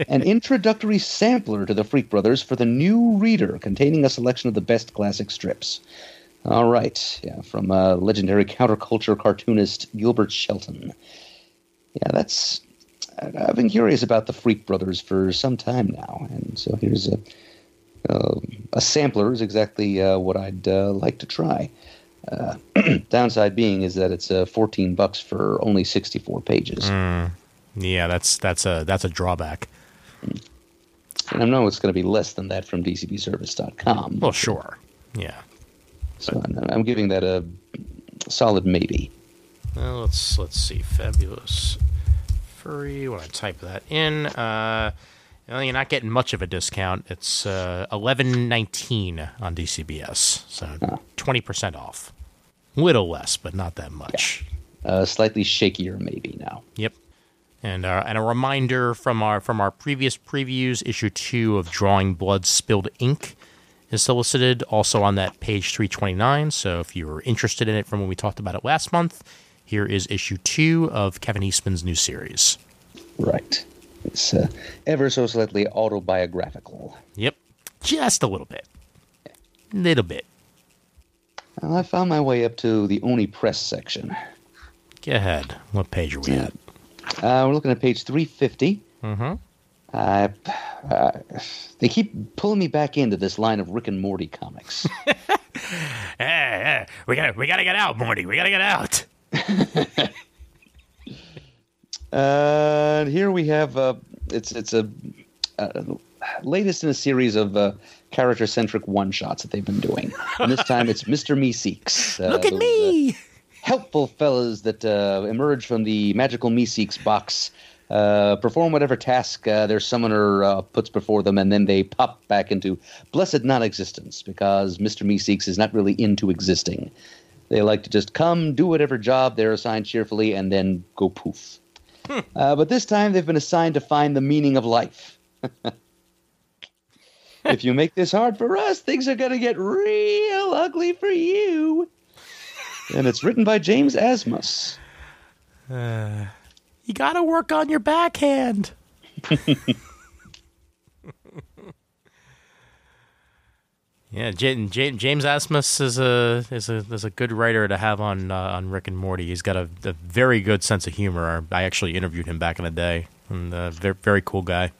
An introductory sampler to the Freak Brothers for the new reader, containing a selection of the best classic strips. All right. Yeah, from legendary counterculture cartoonist Gilbert Shelton. Yeah, that's... I've been curious about the Freak Brothers for some time now, and so here's a sampler is exactly what I'd like to try. Downside being is that it's $14 for only 64 pages. Yeah, that's a drawback. And I know it's going to be less than that from DCBService.com. Well, sure. Yeah. So I'm giving that a solid maybe. Well, let's see. Fabulous Furry. When I type that in, well, you're not getting much of a discount. It's $11.19 on DCBS, so 20% off. Little less, but not that much. Yeah. Slightly shakier maybe now. Yep. And a reminder from our previous previews, issue 2 of Drawing Blood Spilled Ink is solicited, also on that page 329. So if you were interested in it from when we talked about it last month, here is issue 2 of Kevin Eastman's new series. Right. It's ever so slightly autobiographical. Yep. Just a little bit. Little bit. Well, I found my way up to the Oni Press section. Go ahead. What page are we at? We're looking at page 350. They keep pulling me back into this line of Rick and Morty comics. We gotta get out, Morty. We gotta get out. Here we have it's a latest in a series of character-centric one-shots that they've been doing. And this time it's Mr. Meeseeks. Look at me! Helpful fellas that emerge from the magical Meeseeks box, perform whatever task their summoner puts before them, and then they pop back into blessed non-existence because Mr. Meeseeks is not really into existing. They like to just come, do whatever job they're assigned cheerfully, and then go poof. But this time they've been assigned to find the meaning of life. If you make this hard for us, things are going to get real ugly for you. And it's written by James Asmus. You got to work on your backhand. Yeah, James Asmus is a good writer to have on Rick and Morty. He's got a very good sense of humor. I actually interviewed him back in the day, and very, very cool guy.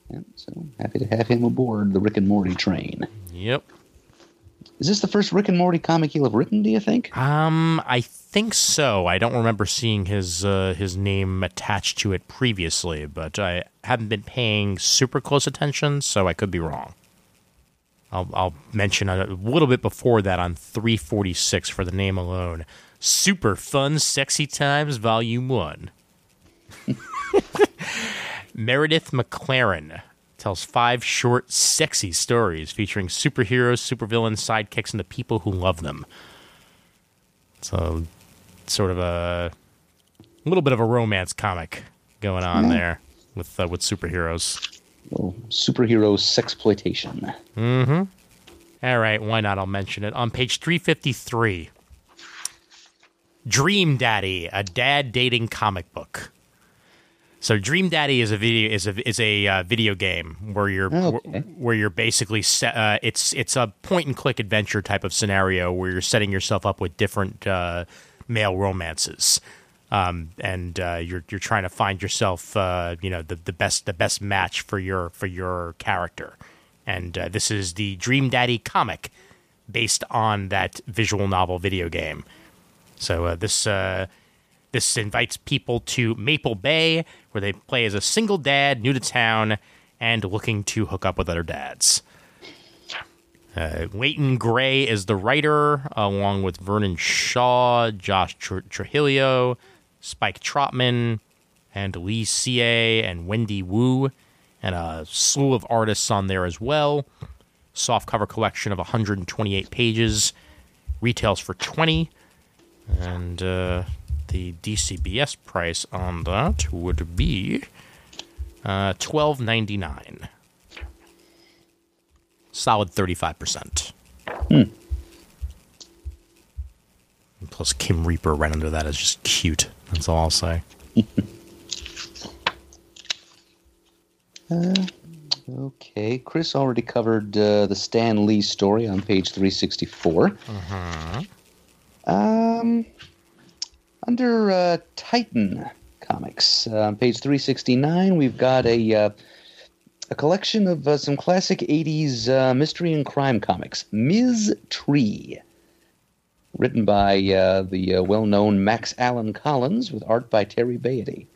Yep, so happy to have him aboard the Rick and Morty train. Yep. Is this the first Rick and Morty comic you'll have written, do you think? I think so. I don't remember seeing his name attached to it previously, but I haven't been paying super close attention, so I could be wrong. I'll mention a little bit before that on 346 for the name alone. Super Fun Sexy Times Volume 1. Meredith McLaren tells 5 short, sexy stories featuring superheroes, supervillains, sidekicks, and the people who love them. So, sort of a little bit of a romance comic going on there with superheroes. Well, superhero sexploitation. Mm-hmm. All right, why not? I'll mention it. On page 353, Dream Daddy, a dad dating comic book. So Dream Daddy is a video game where you're basically it's a point and click adventure type of scenario where you're setting yourself up with different male romances, and you're trying to find yourself the best match for your character, and this is the Dream Daddy comic based on that visual novel video game. So this invites people to Maple Bay, where they play as a single dad new to town and looking to hook up with other dads. Leighton Gray is the writer, along with Vernon Shaw, Josh Trujillo, Spike Trotman, and Lee C.A. and Wendy Wu. and a slew of artists on there as well. Softcover collection of 128 pages. Retails for $20. And the DCBS price on that would be $12.99. Solid 35%. Plus, Kim Reaper right under that is just cute. That's all I'll say. Okay, Chris already covered the Stan Lee story on page 364. Under Titan Comics, on page 369, we've got a collection of some classic 80s mystery and crime comics. Ms. Tree, written by the well-known Max Allan Collins, with art by Terry Beatty.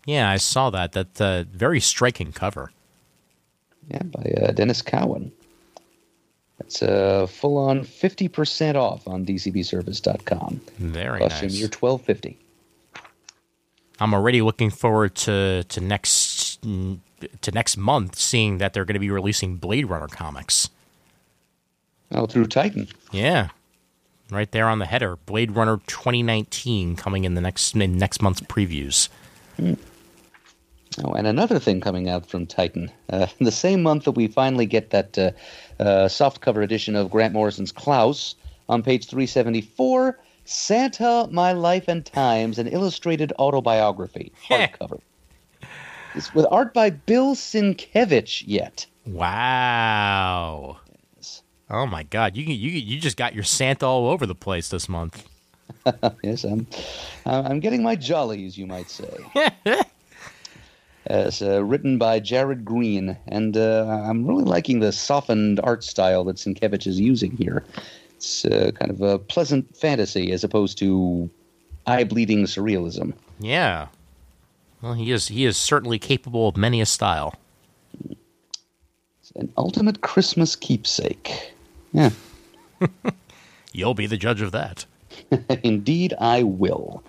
Yeah, I saw that. That's a very striking cover. Yeah, by Dennis Cowan. That's full-on 50% off on DCBService.com. Very Costing nice. you $12.50. I'm already looking forward to next month, seeing that they're going to be releasing Blade Runner comics. Oh, through Titan. Yeah, right there on the header, Blade Runner 2019 coming in next month's previews. Oh, and another thing coming out from Titan. The same month that we finally get that softcover edition of Grant Morrison's Klaus, on page 374, Santa, My Life and Times, an illustrated autobiography, hardcover. It's with art by Bill Sienkiewicz yet. Wow. Yes. Oh my God, you just got your Santa all over the place this month. Yes, I'm getting my jollies, you might say. It's written by Jared Green, and I'm really liking the softened art style that Sienkiewicz is using here. It's kind of a pleasant fantasy as opposed to eye-bleeding surrealism. Yeah. Well, he is certainly capable of many a style. It's an ultimate Christmas keepsake. Yeah. You'll be the judge of that. Indeed, I will.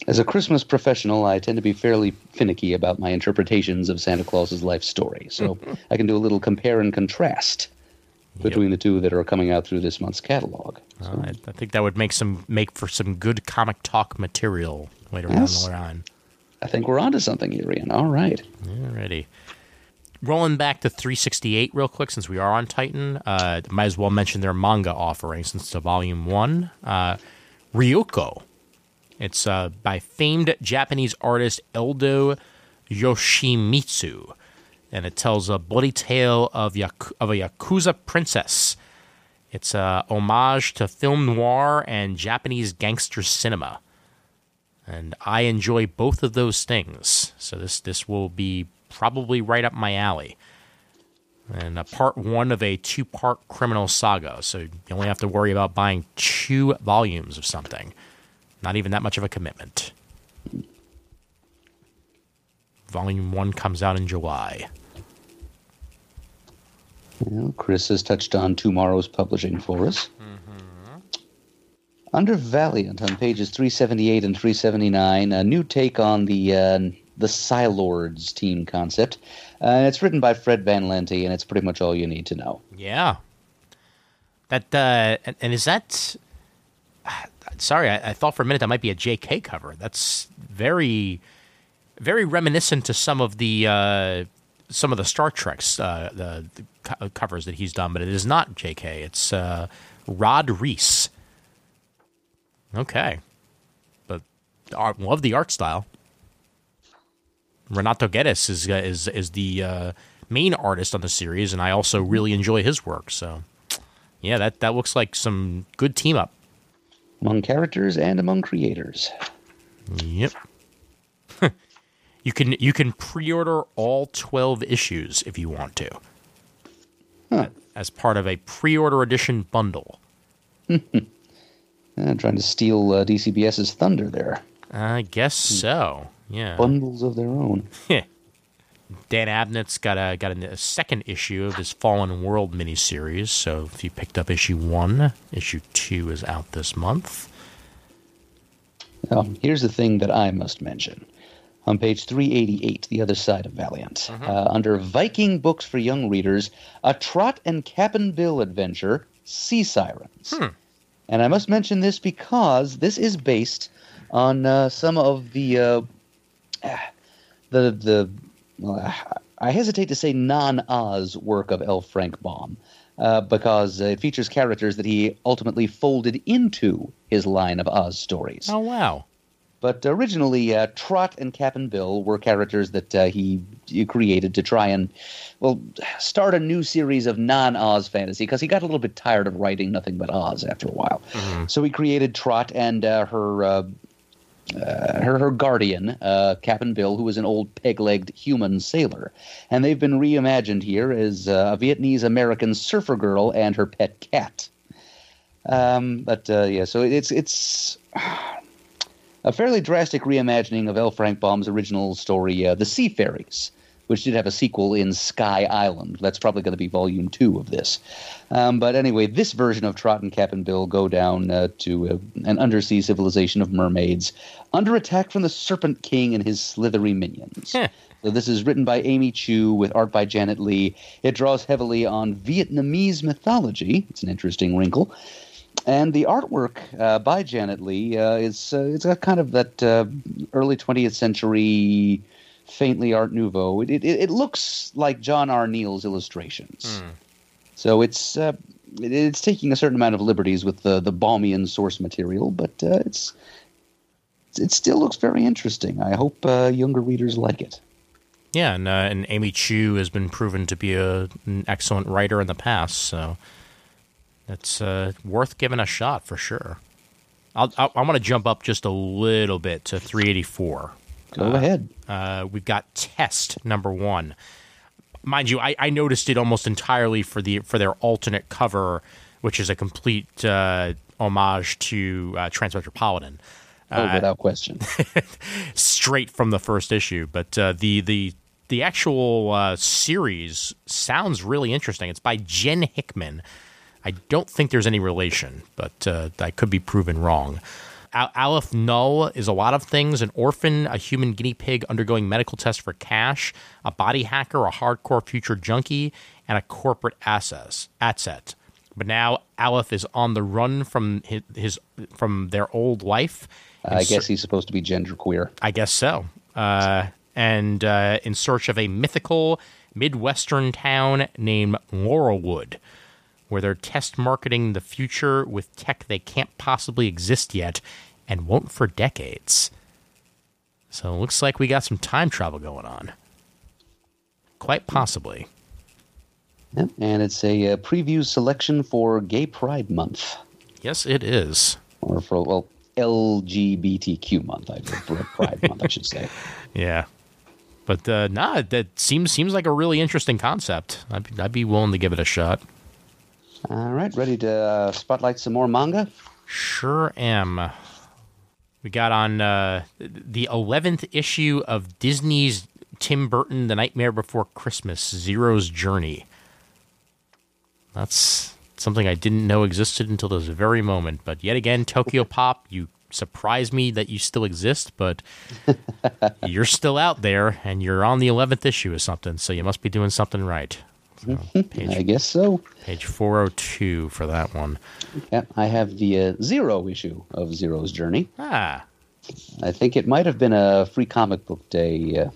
As a Christmas professional, I tend to be fairly finicky about my interpretations of Santa Claus's life story, so I can do a little compare and contrast between the two that are coming out through this month's catalog. So, I think that would make for some good comic talk material later down the line. I think we're onto something here, Ian. All right. Alrighty. Rolling back to 368 real quick, since we are on Titan, might as well mention their manga offering since it's a volume 1. Ryoko. It's by famed Japanese artist Eldo Yoshimitsu, and it tells a bloody tale of a Yakuza princess. It's a homage to film noir and Japanese gangster cinema, and I enjoy both of those things. So this will be probably right up my alley. And part 1 of a 2-part criminal saga, so you only have to worry about buying 2 volumes of something. Not even that much of a commitment. Volume 1 comes out in July. Well, Chris has touched on Tomorrow's publishing for us. Under Valiant, on pages 378 and 379, a new take on the Psylords team concept. It's written by Fred Van Lente, and it's pretty much all you need to know. Yeah. That and is that... Sorry, I thought for a minute that might be a JK cover. That's very, very reminiscent to some of the Star Trek's the covers that he's done, but it is not JK. It's Rod Reese. Okay, but love the art style. Renato Geddes is the main artist on the series, and I also really enjoy his work. So, yeah, that looks like some good team up. Among characters and among creators. Yep. You can pre-order all 12 issues if you want to. As part of a pre-order edition bundle. Trying to steal DCBS's thunder there. I guess so. Yeah. Bundles of their own. Dan Abnett's got a second issue of his Fallen World miniseries, so if you picked up issue 1, issue 2 is out this month. Here's the thing that I must mention. On page 388, The Other Side of Valiant. Under Viking Books for Young Readers, A Trot and Cap'n Bill Adventure, Sea Sirens. And I must mention this because this is based on some of the I hesitate to say non-Oz work of L. Frank Baum, because it features characters that he ultimately folded into his line of Oz stories. Oh, wow. But originally, Trot and Cap'n Bill were characters that he created to try and, start a new series of non-Oz fantasy, because he got a little bit tired of writing nothing but Oz after a while. So he created Trot and her guardian, Cap'n Bill, who was an old peg-legged human sailor. And they've been reimagined here as a Vietnamese-American surfer girl and her pet cat. So it's a fairly drastic reimagining of L. Frank Baum's original story, The Sea Fairies, which did have a sequel in Sky Island. That's probably going to be volume 2 of this. But anyway, this version of Trot and Cap'n Bill go down to an undersea civilization of mermaids under attack from the Serpent King and his slithery minions. So this is written by Amy Chu with art by Janet Lee. It draws heavily on Vietnamese mythology. It's an interesting wrinkle. And the artwork by Janet Lee it's got kind of that early 20th century faintly Art Nouveau. It looks like John R. Neal's illustrations. So it's taking a certain amount of liberties with the Baumian source material, but it still looks very interesting. I hope younger readers like it. Yeah, and Amy Chu has been proven to be an excellent writer in the past, so that's worth giving a shot for sure. I want to jump up just a little bit to 384. Go ahead. We've got Test #1. Mind you, I noticed it almost entirely for their alternate cover, which is a complete homage to Transmetropolitan. Without question. Straight from the first issue. But the actual series sounds really interesting. It's by Jen Hickman. I don't think there's any relation, but I could be proven wrong. Aleph Null is a lot of things: an orphan, a human guinea pig undergoing medical tests for cash, a body hacker, a hardcore future junkie, and a corporate asset. But now Aleph is on the run from from their old life. I guess he's supposed to be genderqueer. I guess so. And in search of a mythical Midwestern town named Laurelwood, where they're test marketing the future with tech they can't possibly exist yet and won't for decades. So it looks like we got some time travel going on. Quite possibly. Yep, and it's a preview selection for Gay Pride Month. Yes, it is. Or for, LGBTQ Month. Pride Month, I should say. Yeah. But, that seems like a really interesting concept. I'd be willing to give it a shot. All right, ready to spotlight some more manga? Sure am. We got on the 11th issue of Disney's Tim Burton The Nightmare Before Christmas, Zero's Journey. That's something I didn't know existed until this very moment. But yet again, Tokyo Pop, you surprise me that you still exist, but you're still out there, and you're on the 11th issue of something, so you must be doing something right. So I guess so. Page 402 for that one. Yeah, I have the 0 issue of Zero's Journey. Ah. I think it might have been a free comic book day.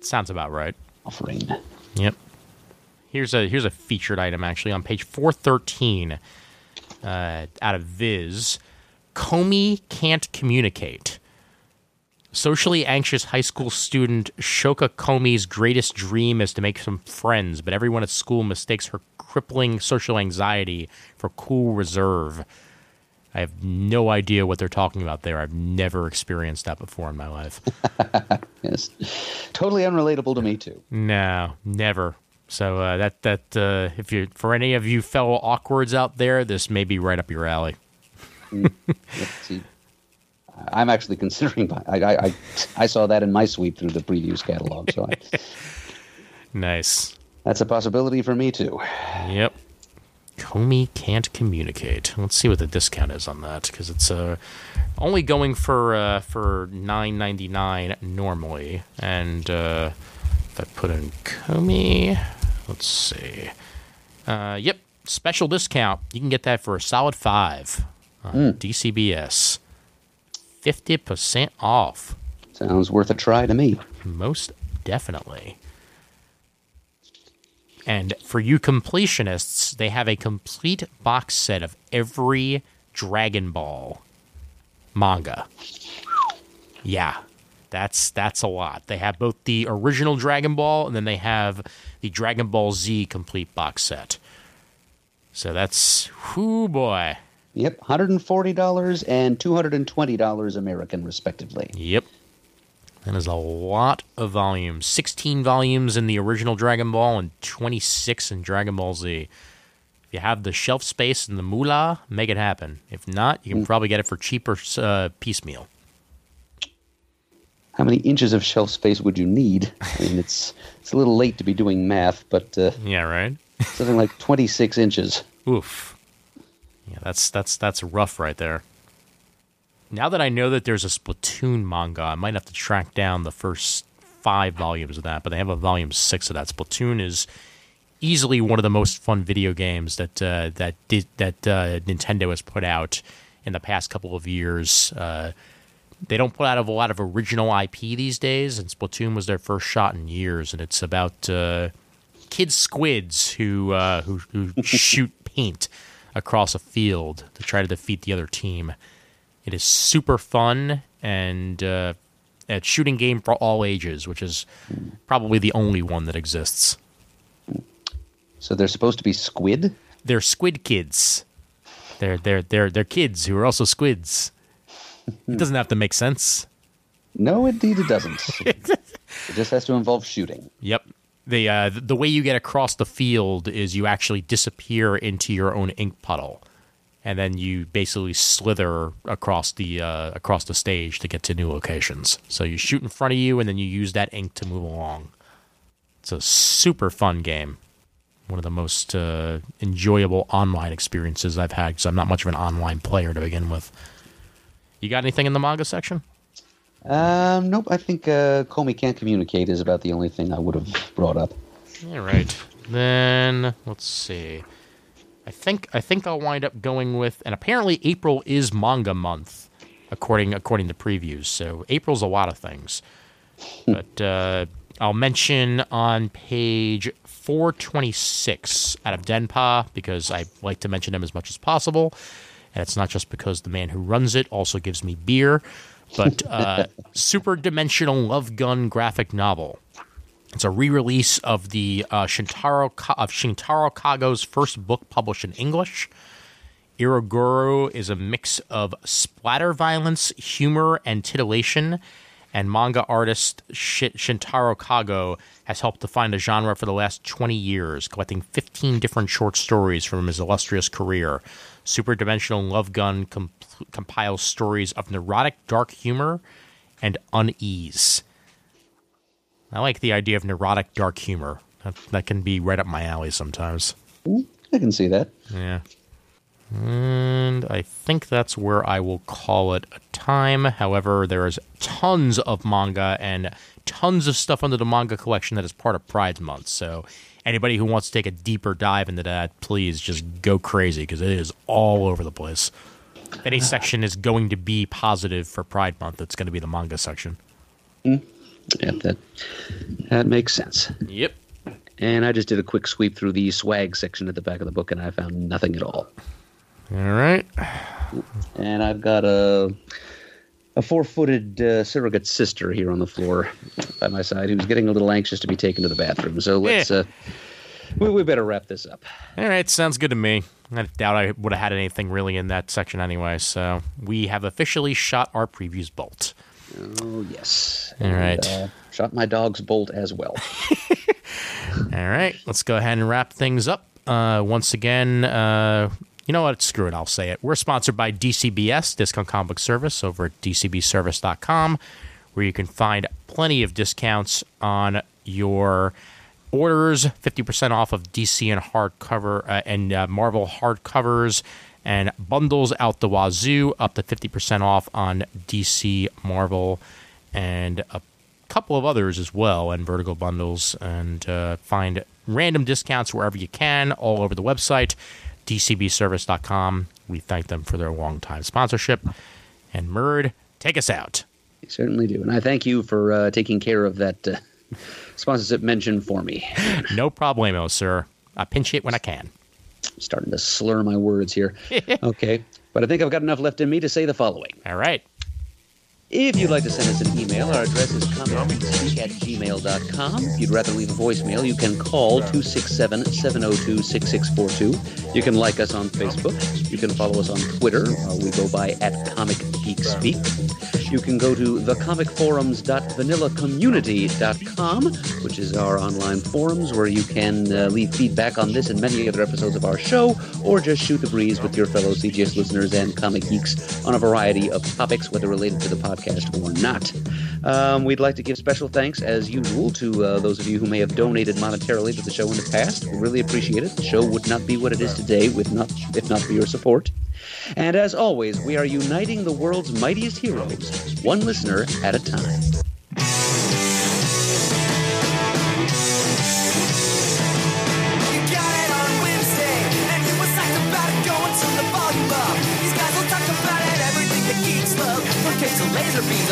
Sounds about right. Offering. Yep. Here's a featured item, actually, on page 413 out of Viz. Comey Can't Communicate. Socially anxious high school student Shoka Comey's greatest dream is to make some friends, but everyone at school mistakes her crippling social anxiety for cool reserve. I have no idea what they're talking about there. I've never experienced that before in my life. Yes. Totally unrelatable to me, too. No, never. So if you, for any of you fellow awkwards out there, this may be right up your alley. Let's see. I'm actually considering. I saw that in my sweep through the previews catalog. So nice. That's a possibility for me too. Yep. Comey Can't Communicate. Let's see what the discount is on that, because it's only going for $9.99 normally, and if I put in Comey, let's see. Yep, special discount. You can get that for a solid $5 on DCBS. 50% off. Sounds worth a try to me. Most definitely. And for you completionists, they have a complete box set of every Dragon Ball manga. Yeah, that's a lot. They have both the original Dragon Ball and then they have the Dragon Ball Z complete box set. So that's, whoo boy. Yep, $140 and $220 American, respectively. Yep. That is a lot of volumes. 16 volumes in the original Dragon Ball and 26 in Dragon Ball Z. If you have the shelf space and the moolah, make it happen. If not, you can probably get it for cheaper piecemeal. How many inches of shelf space would you need? I mean, it's a little late to be doing math, but yeah, right. Something like 26 inches. Oof. Yeah, that's rough right there. Now that I know that there's a Splatoon manga, I might have to track down the first 5 volumes of that, but they have a volume 6 of that. Splatoon is easily one of the most fun video games that Nintendo has put out in the past couple of years. They don't put out a lot of original IP these days, and Splatoon was their first shot in years, and it's about kid squids who shoot paint across a field to try to defeat the other team. It is super fun and a shooting game for all ages, which is probably the only one that exists. So they're supposed to be squid? They're squid kids. They're kids who are also squids. It doesn't have to make sense. No, indeed it doesn't. It just has to involve shooting. Yep. The way you get across the field is you actually disappear into your own ink puddle, and then you basically slither across the stage to get to new locations. So you shoot in front of you, and then you use that ink to move along. It's a super fun game. One of the most enjoyable online experiences I've had, because I'm not much of an online player to begin with. You got anything in the manga section? Nope. I think Comey Can't Communicate is about the only thing I would have brought up. All right. Then, let's see. I think I'll wind up going with, and apparently April is manga month, according to previews. So April's a lot of things. But I'll mention on page 426 out of Denpa, because I like to mention them as much as possible. And it's not just because the man who runs it also gives me beer, but Super Dimensional Love Gun graphic novel. It's a re-release of the Shintaro Kago's first book published in English. Iroguro is a mix of splatter violence, humor, and titillation, and manga artist Shintaro Kago has helped define the genre for the last 20 years, collecting 15 different short stories from his illustrious career. Super Dimensional Love Gun compiles stories of neurotic dark humor and unease. I like the idea of neurotic dark humor. That can be right up my alley sometimes. I can see that. Yeah. And I think that's where I will call it a time. However, there is tons of manga and tons of stuff under the manga collection that is part of Pride Month. So anybody who wants to take a deeper dive into that, please just go crazy, because it is all over the place. If any section is going to be positive for Pride Month, it's going to be the manga section. Yeah, that makes sense. Yep. And I just did a quick sweep through the swag section at the back of the book, and I found nothing at all. All right. And I've got a 4-footed surrogate sister here on the floor by my side who's getting a little anxious to be taken to the bathroom. So let's we better wrap this up. All right, sounds good to me. I doubt I would have had anything really in that section anyway. So we have officially shot our previews bolt. Oh, yes. All right. Shot my dog's bolt as well. All right, let's go ahead and wrap things up. Once again, you know what? Screw it. I'll say it. We're sponsored by DCBS, Discount Comic Book Service, over at dcbservice.com, where you can find plenty of discounts on your orders, 50% off of DC and hardcover and Marvel hardcovers, and bundles out the wazoo, up to 50% off on DC, Marvel, and a couple of others as well, and Vertigo bundles, and find random discounts wherever you can, all over the website, dcbservice.com. We thank them for their long-time sponsorship. And Murd, take us out. I certainly do. And I thank you for taking care of that sponsorship mention for me. No problemo, sir. I pinch it when I can. I'm starting to slur my words here. Okay. But I think I've got enough left in me to say the following. All right. If you'd like to send us an email, our address is comicgeekspeak@gmail.com. If you'd rather leave a voicemail, you can call 267-702-6642. You can like us on Facebook. You can follow us on Twitter. We go by @comicgeekspeak. You can go to thecomicforums.vanillacommunity.com, which is our online forums where you can leave feedback on this and many other episodes of our show, or just shoot the breeze with your fellow CGS listeners and comic geeks on a variety of topics, whether related to the podcast or not. We'd like to give special thanks, as usual, to those of you who may have donated monetarily to the show in the past. We really appreciate it. The show would not be what it is today if not for your support. And as always, we are uniting the world's mightiest heroes, one listener at a time. You got it on Wednesday, and you was psyched about it, going to the volume up. These guys will talk about it, everything that geeks love. From cakes to laser beams,